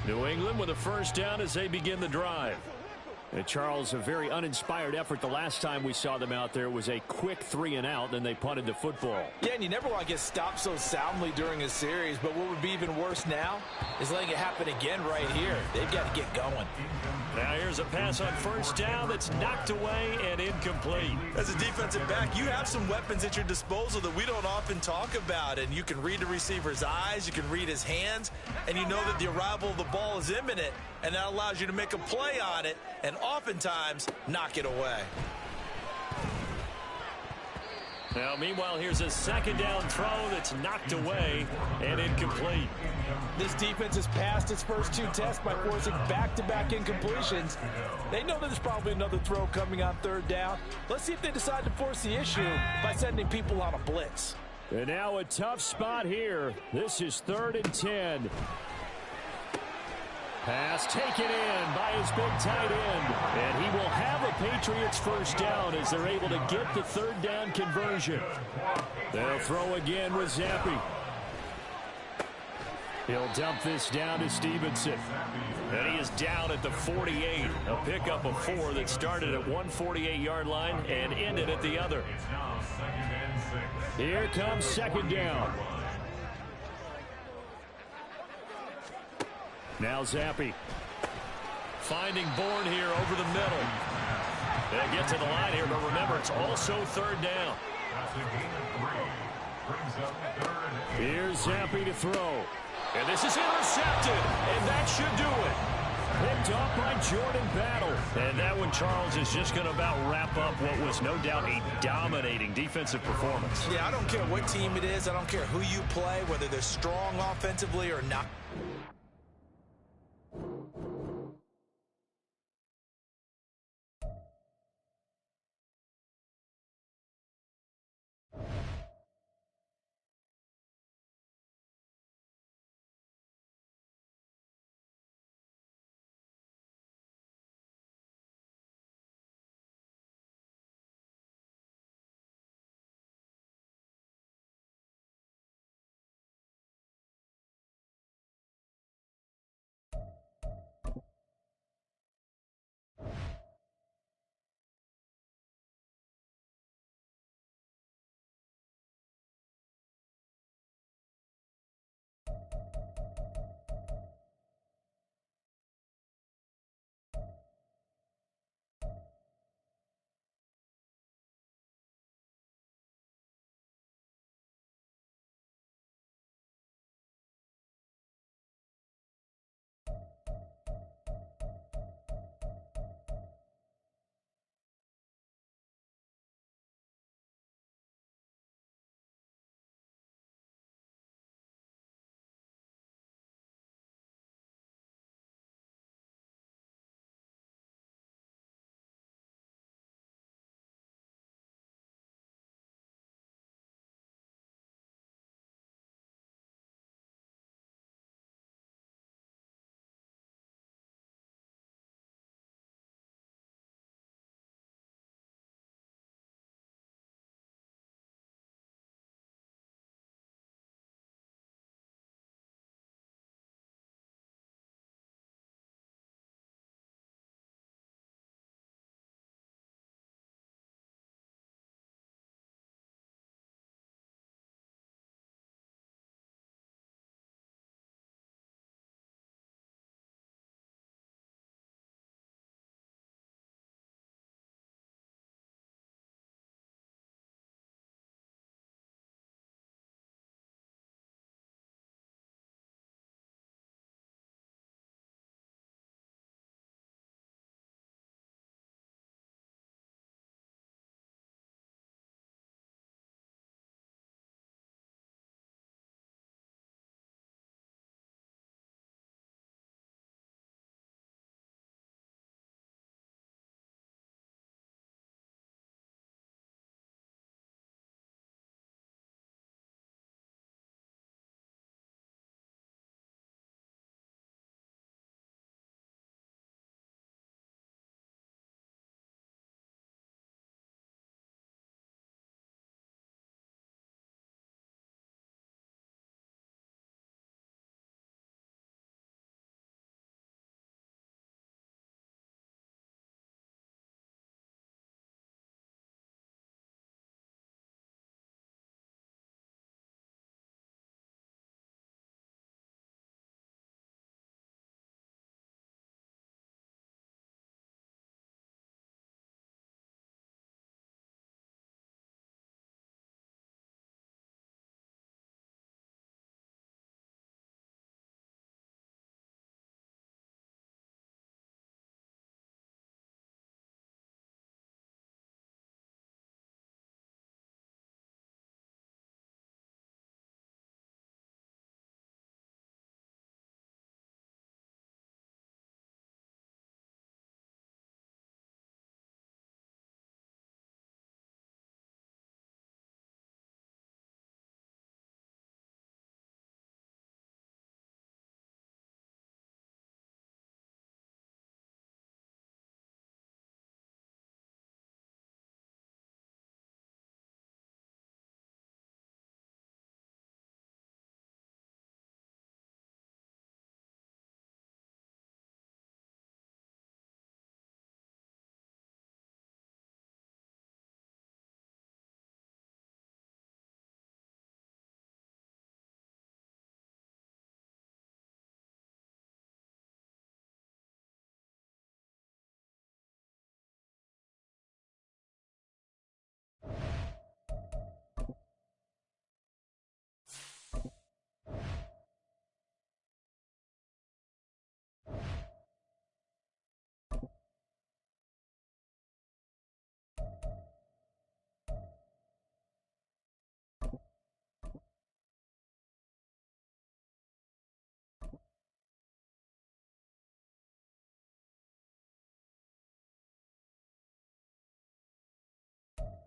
New England with a first down as they begin the drive. And Charles, a very uninspired effort. The last time we saw them out there was a quick 3-and-out, then they punted the football. Yeah, and you never want to get stopped so soundly during a series, but what would be even worse now is letting it happen again right here. They've got to get going. Now here's a pass on first down that's knocked away and incomplete. As a defensive back, you have some weapons at your disposal that we don't often talk about, and you can read the receiver's eyes, you can read his hands, and you know that the arrival of the ball is imminent, and that allows you to make a play on it and oftentimes knock it away. Now, meanwhile, here's a second down throw that's knocked away and incomplete. This defense has passed its first 2 tests by forcing back-to-back incompletions. They know there's probably another throw coming on 3rd down. Let's see if they decide to force the issue by sending people on a blitz. And now a tough spot here. This is 3rd and 10. Pass taken in by his big tight end. And he will have a Patriots first down as they're able to get the 3rd down conversion. They'll throw again with Zappi. He'll dump this down to Stevenson. And he is down at the 48. A pickup of 4 that started at one 48-yard line and ended at the other. Here comes 2nd down. Now Zappi. Finding Bourne here over the middle. They get to the line here, but remember, it's also 3rd down. Here's Zappi to throw. And this is intercepted, and that should do it. Picked off by Jordan Battle. And that one, Charles, is just going to about wrap up what was no doubt a dominating defensive performance. Yeah, I don't care what team it is. I don't care who you play, whether they're strong offensively or not.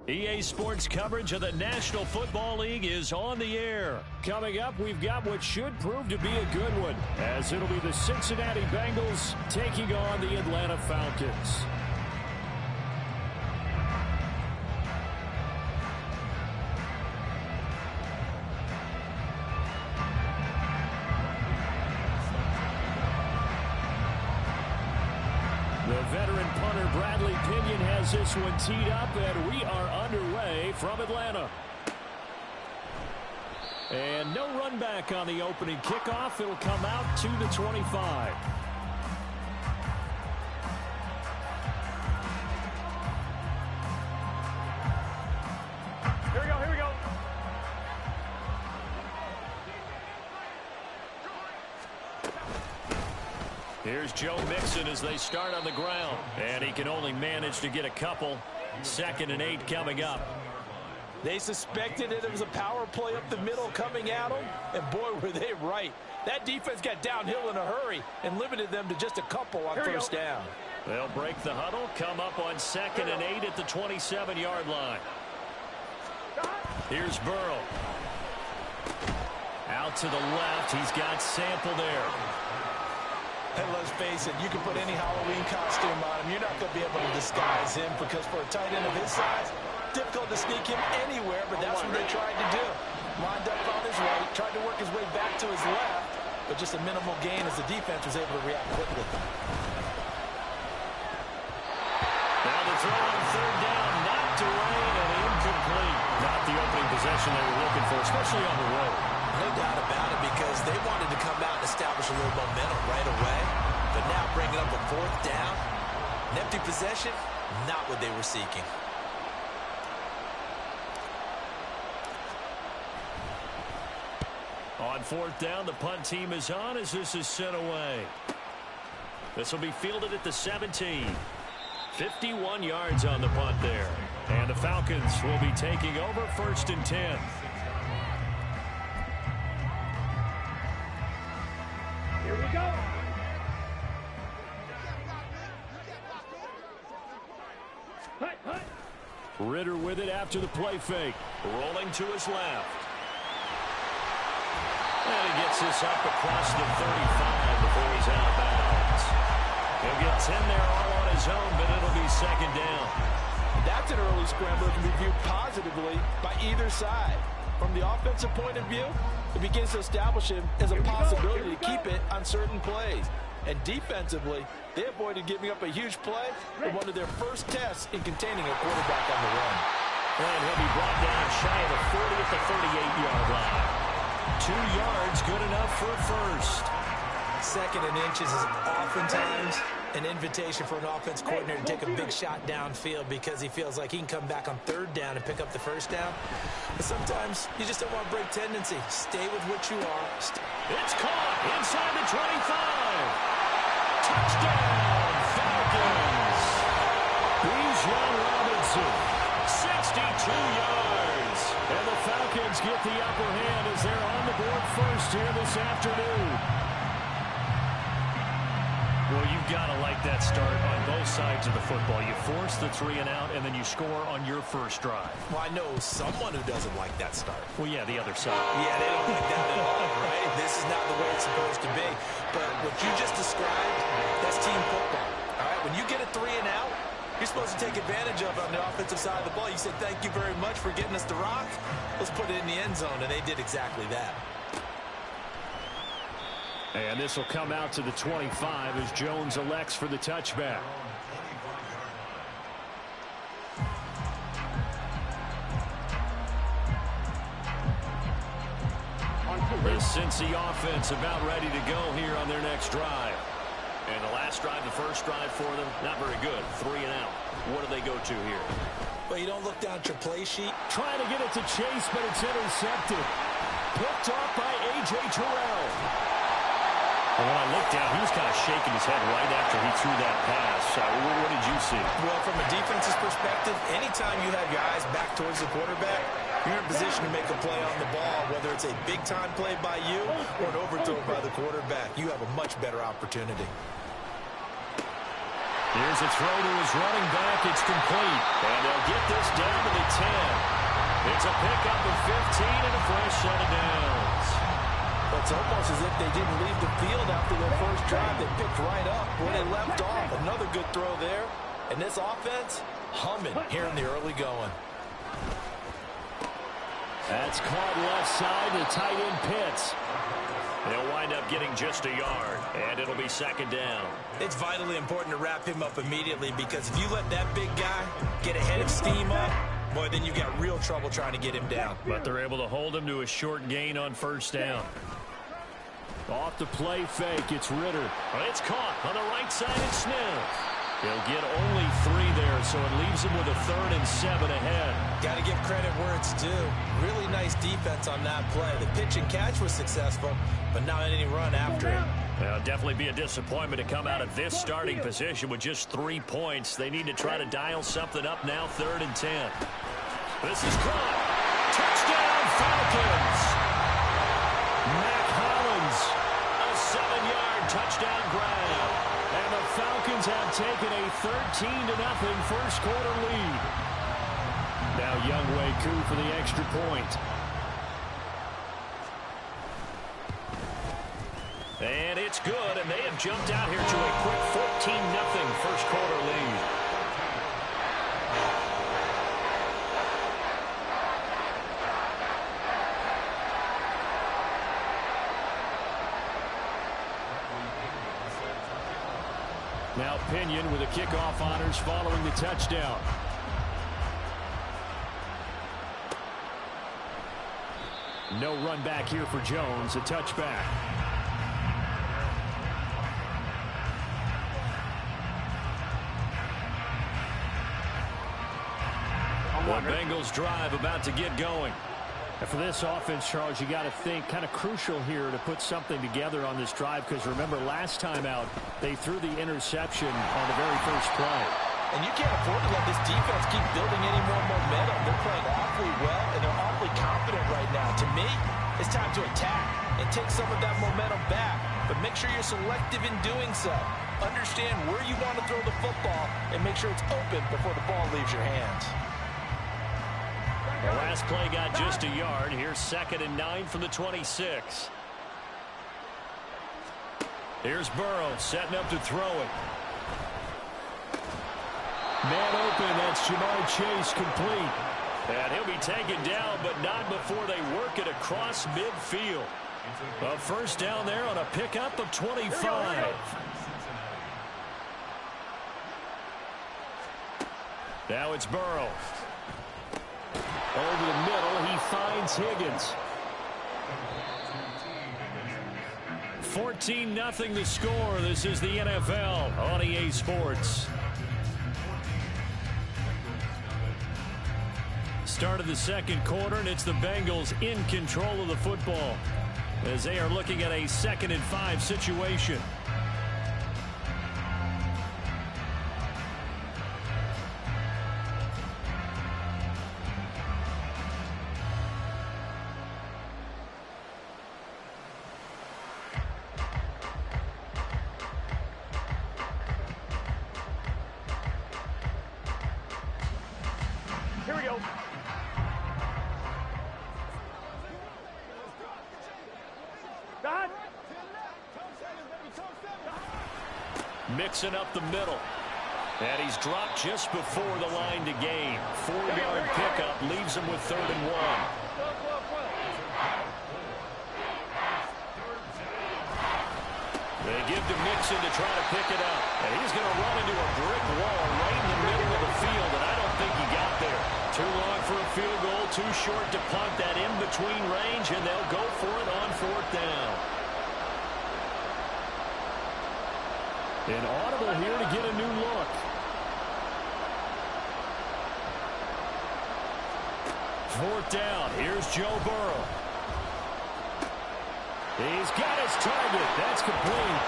EA Sports coverage of the National Football League is on the air. Coming up, we've got what should prove to be a good one, as it'll be the Cincinnati Bengals taking on the Atlanta Falcons. The veteran punter Bradley Pinion has this one teed up, and we are underway from Atlanta. And no run back on the opening kickoff. It'll come out to the 25. Here we go, here we go. Here's Joe Mixon as they start on the ground. And he can only manage to get a couple. 2nd and 8 coming up. They suspected that it was a power play up the middle coming at them, and boy, were they right. That defense got downhill in a hurry and limited them to just a couple on first down. They'll break the huddle, come up on 2nd and 8 at the 27-yard line. Here's Burrow. Out to the left. He's got Sample there. And let's face it, you can put any Halloween costume on him. You're not going to be able to disguise him, because for a tight end of his size, difficult to sneak him anywhere, but that's what they tried to do. Lined up on his right, tried to work his way back to his left, but just a minimal gain as the defense was able to react quickly. Now the throw on 3rd down, knocked away and incomplete. Not the opening possession they were looking for, especially on the road. No doubt about it, because they wanted to come out and establish a little momentum right away, but now bringing up a 4th down, an empty possession, not what they were seeking. On 4th down, the punt team is on as this is sent away. This will be fielded at the 17. 51 yards on the punt there. And the Falcons will be taking over 1st and 10. Here we go. Ritter with it after the play fake. Rolling to his left. And he gets this up across the 35 before he's out of bounds. He'll get 10 there all on his own, but it'll be 2nd down. That's an early scramble that can be viewed positively by either side. From the offensive point of view, it begins to establish him as a possibility to keep it on certain plays. And defensively, they avoided giving up a huge play in one of their first tests in containing a quarterback on the run. And he'll be brought down shy of the 40 at the 38-yard line. 2 yards, good enough for a first. 2nd and inches is oftentimes an invitation for an offense coordinator to take a big shot downfield, because he feels like he can come back on 3rd down and pick up the first down. But sometimes you just don't want to break tendency. Stay with what you are. It's caught inside the 25. Touchdown, Falcons. Bijan Robinson, 62 yards. And the Falcons get the upper hand as they're on the board first here this afternoon. Well, you've got to like that start on both sides of the football. You force the 3 and out, and then you score on your first drive. Well, I know someone who doesn't like that start. Well, yeah, the other side. Yeah, they don't like that at all, right? This is not the way it's supposed to be. But what you just described, that's team football. All right, when you get a 3 and out, you're supposed to take advantage of it on the offensive side of the ball. You said, thank you very much for getting us the rock. Let's put it in the end zone, and they did exactly that. And this will come out to the 25 as Jones elects for the touchback. The Cincy offense about ready to go here on their next drive. And the last drive, the first drive for them, not very good. 3 and out. What do they go to here? Well, you don't look down at your play sheet. Trying to get it to Chase, but it's intercepted. Picked off by A.J. Terrell. Well, when I looked down, he was kind of shaking his head right after he threw that pass. What did you see? Well, from a defense's perspective, anytime you have your eyes back towards the quarterback, you're in a position to make a play on the ball, whether it's a big-time play by you or an overthrow by the quarterback. You have a much better opportunity. Here's a throw to his running back. It's complete. And they'll get this down to the 10. It's a pickup of 15 and a fresh set of downs. It's almost as if they didn't leave the field after their first drive. They picked right up where they left off. Another good throw there. And this offense, humming here in the early going. That's caught left side. The tight end Pitts. They'll wind up getting just a yard, and it'll be second down. It's vitally important to wrap him up immediately because if you let that big guy get ahead of steam up, boy, then you got real trouble trying to get him down. But they're able to hold him to a short gain on first down. Off the play fake, it's Ritter. It's caught on the right side, and Smith. They'll get only 3 there, so it leaves them with a 3rd and 7 ahead. Got to give credit where it's due. Really nice defense on that play. The pitch and catch was successful, but not any run after it. It'll definitely be a disappointment to come out of this starting position with just 3 points. They need to try to dial something up now, 3rd and 10. This is caught. Touchdown, Falcons. Mac Hollins, a 7-yard touchdown grab. And the Falcons have taken a 13-0 first quarter lead. Now Younghoe Koo for the extra point. And it's good, and they have jumped out here to a quick 14-0 first quarter lead. Now Pinion with the kickoff honors following the touchdown. No run back here for Jones, a touchback. The Bengals drive about to get going. And for this offense, Charles, you got to think kind of crucial here to put something together on this drive because remember last time out they threw the interception on the very first play. And you can't afford to let this defense keep building any more momentum. They're playing awfully well and they're awfully confident right now. To me, it's time to attack and take some of that momentum back. But make sure you're selective in doing so. Understand where you want to throw the football and make sure it's open before the ball leaves your hands. The last play got just a yard. Here's 2nd and 9 from the 26. Here's Burrow setting up to throw it. Man open, that's Jamar Chase complete. And he'll be taken down, but not before they work it across midfield. A first down there on a pickup of 25. Now it's Burrow. Over the middle, he finds Higgins. 14-0 the score. This is the NFL on EA Sports. Start of the second quarter, and it's the Bengals in control of the football as they are looking at a 2nd and 5 situation. Here we go. God. Mixing up the middle. And he's dropped just before the line to gain. 4-yard pickup leaves him with 3rd and 1. They give to Mixon to try to pick it up. And he's going to run into a brick wall right in the middle of the field, and I don't think he got there. Too long for a field goal, too short to punt that in-between range, and they'll go for it on 4th down. An audible here to get a new look. 4th down. Here's Joe Burrow. He's got his target. That's complete.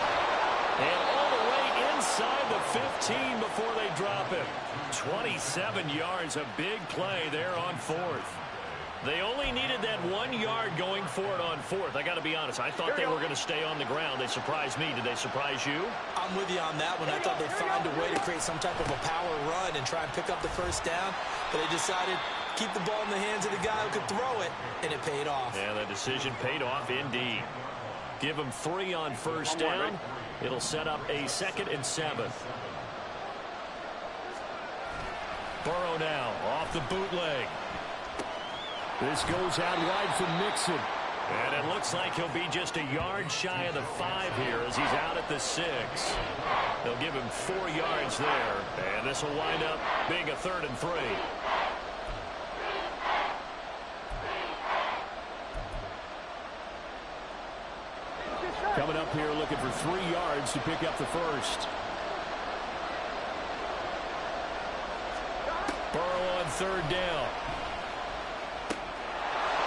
And all the way inside the 15 before they drop him. 27 yards, a big play there on 4th. They only needed that 1 yard going for it on fourth. I got to be honest. I thought they were going to stay on the ground. They surprised me. Did they surprise you? I'm with you on that one. I thought they'd find a way to create some type of a power run and try and pick up the first down. But they decided to keep the ball in the hands of the guy who could throw it, and it paid off. Yeah, the decision paid off indeed. Give them 3 on first down. It'll set up a 2nd and 7. Burrow now off the bootleg. This goes out wide for Mixon. And it looks like he'll be just a yard shy of the 5 here as he's out at the 6. They'll give him 4 yards there. And this will wind up being a 3rd and 3. Coming up here looking for 3 yards to pick up the first. Burrow on 3rd down.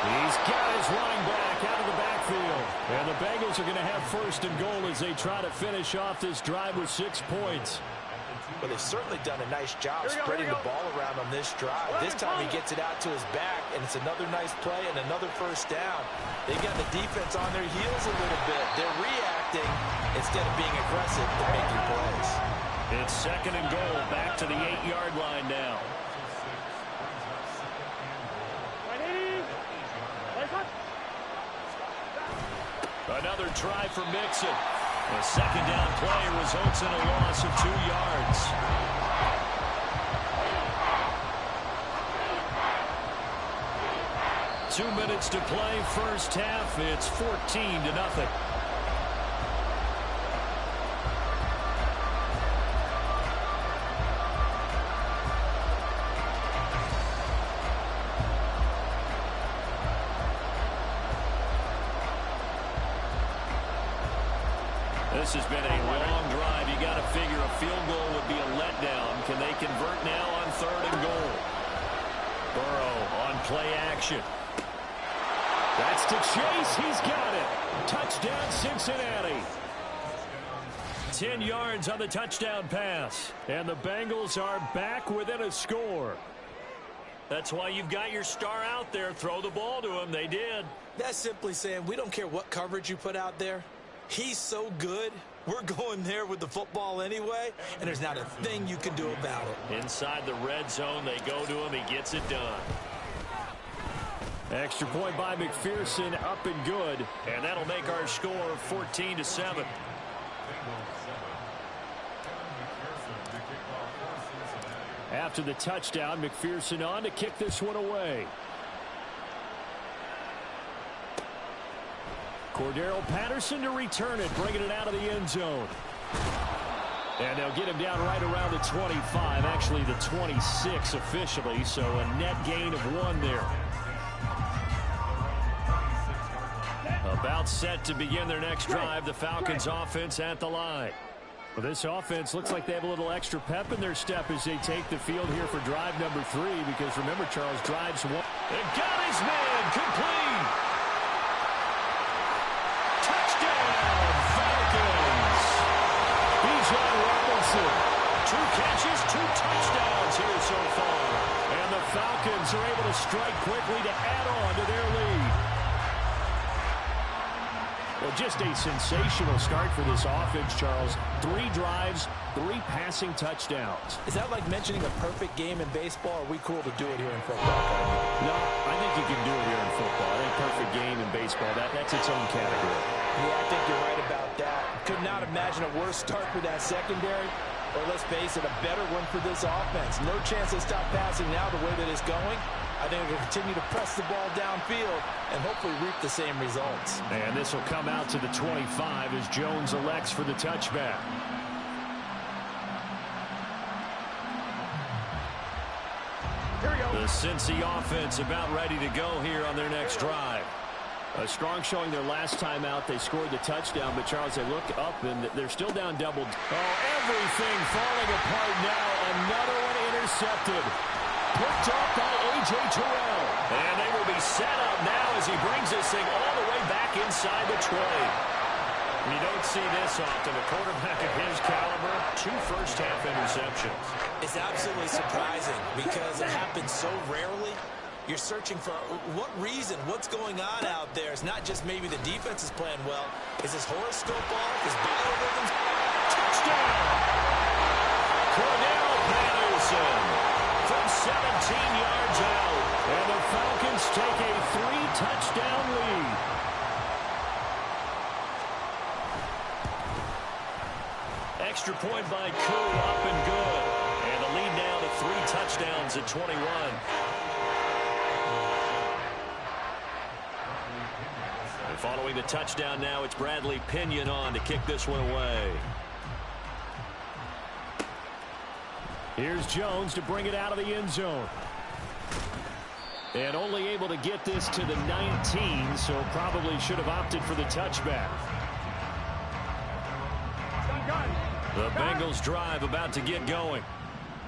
He's got his running back out of the backfield. And the Bengals are going to have 1st and goal as they try to finish off this drive with 6 points. Well, they've certainly done a nice job spreading the ball around on this drive. This time he gets it out to his back, and it's another nice play and another first down. They've got the defense on their heels a little bit. They're reacting instead of being aggressive. They're making plays. It's 2nd and goal, back to the 8-yard line now. Another try for Mixon. The 2nd down play results in a loss of 2 yards. Two minutes to play, first half. It's 14-0. This has been a long drive. You got to figure a field goal would be a letdown. Can they convert now on 3rd and goal? Burrow on play action. That's to Chase. He's got it. Touchdown, Cincinnati. 10 yards on the touchdown pass. And the Bengals are back within a score. That's why you've got your star out there. Throw the ball to him. They did. That's simply saying we don't care what coverage you put out there. He's so good, we're going there with the football anyway, and there's not a thing you can do about it. Inside the red zone, they go to him. He gets it done. Extra point by McPherson, up and good. And that'll make our score 14-7. After the touchdown, McPherson on to kick this one away. Cordero Patterson to return it, bringing it out of the end zone. And they'll get him down right around the 25, actually the 26 officially, so a net gain of 1 there. About set to begin their next drive, the Falcons offense at the line. Well, this offense looks like they have a little extra pep in their step as they take the field here for drive number 3, because remember, Charles, drives 1. They got his man, complete. Robinson, 2 catches, 2 touchdowns here so far. And the Falcons are able to strike quickly to add on to their lead. Well, just a sensational start for this offense, Charles. 3 drives, 3 passing touchdowns. Is that like mentioning a perfect game in baseball, or are we cool to do it here in football? No, I think you can do it here in football. I think perfect game in baseball, that's its own category. Yeah, I think you're right about that. Could not imagine a worse start for that secondary, or let's face it, a better one for this offense. No chance to stop passing now the way that it's going. I think we'll continue to press the ball downfield and hopefully reap the same results. And this will come out to the 25 as Jones elects for the touchback. The Cincy offense about ready to go here on their next drive. A strong showing their last time out. They scored the touchdown, but Charles, they look up and they're still down double. Oh, everything falling apart now. Another one intercepted. Picked up by A.J. Terrell. And they will be set up now as he brings this thing all the way back inside the 20. You don't see this often. A quarterback of his caliber, 2 first-half interceptions. It's absolutely surprising because it happens so rarely. You're searching for what reason, what's going on out there. It's not just maybe the defense is playing well. Is his horoscope off? His biorhythms? Touchdown! Cordell Patterson from 17 yards out. And the Falcons take a 3-touchdown lead. Extra point by Koo, up and good. And the lead now to 3 touchdowns at 21. And following the touchdown now, it's Bradley Pinion on to kick this one away. Here's Jones to bring it out of the end zone. And only able to get this to the 19, so probably should have opted for the touchback. The Bengals drive about to get going.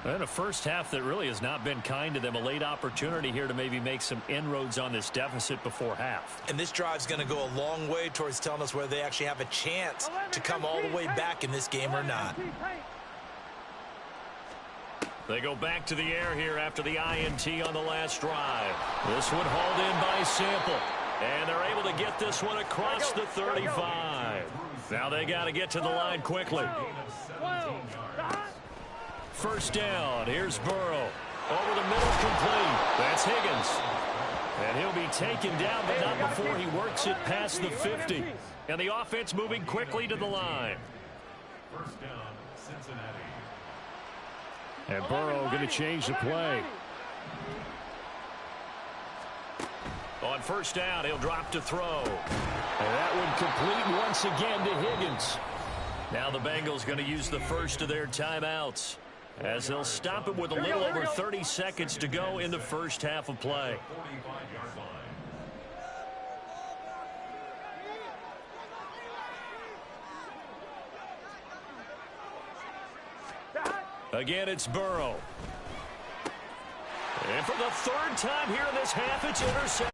And a first half that really has not been kind to them. A late opportunity here to maybe make some inroads on this deficit before half. And this drive's going to go a long way towards telling us whether they actually have a chance to come all the way back in this game or not. They go back to the air here after the INT on the last drive. This one hauled in by Sample. And they're able to get this one across the 35. Now they got to get to the line quickly. First down. Here's Burrow. Over the middle, complete. That's Higgins. And he'll be taken down, but not before he works it past the 50. And the offense moving quickly to the line. First down, Cincinnati. And Burrow going to change the play. On first down, he'll drop to throw. And that one complete once again to Higgins. Now the Bengals going to use the first of their timeouts, as they'll stop it with a little over 30 seconds to go in the first half of play. 45-yard line. Again, it's Burrow. And for the third time here in this half, it's intercepted.